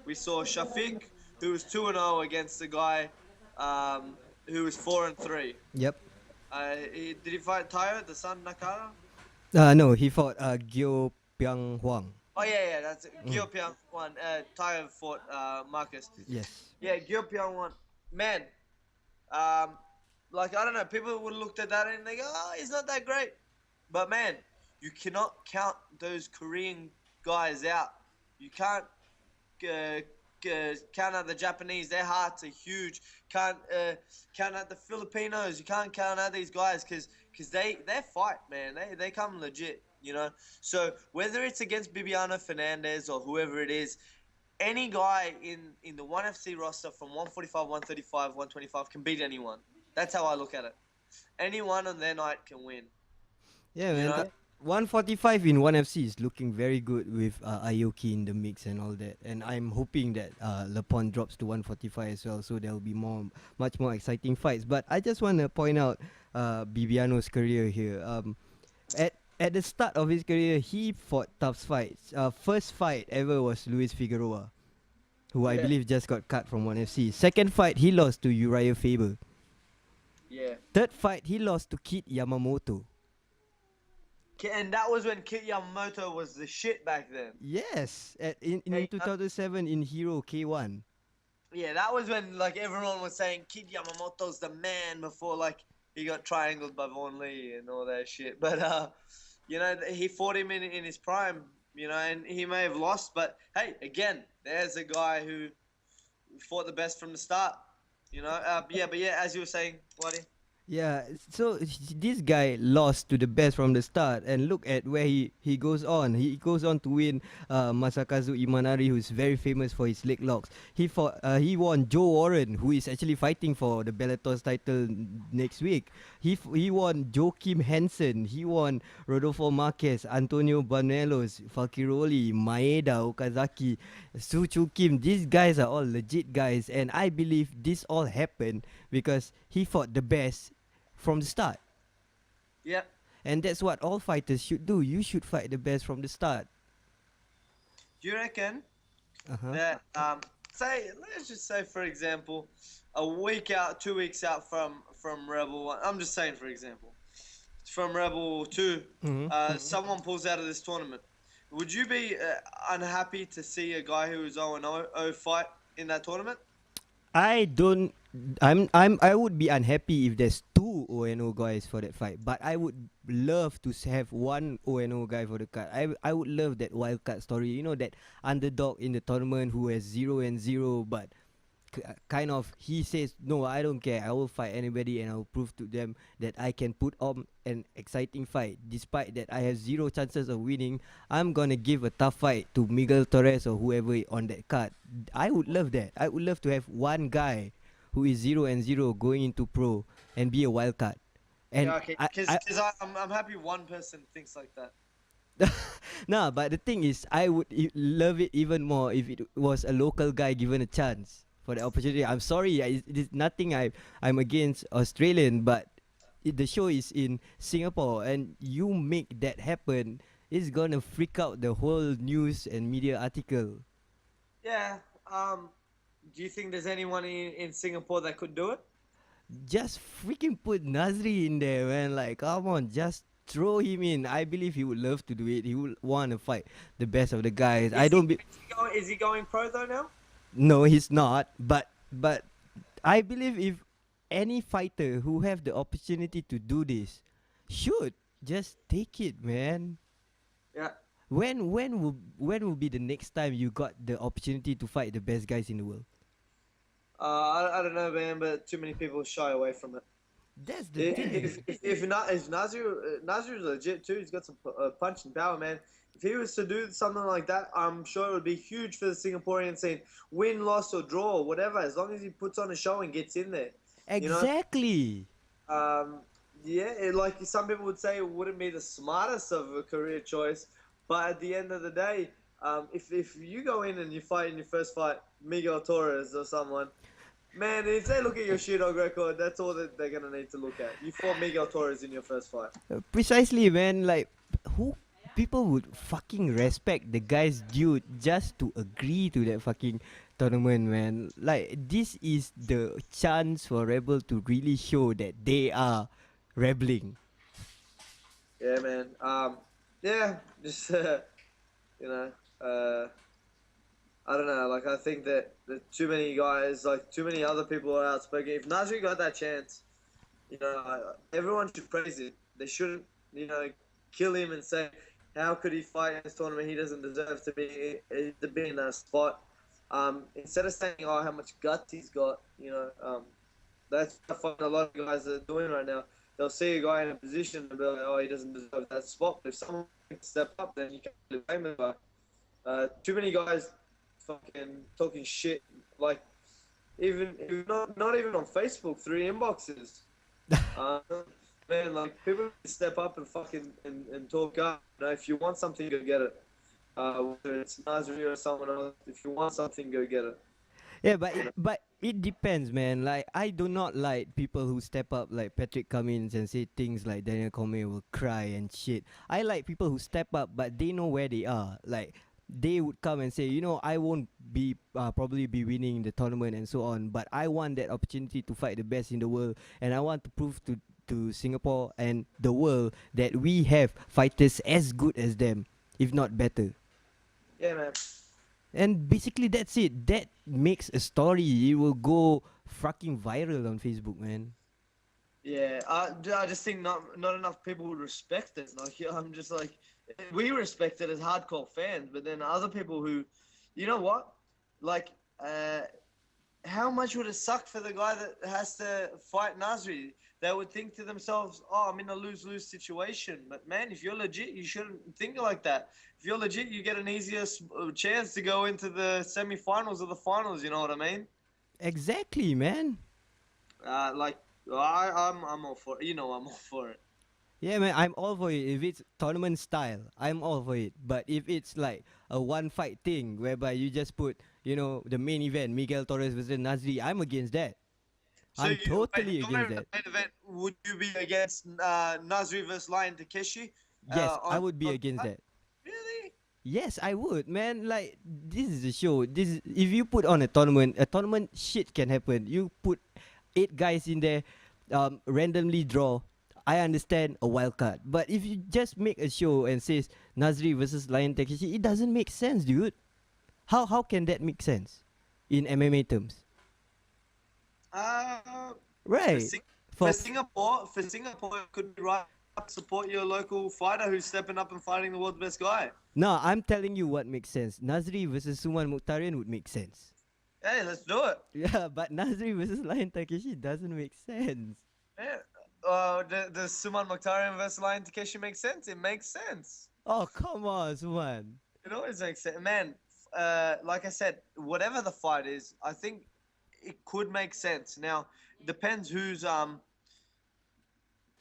we saw Shafiq, who was 2-0 against the guy who was 4-3. Yep. Did he fight Tayo, the son Nakara? No, he fought Gyo Pyang Huang. Oh yeah, that's it. Gyo Pyang won. Tayo fought Marcus. Yes. Yeah, Gyo Pyang won. Man, like I don't know, people would have looked at that and they go, "Oh, he's not that great." But man, you cannot count those Korean guys out. You can't count out the Japanese. Their hearts are huge. Can't count out the Filipinos. You can't count out these guys because they fight, man. They come legit, you know. So whether it's against Bibiano Fernandez or whoever it is, any guy in the ONE FC roster from 145, 135, 125 can beat anyone. That's how I look at it. Anyone on their night can win. Yeah, You man. know? 145 in ONE FC is looking very good with Aoki in the mix and all that. And I'm hoping that Lepon drops to 145 as well, so there will be much more exciting fights. But I just want to point out Bibiano's career here. At the start of his career, he fought tough fights. First fight ever was Luis Figueroa, who I believe just got cut from ONE FC. Second fight, he lost to Uriah Faber. Yeah. Third fight, he lost to Kid Yamamoto. And that was when Kit Yamamoto was the shit back then. Yes, in 2007 in Hero K1. Yeah, that was when like everyone was saying Kid Yamamoto's the man before like he got triangled by Vaughn Lee and all that shit. But you know, he fought him in his prime, you know, and he may have lost, but hey, again, there's a guy who fought the best from the start. You know, but yeah, as you were saying, Waddy. Yeah, so this guy lost to the best from the start, and look at where he goes on. He goes on to win Masakazu Imanari, who is very famous for his leg locks. He won Joe Warren, who is actually fighting for the Bellator's title next week. He won Joakim Hansen. He won Rodolfo Marquez, Antonio Banelos, Falkiroli, Maeda, Okazaki, Su Chu Kim. These guys are all legit guys, and I believe this all happened because he fought the best from the start. Yep. And that's what all fighters should do. You should fight the best from the start. Do you reckon that let's just say for example, a week out, 2 weeks out from Rebel 1, I'm just saying for example, from Rebel 2, someone pulls out of this tournament. Would you be unhappy to see a guy who is 0-0 fight in that tournament? I would be unhappy if there's 2 0-0 guys for that fight, but I would love to have 1 0-0 guy for the card. I would love that wild card story. You know, that underdog in the tournament who has 0-0, but kind of he says, no, I don't care. I will fight anybody and I will prove to them that I can put on an exciting fight. Despite that I have 0 chances of winning, I'm gonna give a tough fight to Miguel Torres or whoever on that card. I would love that. I would love to have one guy who is 0-0 going into pro and be a wild card. And yeah, okay, because I'm happy one person thinks like that. nah, but the thing is, I would love it even more if it was a local guy given a chance for the opportunity. I'm sorry, it is nothing I'm against Australian, but the show is in Singapore and you make that happen. it's gonna freak out the whole news and media article. Yeah. Do you think there's anyone in Singapore that could do it? Just freaking put Nazri in there, man. Like, come on, just throw him in. I believe he would love to do it. He would want to fight the best of the guys. I don't be. Is he going pro though now? No, he's not. But I believe if any fighter who have the opportunity to do this should just take it, man. Yeah. When will be the next time you got the opportunity to fight the best guys in the world? I don't know, man, but too many people shy away from it. That's the thing. If Nazir's legit too, he's got some punch and power, man. If he was to do something like that, I'm sure it would be huge for the Singaporean scene. Win, loss, or draw, whatever. As long as he puts on a show and gets in there. Exactly. Yeah, like some people would say, it wouldn't be the smartest of a career choice, but at the end of the day, if you go in and you fight in your first fight, Miguel Torres or someone, man, if they look at your shoe dog record, that's all that they're gonna need to look at. You fought Miguel Torres in your first fight. Precisely, man. Like, who people would fucking respect the guy's dude just to agree to that fucking tournament, man. Like, this is the chance for Rebel to really show that they are rebelling. Yeah, man. Yeah, just you know, I don't know. Like, I think that too many guys, like too many other people are outspoken. If Nasri got that chance, everyone should praise him. They shouldn't, kill him and say, how could he fight in this tournament? He doesn't deserve to be in that spot. Instead of saying, oh, how much guts he's got, that's what a lot of guys are doing right now. They'll see a guy in a position and be like, oh, he doesn't deserve that spot. But if someone can step up, then you can't really blame the guy. Too many guys fucking talking shit, like even not even on Facebook, through inboxes. Man, like people step up and fucking and talk up. If you want something, go get it. Whether it's Nazri or someone else, if you want something, go get it. Yeah, but it depends, man. Like, I do not like people who step up like Patrick Cummins and say things like Daniel Cormier will cry and shit. I like people who step up, but they know where they are. Like, they would come and say, I won't be probably be winning the tournament and so on, but I want that opportunity to fight the best in the world, and I want to prove to Singapore and the world that we have fighters as good as them, if not better. Yeah, man. And basically that's it. That makes a story. It will go fucking viral on Facebook, man. Yeah, I just think not enough people would respect it. Like, I'm just like, we respect it as hardcore fans, but then other people who, you know what, like, how much would it suck for the guy that has to fight Nasri? They would think to themselves, oh, I'm in a lose-lose situation. But man, if you're legit, you shouldn't think like that. If you're legit, you get an easier chance to go into the semi-finals or the finals. You know what I mean? Exactly, man. Like, I'm all for it. I'm all for it. Yeah, man, I'm all for it. If it's tournament style, I'm all for it. But if it's like a one fight thing whereby you just put, the main event, Miguel Torres versus Nazri, I'm against that. So I'm totally against that. Main event, would you be against Nazri versus Lion Takeshi? Yes, I would be against that. Really? Yes, I would, man. Like, this is a show. If you put on a tournament, shit can happen. You put 8 guys in there, randomly draw. I understand a wild card, but if you just make a show and says Nazri versus Lion Takeshi, it doesn't make sense, dude. How can that make sense in MMA terms? Right. For Singapore, it could be right up support your local fighter who's stepping up and fighting the world's best guy. No, I'm telling you what makes sense. Nazri versus Suman Mukhtarian would make sense. Hey, let's do it. Yeah, but Nazri versus Lion Takeshi doesn't make sense. Yeah. Does Suman Mukhtarian versus Lion Takeshi make sense? It makes sense. Oh, come on, Suman. It always makes sense. Man, like I said, whatever the fight is, I think it could make sense. Now, it depends who's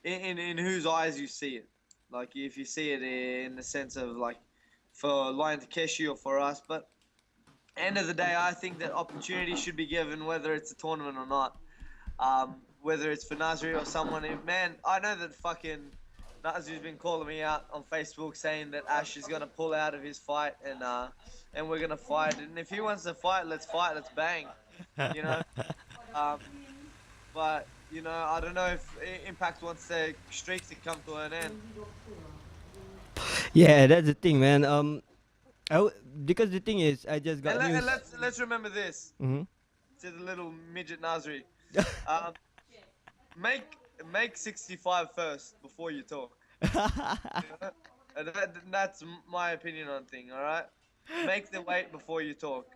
in whose eyes you see it. Like, if you see it in the sense of, like, for Lion Takeshi or for us. But end of the day, I think that opportunity should be given whether it's a tournament or not. Whether it's for Nazri or someone. Man, I know that fucking Nazi's been calling me out on Facebook saying that Ash is gonna pull out of his fight and we're gonna fight. And if he wants to fight, let's fight. Let's bang. You know. Um, but I don't know if Impact wants their streak to come to an end. Yeah, that's the thing, man. Because the thing is, I just got And news. let's remember this Mhm. to the little midget Nasri. Um, make 65 first before you talk. And that's my opinion on thing. All right, make the weight before you talk.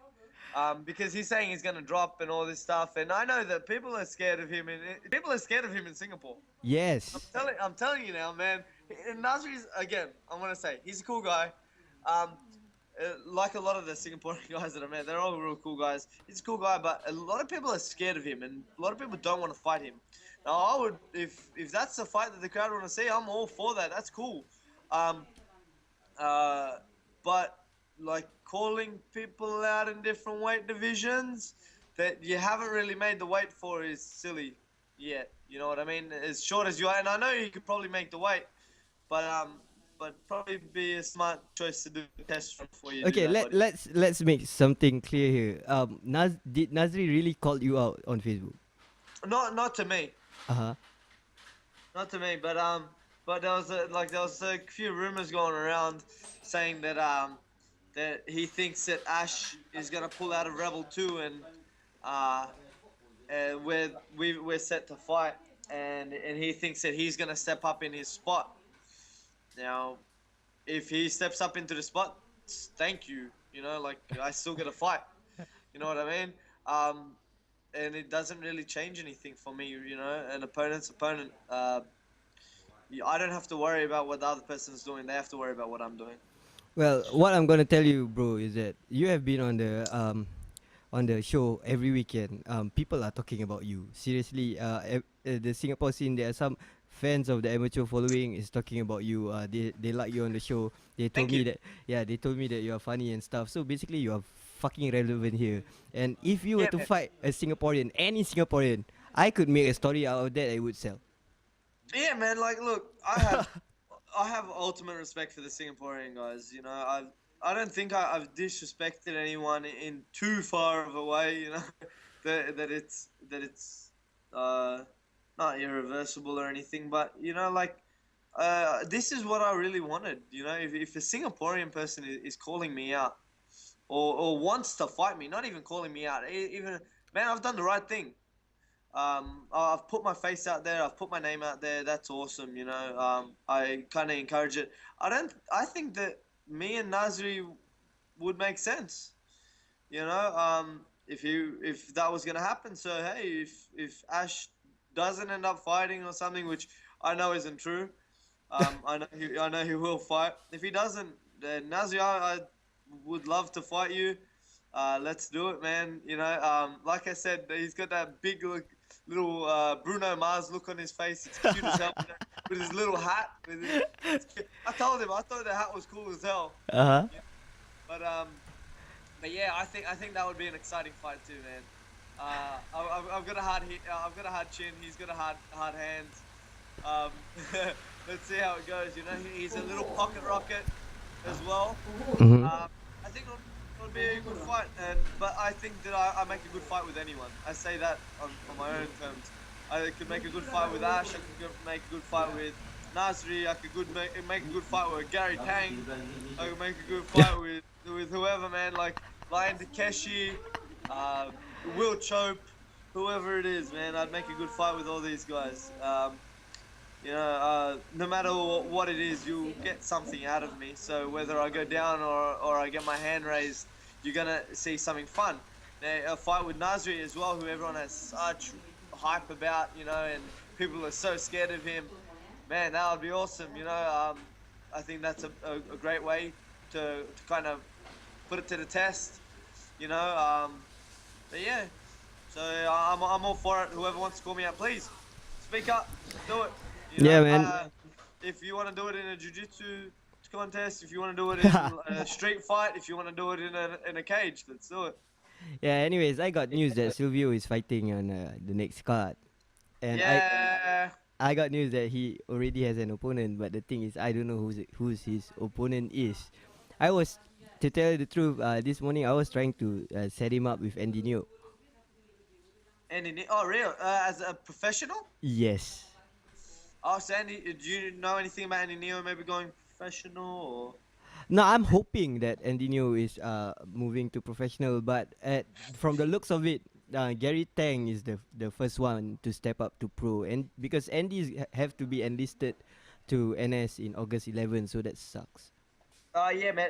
Because he's saying he's gonna drop and all this stuff, and I know that people are scared of him, and people are scared of him in Singapore. Yes. I'm telling you now, man. And Nasri's again. I'm gonna say he's a cool guy. Um, like a lot of the Singaporean guys that I met, they're all real cool guys. He's a cool guy, but a lot of people are scared of him, and a lot of people don't want to fight him. Now, I would, if that's the fight that the crowd want to see, I'm all for that. That's cool. Um, but like calling people out in different weight divisions that you haven't really made the weight for is silly yet. You know what I mean? As short as you are, and I know you could probably make the weight, but probably be a smart choice to do the test run before you Okay, do that. let's make something clear here. Did Nazri really call you out on Facebook? Not to me, Uh-huh. but there was a few rumors going around saying that he thinks that Ash is gonna pull out of Rebel 2 and uh, we're set to fight, and he thinks that he's gonna step up in his spot. Now, if he steps up into the spot, thank you. Like I still get a fight. You know what I mean? And it doesn't really change anything for me. An opponent's opponent. I don't have to worry about what the other person's doing. They have to worry about what I'm doing. Well, what I'm gonna tell you, bro, is that you have been on the show every weekend. People are talking about you. Seriously, the Singapore scene, there are some fans of the amateur following is talking about you. They like you on the show. They told Thank me you. that they told me that you are funny and stuff. So basically, you are fucking relevant here. And if you were Yeah, to man. fight a Singaporean, any Singaporean, I could make a story out of that. I would sell. Yeah, man. Like, look, I have ultimate respect for the Singaporean guys. I don't think I've disrespected anyone in too far of a way. That it's not irreversible or anything. But like this is what I really wanted. If a Singaporean person is calling me out or wants to fight me, not even calling me out, even man, I've done the right thing. I've put my face out there. I've put my name out there. That's awesome. I kind of encourage it. I think that me and Nasri would make sense. If that was gonna happen. So hey, if Ash doesn't end up fighting or something, which I know isn't true. I know he will fight. If he doesn't, then Nasri, I would love to fight you. Let's do it, man. Like I said, he's got that big little Bruno Mars look on his face. It's cute as hell with his little hat. I told him I thought the hat was cool as hell. Uh huh. But but yeah, I think that would be an exciting fight too, man. I've got a I've got a hard chin. He's got a hard hands. Um, let's see how it goes. He's a little pocket rocket as well. Mhm. I think it'll be a good fight, but I think that I make a good fight with anyone. I say that on my own terms. I could make a good fight with Ash. I could make a good fight with Nasri. I could make a good fight with Gary Tang. I could make a good fight with whoever, man. Like Lion Takeshi, Will Chope, whoever it is, man. I'd make a good fight with all these guys. No matter what it is, you'll get something out of me. So whether I go down or I get my hand raised, you're gonna see something fun. Now, a fight with Nasri as well, who everyone has such hype about, and people are so scared of him. Man, that would be awesome. I think that's a great way to kind of put it to the test. But yeah, so I'm all for it. Whoever wants to call me out, please speak up, do it. Yeah, man. If you want to do it in a jiu-jitsu contest, if you want to do it in a street fight, if you want to do it in a cage, let's do it. Yeah. Anyways, I got news that Silvio is fighting on the next card, and Yeah, I got news that he already has an opponent, but the thing is, I don't know who's his opponent is. I was, to tell you the truth, this morning I was trying to set him up with Andy Neo. Oh, real? As a professional? Yes. Oh, so Andy, do you know anything about Andy Neo maybe going professional or? No, I'm hoping that Andy Neo is moving to professional, but from the looks of it, Gary Tang is the first one to step up to pro, and because have to be enlisted to NS in August 11, so that sucks. Oh yeah, man.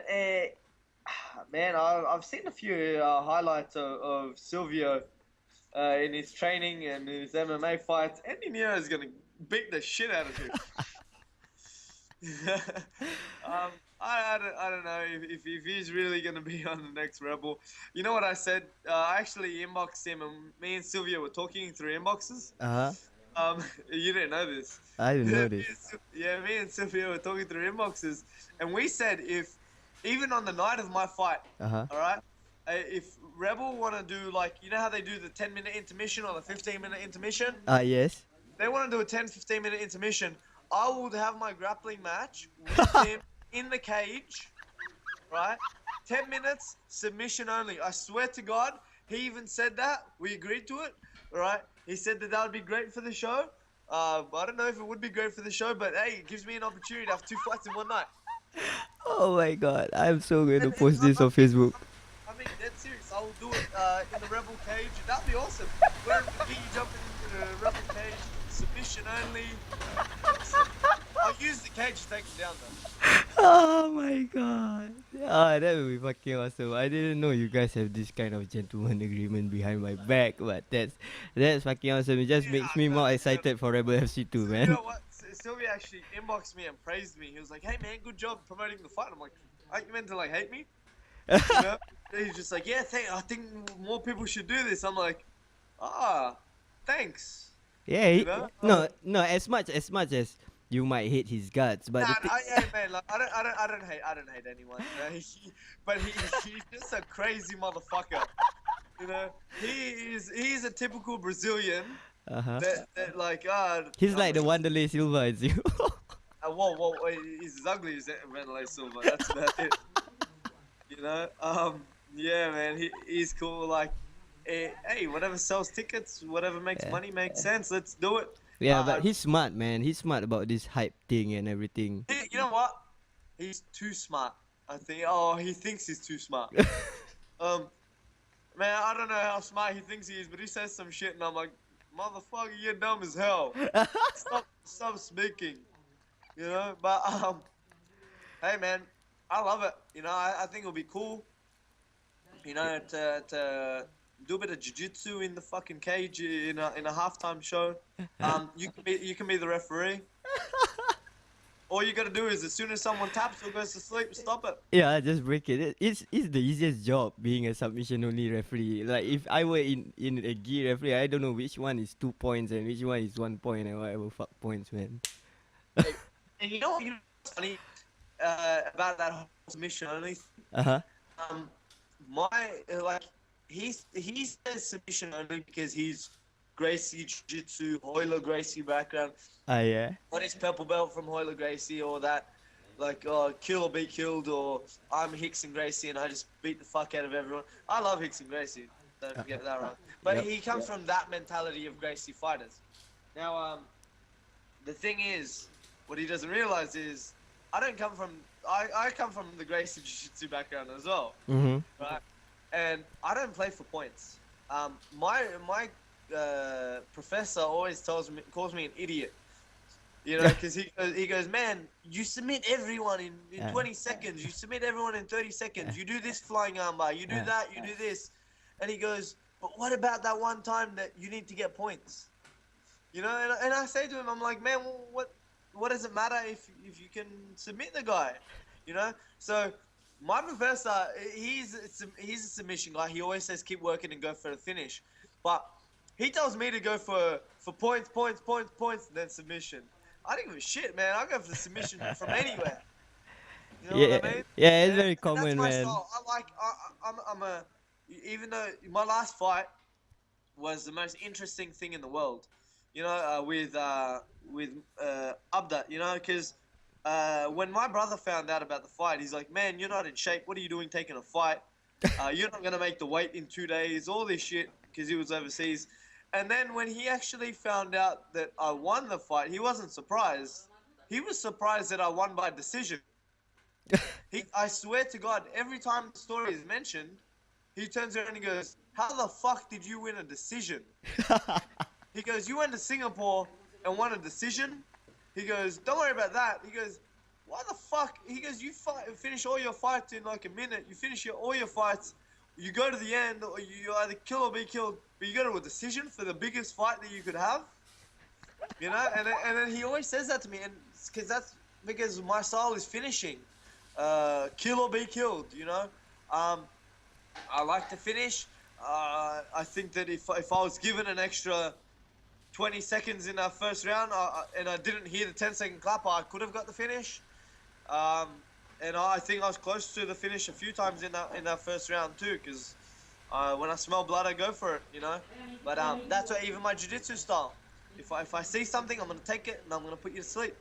Man, I've seen a few highlights of Silvio in his training and his MMA fights. Andy Neo is gonna beat the shit out of him. I don't know if he's really gonna be on the next Rebel. You know what I said? I actually inboxed him, and me and Silvio were talking through inboxes. Uh huh. You didn't know this. I didn't know this. Me and Silvio were talking through inboxes, and we said if even on the night of my fight, Uh huh. all right, if Rebel want to do like you know how they do the 10-minute intermission or the 15-minute intermission, Yes. they want to do a 10-15 minute intermission. I would have my grappling match with him in the cage, right? 10 minutes, submission only. I swear to God, he even said that. We agreed to it, right? He said that would be great for the show. I don't know if it would be great for the show, but hey, it gives me an opportunity to have 2 fights in one night. Oh my God, I'm so going to And post this on Facebook. I mean, dead serious. I will do it in the Rebel cage. That'd be awesome. Wearing the gi, jumping into the Rebel cage, submission only. I'll use the cage to take him down though. Oh my God. Ah, that would be fucking awesome. I didn't know you guys have this kind of gentleman agreement behind my back, but that's fucking awesome. It just makes me more excited for Rebel FC 2, You man. know what? Sylvia actually inboxed me and praised me. He was like, "Hey man, good job promoting the fight." I'm like, "Aren't you meant to like hate me?" You know? And he's just like, "Yeah, I think more people should do this." I'm like, thanks." Yeah, You know? no. As much as you might hate his guts, but Hey man, like I don't hate anyone. You know? He's just a crazy motherfucker. You know, he's a typical Brazilian. uh-huh. That like He's like the Wanderlei Silva, is you. whoa, he's as ugly as Vanderlei Silva. That's it. You know, yeah, man, he's cool. Like, hey, whatever sells tickets, whatever makes money makes sense. Let's do it. Yeah, but he's smart, man. He's smart about this hype thing and everything. You know what? He's too smart. I think. Oh, he thinks he's too smart. Man, I don't know how smart he thinks he is, but he says some shit, and I'm like, motherfucker, you're dumb as hell. Stop speaking. You know, but hey, man, I love it. You know, I think it'll be cool. You know, to do a bit of jiu-jitsu in the fucking cage in a halftime show. You can be the referee. All you gotta do is as soon as someone taps or goes to sleep, stop it. Yeah, just break it. It's the easiest job being a submission only referee. Like if I were in a gi referee, I don't know which one is 2 points and which one is 1 point and whatever fuck points, man. And you know what's funny about that whole submission only? Uh-huh. He says submission only because he's Gracie Jiu-Jitsu, Hoyler Gracie background. Yeah. What is purple belt from Hoyler Gracie or that? Like, kill or be killed, or I'm Hicks and Gracie and I just beat the fuck out of everyone. I love Hicks and Gracie, don't get that wrong. But he comes from that mentality of Gracie fighters. Now, the thing is, what he doesn't realize is, I come from the Gracie Jiu-Jitsu background as well, right? And I don't play for points. My professor always calls me an idiot. You know, because he goes, man, you submit everyone in 20 seconds. You submit everyone in 30 seconds. You do this flying armbar. You do that. You do this. And he goes, but what about that one time that you need to get points? You know, and I say to him, I'm like, man, what does it matter if you can submit the guy? You know? So my professor, he's a submission guy. He always says keep working and go for the finish. But he tells me to go for points, then submission. I don't give a shit, man. I go for the submission from anywhere. You know what I mean? Yeah, it's very common, that's my man. style. Even though my last fight was the most interesting thing in the world. with Abda, because when my brother found out about the fight, he's like, "Man, you're not in shape. What are you doing taking a fight? You're not gonna make the weight in 2 days. All this shit," because he was overseas. And then when he actually found out that I won the fight, he wasn't surprised. He was surprised that I won by decision. I swear to God, every time the story is mentioned, he turns around and he goes, "How the fuck did you win a decision?" He goes, "You went to Singapore and won a decision?" He goes, "Don't worry about that." He goes, "Why the fuck?" He goes, "You finish all your fights in like a minute. You finish all your fights. You go to the end, or you either kill or be killed. But you go to a decision for the biggest fight that you could have." And then he always says that to me, and because my style is finishing, kill or be killed. I like to finish. I think that if I was given an extra 20 seconds in our first round, and I didn't hear the 10-second clap, I could have got the finish. And I think I was close to the finish a few times in that first round too, because when I smell blood, I go for it, But that's what, even my jiu-jitsu style. If I see something, I'm gonna take it and I'm gonna put you to sleep.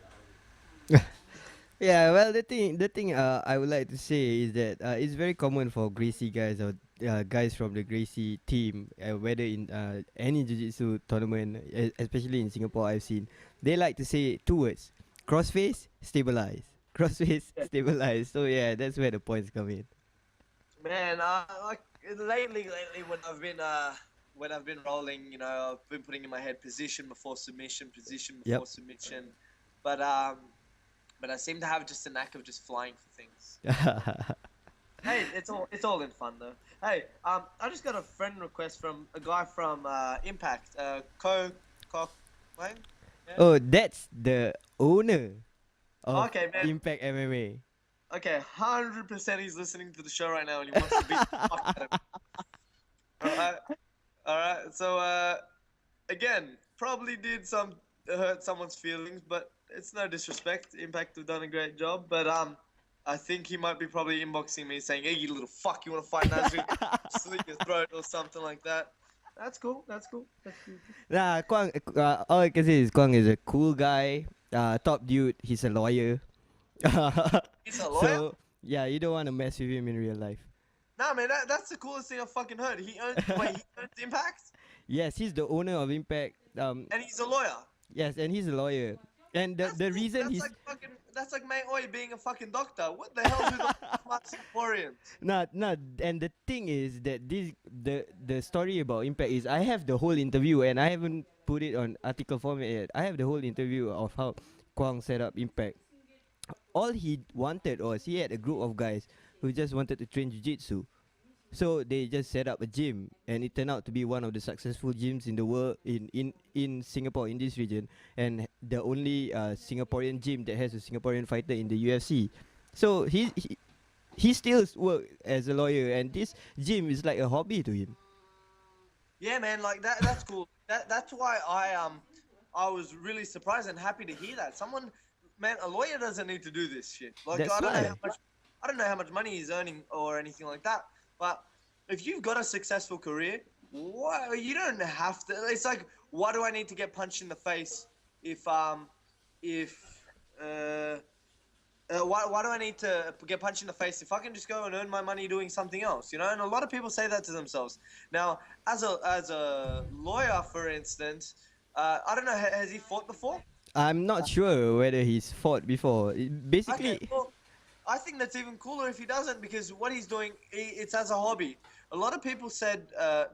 Yeah, well, the thing I would like to say is that it's very common for Gracie guys or guys from the Gracie team, whether in any jiu-jitsu tournament, especially in Singapore, I've seen they like to say two words: crossface, stabilize. Crossface, Yeah. stabilize. So yeah, that's where the points come in. Man, like lately, when I've been rolling, I've been putting in my head position before submission, Yep. but I seem to have just a knack of just flying for things. Hey, it's all in fun though. Hey, I just got a friend request from a guy from Impact, Wayne. Yeah? Oh, that's the owner of Okay, man. Impact MMA. Okay, 100% he's listening to the show right now and he wants to beat the fuck out of me. Alright, alright. So again, probably did hurt someone's feelings, but it's no disrespect. Impact have done a great job, but I think he might be probably inboxing me saying, "Hey, you little fuck, you want to fight Nazri? Slit your throat or something like that." That's cool. That's cool. That's cool. Nah, Kwang, all I can say is Kwang is a cool guy, top dude. He's a lawyer. He's a lawyer? So yeah, you don't want to mess with him in real life. Nah, man, that's the coolest thing I've fucking heard. He owns Impact, Yes, he's the owner of Impact. and he's a lawyer. Yes, and he's a lawyer. And the Cool. reason he's That's like May Oi being a fucking doctor. What the hell's with all smart Singaporeans? not, and the thing is that the story about Impact is I have the whole interview and I haven't put it on article format yet. I have the whole interview of how Kwang set up Impact. All he wanted was he had a group of guys who just wanted to train jiu-jitsu. So they just set up a gym, and it turned out to be one of the successful gyms in the world in Singapore, in this region, and the only Singaporean gym that has a Singaporean fighter in the UFC. So he still works as a lawyer, and this gym is like a hobby to him. Yeah, man, like that's cool. That's why I was really surprised and happy to hear that. Man, a lawyer doesn't need to do this shit. Like That's I don't know why. I don't know how much money he's earning or anything like that. But if you've got a successful career, you don't have to. It's like, why do I need to get punched in the face if why do I need to get punched in the face if I can just go and earn my money doing something else, And a lot of people say that to themselves. Now, as a lawyer, for instance, I don't know, has he fought before? I'm not sure whether he's fought before. Basically, Okay, well, I think that's even cooler if he doesn't, because what he's doing, it's as a hobby. A lot of people said,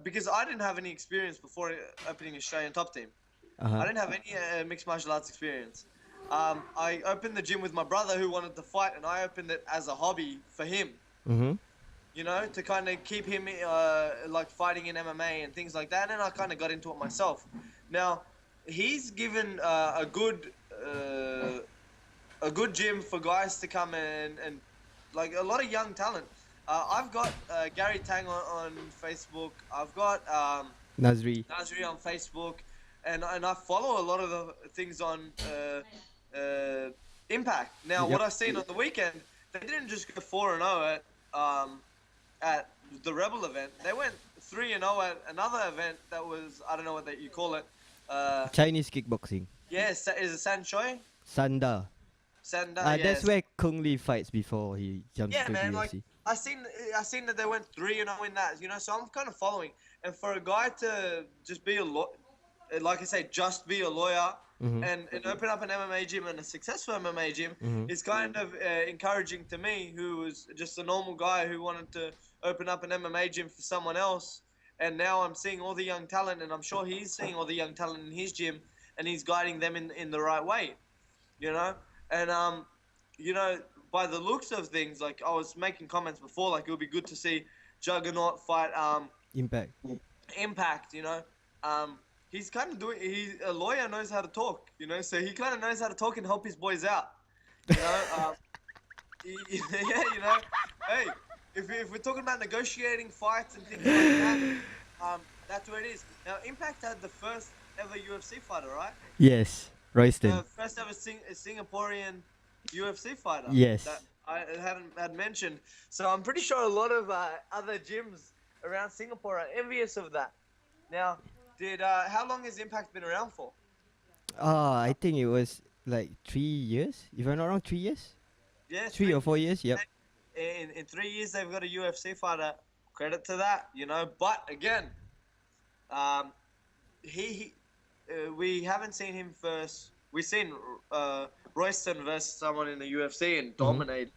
because I didn't have any experience before opening Australian top team. I didn't have any mixed martial arts experience. I opened the gym with my brother who wanted to fight, and I opened it as a hobby for him. Mm-hmm. To kind of keep him like fighting in MMA and things like that. And I kind of got into it myself. Now, he's given a good gym for guys to come in and like a lot of young talent. I've got Gary Tang on Facebook. I've got Nazri. Nazri on Facebook, and I follow a lot of the things on Impact. Now, Yep. what I've seen on the weekend, they didn't just go 4-0 at the Rebel event. They went 3-0 at another event that was, I don't know what you call it, Chinese kickboxing. Yes, is it San Choi? Sanda. Sanda, That's yes. where Kung Lee fights before he jumps Yeah, to the man. Like UFC. I seen that they went 3-0 in that. So I'm kind of following. And for a guy to just be like I say, just be a lawyer Mm-hmm. and open up an MMA gym and a successful MMA gym Mm-hmm. is kind of encouraging to me, who was just a normal guy who wanted to open up an MMA gym for someone else. And now I'm seeing all the young talent, and I'm sure he's seeing all the young talent in his gym, and he's guiding them in the right way, you know. And you know, by the looks of things, like I was making comments before, like it would be good to see Juggernaut fight Impact. Impact, he's kind of doing. He a lawyer knows how to talk, so he kind of knows how to talk and help his boys out, you know. Yeah, Hey, if we're talking about negotiating fights and things like that, that's where it is. Now, Impact had the first ever UFC fighter, right? Yes. Royston. The first ever Singaporean UFC fighter. Yes. That I had mentioned. So I'm pretty sure a lot of other gyms around Singapore are envious of that. Now, how long has Impact been around for? I think it was like 3 years. If I'm not wrong, 3 years. Yeah, 3 or 4 years. Yep. In 3 years they've got a UFC fighter. Credit to that, But again, we haven't seen him first. We've seen Royston versus someone in the UFC and dominated.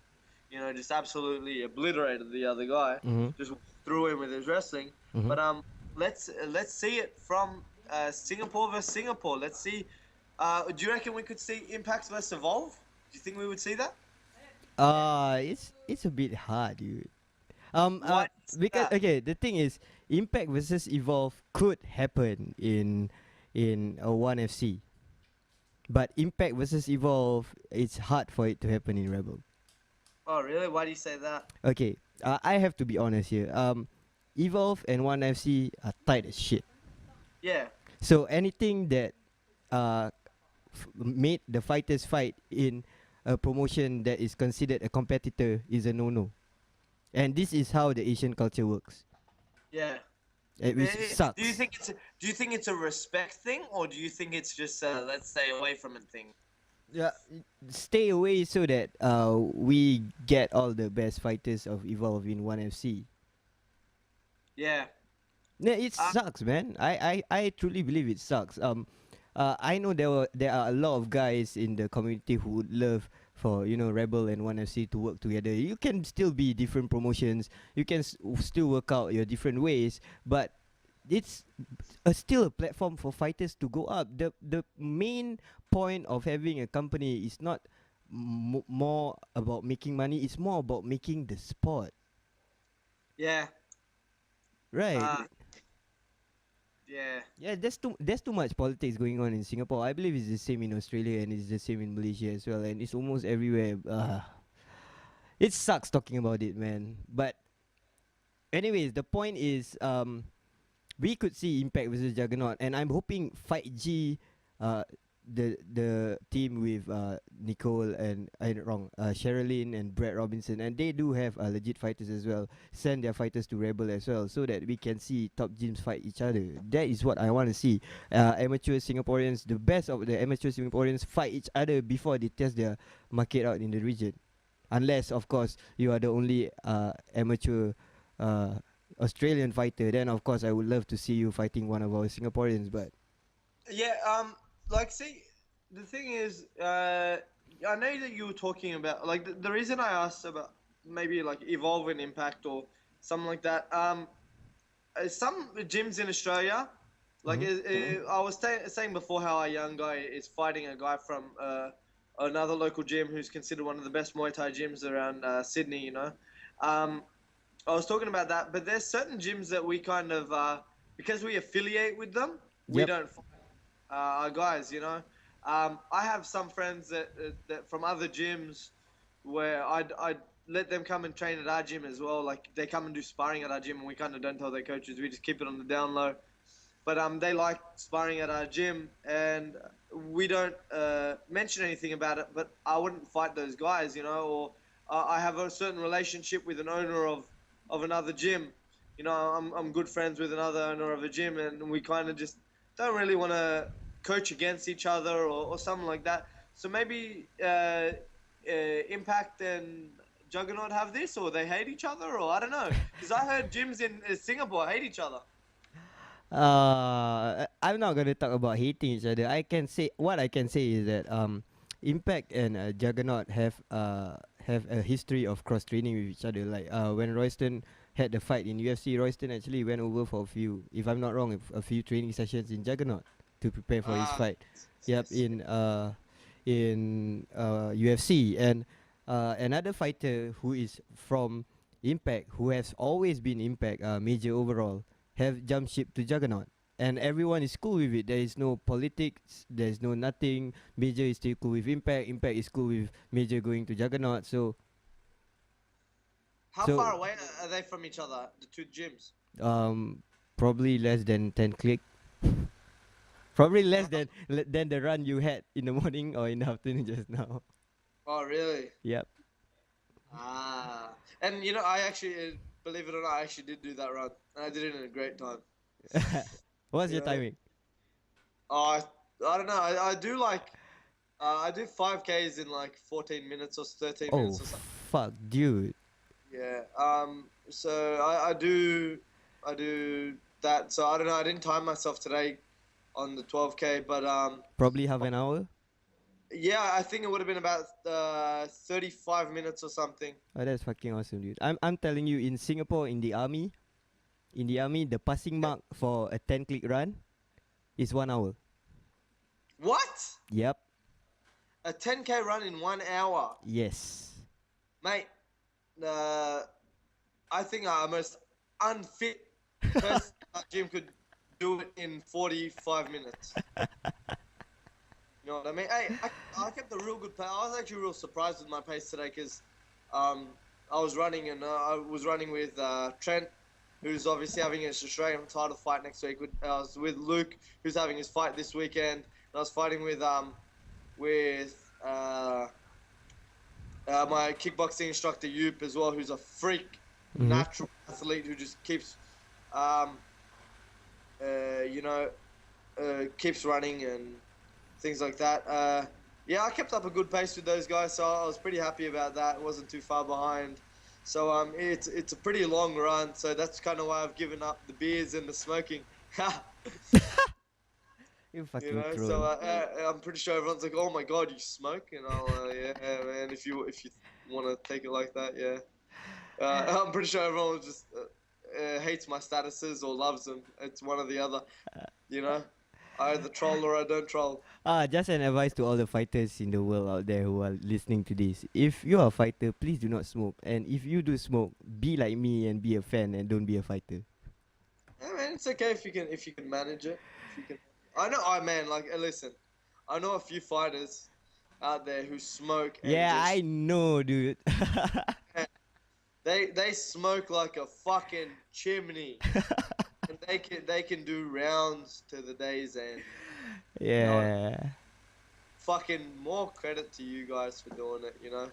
Just absolutely obliterated the other guy. Mm-hmm. Just threw him with his wrestling. Mm-hmm. But let's see it from Singapore versus Singapore. Let's see. Do you reckon we could see Impact versus Evolve? Do you think we would see that? It's a bit hard, dude. Why is Because that? okay, the thing is, Impact versus Evolve could happen in a One FC, but Impact versus Evolve, it's hard for it to happen in Rebel. Oh, really? Why do you say that? Okay, I have to be honest here. Evolve and One FC are tight as shit. Yeah. So anything that made the fighters fight in a promotion that is considered a competitor is a no-no. And this is how the Asian culture works. Yeah. Which sucks. Do you think it's a respect thing, or do you think it's just let's stay away from it thing? Yeah, stay away so that we get all the best fighters of Evolve in One FC. Yeah. Yeah, it sucks, man. I truly believe it sucks. I know there are a lot of guys in the community who would love for Rebel and One FC to work together. You can still be different promotions. You can still work out your different ways, but it's still a platform for fighters to go up. The main point of having a company is not more about making money. It's more about making the sport. Yeah. Right. Yeah. Yeah, there's too much politics going on in Singapore. I believe it's the same in Australia and it's the same in Malaysia as well, and it's almost everywhere. It sucks talking about it, man. But anyways, the point is, we could see Impact versus Juggernaut, and I'm hoping Fight G, the team with Nicole and Sherilyn and Brett Robinson, and they do have legit fighters as well. Send their fighters to Rebel as well, so that we can see top gyms fight each other. That is what I want to see. Amateur Singaporeans, the best of the amateur Singaporeans, fight each other before they test their market out in the region. Unless, of course, you are the only amateur Australian fighter, then of course I would love to see you fighting one of our Singaporeans. But Yeah. See, the thing is, I know that you were talking about like the reason I asked about maybe like Evolve and Impact or something like that. Some gyms in Australia, like I was saying before, how a young guy is fighting a guy from another local gym who's considered one of the best Muay Thai gyms around Sydney. I was talking about that, but there's certain gyms that we kind of because we affiliate with them, we Yep. don't fight our guys. I have some friends that from other gyms where I'd let them come and train at our gym as well. Like they come and do sparring at our gym, and we kind of don't tell their coaches. We just keep it on the down low. But they like sparring at our gym, and we don't mention anything about it. But I wouldn't fight those guys, or I have a certain relationship with an owner of another gym. I'm good friends with another owner of a gym, and we kind of just don't really want to coach against each other or something like that. So maybe Impact and Juggernaut have this, or they hate each other, or I don't know. Because I heard gyms in Singapore hate each other. I'm not gonna talk about hating each other. What I can say is that Impact and Juggernaut have a history of cross training with each other. Like when Royston had the fight in UFC, Royston actually went over for a few, if I'm not wrong, a few training sessions in Juggernaut to prepare for his fight. Yep, in UFC. And another fighter who is from Impact, who has always been Impact, Major Overall, have jumped ship to Juggernaut. And everyone is cool with it. There is no politics. There is no nothing. Major is still cool with Impact. Impact is cool with Major going to Juggernaut. So How So- far away are they from each other, the two gyms? probably less than 10 click. Probably less than the run you had in the morning or in the afternoon just now. Oh, really? Yep. And you know, I actually, believe it or not, I actually did do that run, and I did it in a great time. What's your Yeah. timing? Oh, I don't know. I do like, I do 5Ks in like 14 minutes or 13 Oh, minutes or something. fuck, dude. Yeah. So I do that. So I don't know. I didn't time myself today on the 12K, but Probably half an hour. yeah, I think it would have been about 35 minutes or something. Oh, that's fucking awesome, dude. I'm telling you, in Singapore, in the army, the passing mark for a 10 click run is 1 hour. What? Yep. A 10K run in 1 hour, Yes. mate. I think our most unfit person in our gym could do it in 45 minutes. You know what I mean? Hey, I kept a real good pace. I was actually real surprised with my pace today because I was running and I was running with Trent, who's obviously having his Australian title fight next week. I was with Luke, who's having his fight this weekend. And I was fighting with my kickboxing instructor Yoop as well, who's a freak, natural athlete who just keeps, keeps running and things like that. Yeah, I kept up a good pace with those guys, so I was pretty happy about that. Wasn't too far behind. So it's a pretty long run, so that's kind of why I've given up the beers and the smoking. You fucking You know, troll. so I'm pretty sure everyone's like, "Oh my god, you smoke?" And I'll, yeah, man, if you want to take it like that, yeah. I'm pretty sure everyone just hates my statuses or loves them. It's one or the other, you know. I either troll or I don't troll. Just an advice to all the fighters in the world out there who are listening to this. If you are a fighter, please do not smoke. And if you do smoke, be like me and be a fan and don't be a fighter. Yeah, man, it's okay if you can manage it. If you can. I know, man, like, listen, I know a few fighters out there who smoke. And Yeah, just, I know, dude. They smoke like a fucking chimney, and they can do rounds to the day's end. Yeah. Fucking more credit to you guys for doing it. You know.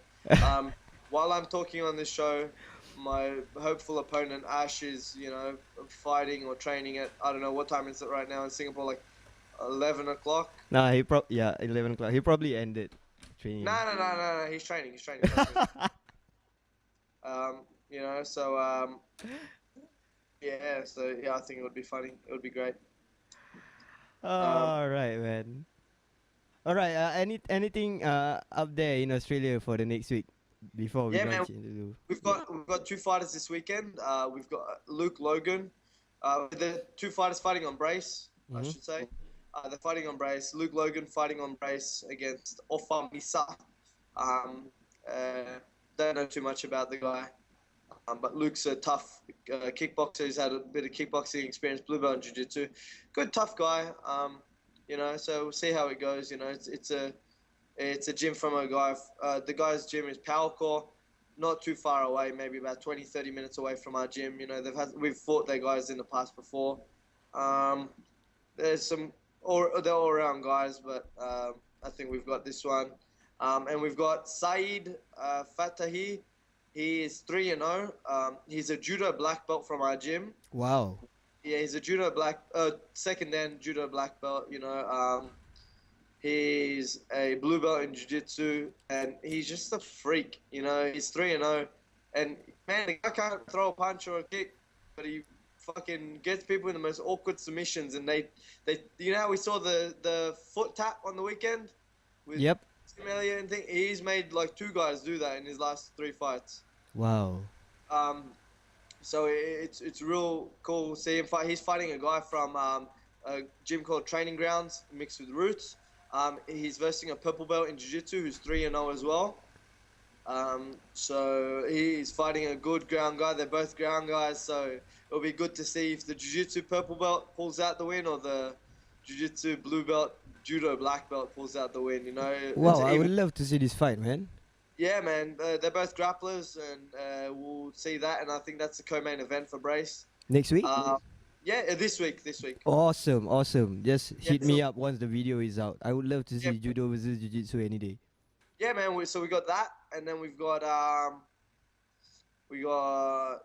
While I'm talking on this show, my hopeful opponent Ash is, you know, fighting or training at, I don't know what time is it right now in Singapore, like 11 o'clock. Nah, 11 o'clock. He probably ended training. No, he's training. You know, so yeah, I think it would be funny. It would be great. All right, man. All right. Anything up there in Australia for the next week before we Yeah, man. launch into? We've got two fighters this weekend. We've got Luke Logan. The two fighters fighting on brace, I should say. They're fighting on brace. Luke Logan fighting on brace against Ofa Misa. Don't know too much about the guy. But Luke's a tough kickboxer. He's had a bit of kickboxing experience, blue belt in jiu-jitsu. Good, tough guy. You know, so we'll see how it goes. You know, it's a gym from a guy. The guy's gym is Powercore, not too far away, maybe about 20, 30 minutes away from our gym. You know, we've fought their guys in the past before. There's they're all-around guys, but I think we've got this one. And we've got Saeed Fatahi. He is 3-0. He's a judo black belt from our gym. Wow. Yeah, he's a judo second dan judo black belt. You know, He's a blue belt in jiu-jitsu, and he's just a freak. You know, he's 3-0, and man, the guy can't throw a punch or a kick, but he fucking gets people in the most awkward submissions. And they, you know, how we saw the foot tap on the weekend with Yep. Tim Elliott and thing. He's made like 2 guys do that in his last 3 fights. Wow. Um, so it's real cool to see him fight. He's fighting a guy from a gym called Training Grounds mixed with Roots. He's versing a purple belt in jiu-jitsu who's 3-0 as well. So he's fighting a good ground guy. They're both ground guys, so it'll be good to see if the jiu-jitsu purple belt pulls out the win or the jiu-jitsu blue belt, judo black belt pulls out the win. You know. Wow, I would love to see this fight, man. Yeah, man. They're both grapplers, and we'll see that. And I think that's the co-main event for Brace. Next week? Yeah, this week. This week. Awesome, awesome. Just Yeah, hit me so- up once the video is out. I would love to see Yeah. judo versus jiu-jitsu any day. Yeah, man. So we got that, and then we got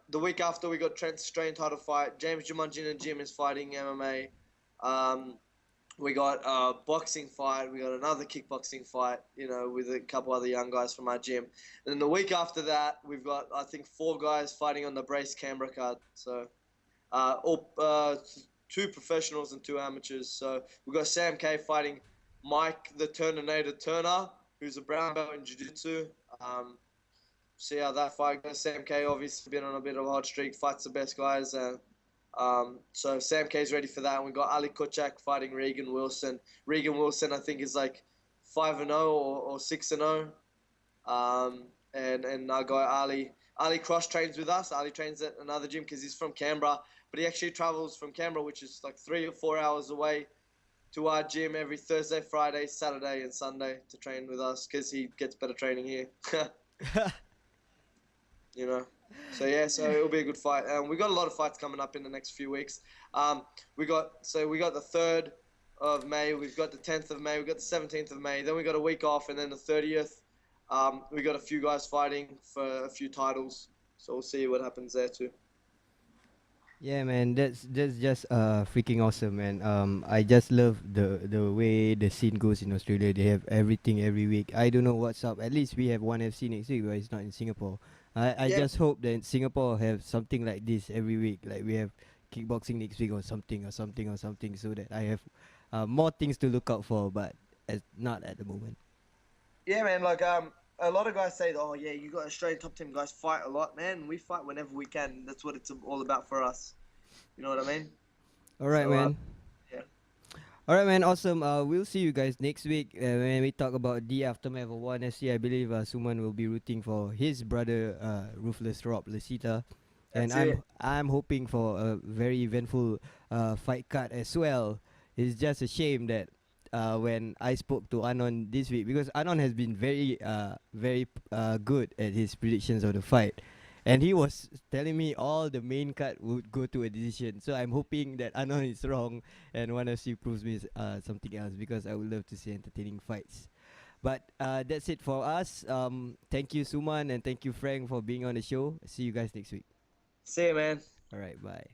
the week after we got Trent's Australian title fight. James Jumanjin and Jim is fighting MMA. We got a boxing fight. We got another kickboxing fight. You know, with a couple other young guys from our gym. And then the week after that, we've got I think 4 guys fighting on the Brace Canberra card. So, all 2 professionals and 2 amateurs. So we got Sam K fighting Mike the Turninator Turner, who's a brown belt in jiu-jitsu. See how that fight goes. Sam K obviously been on a bit of a hot streak, fights the best guys. So Sam K's ready for that. And we got Ali Kuchak fighting Regan Wilson. Regan Wilson, I think, is like 5-0 or 6-0. And our guy Ali cross trains with us. Ali trains at another gym because he's from Canberra, but he actually travels from Canberra, which is like 3 or 4 hours away, to our gym every Thursday, Friday, Saturday, and Sunday to train with us because he gets better training here. You know. So yeah, so it'll be a good fight. We got a lot of fights coming up in the next few weeks. We got the 3rd of May, we've got the 10th of May, we've got the 17th of May. Then we got a week off, and then the 30th, we got a few guys fighting for a few titles. So we'll see what happens there too. Yeah, man, that's just freaking awesome, man. I just love the way the scene goes in Australia. They have everything every week. I don't know what's up. At least we have one FC next week, but it's not in Singapore. I Yeah. just hope that Singapore have something like this every week. Like we have kickboxing next week or something, so that I have more things to look out for. But not at the moment. Yeah, man. Like a lot of guys say, oh yeah, you got Australian top team guys fight a lot, man. We fight whenever we can. That's what it's all about for us. You know what I mean? All right, So, man. yeah. All right, man. Awesome. We'll see you guys next week when we talk about the aftermath of One FC. I believe Suman will be rooting for his brother, Ruthless Rob Lasita, and That's it. I'm hoping for a very eventful fight card as well. It's just a shame that when I spoke to Anon this week, because Anon has been very good at his predictions of the fight. And he was telling me all the main card would go to a decision. So I'm hoping that Anon is wrong and One FC proves me something else, because I would love to see entertaining fights. But that's it for us. Thank you, Suman, and thank you, Frank, for being on the show. See you guys next week. See you, man. All right, bye.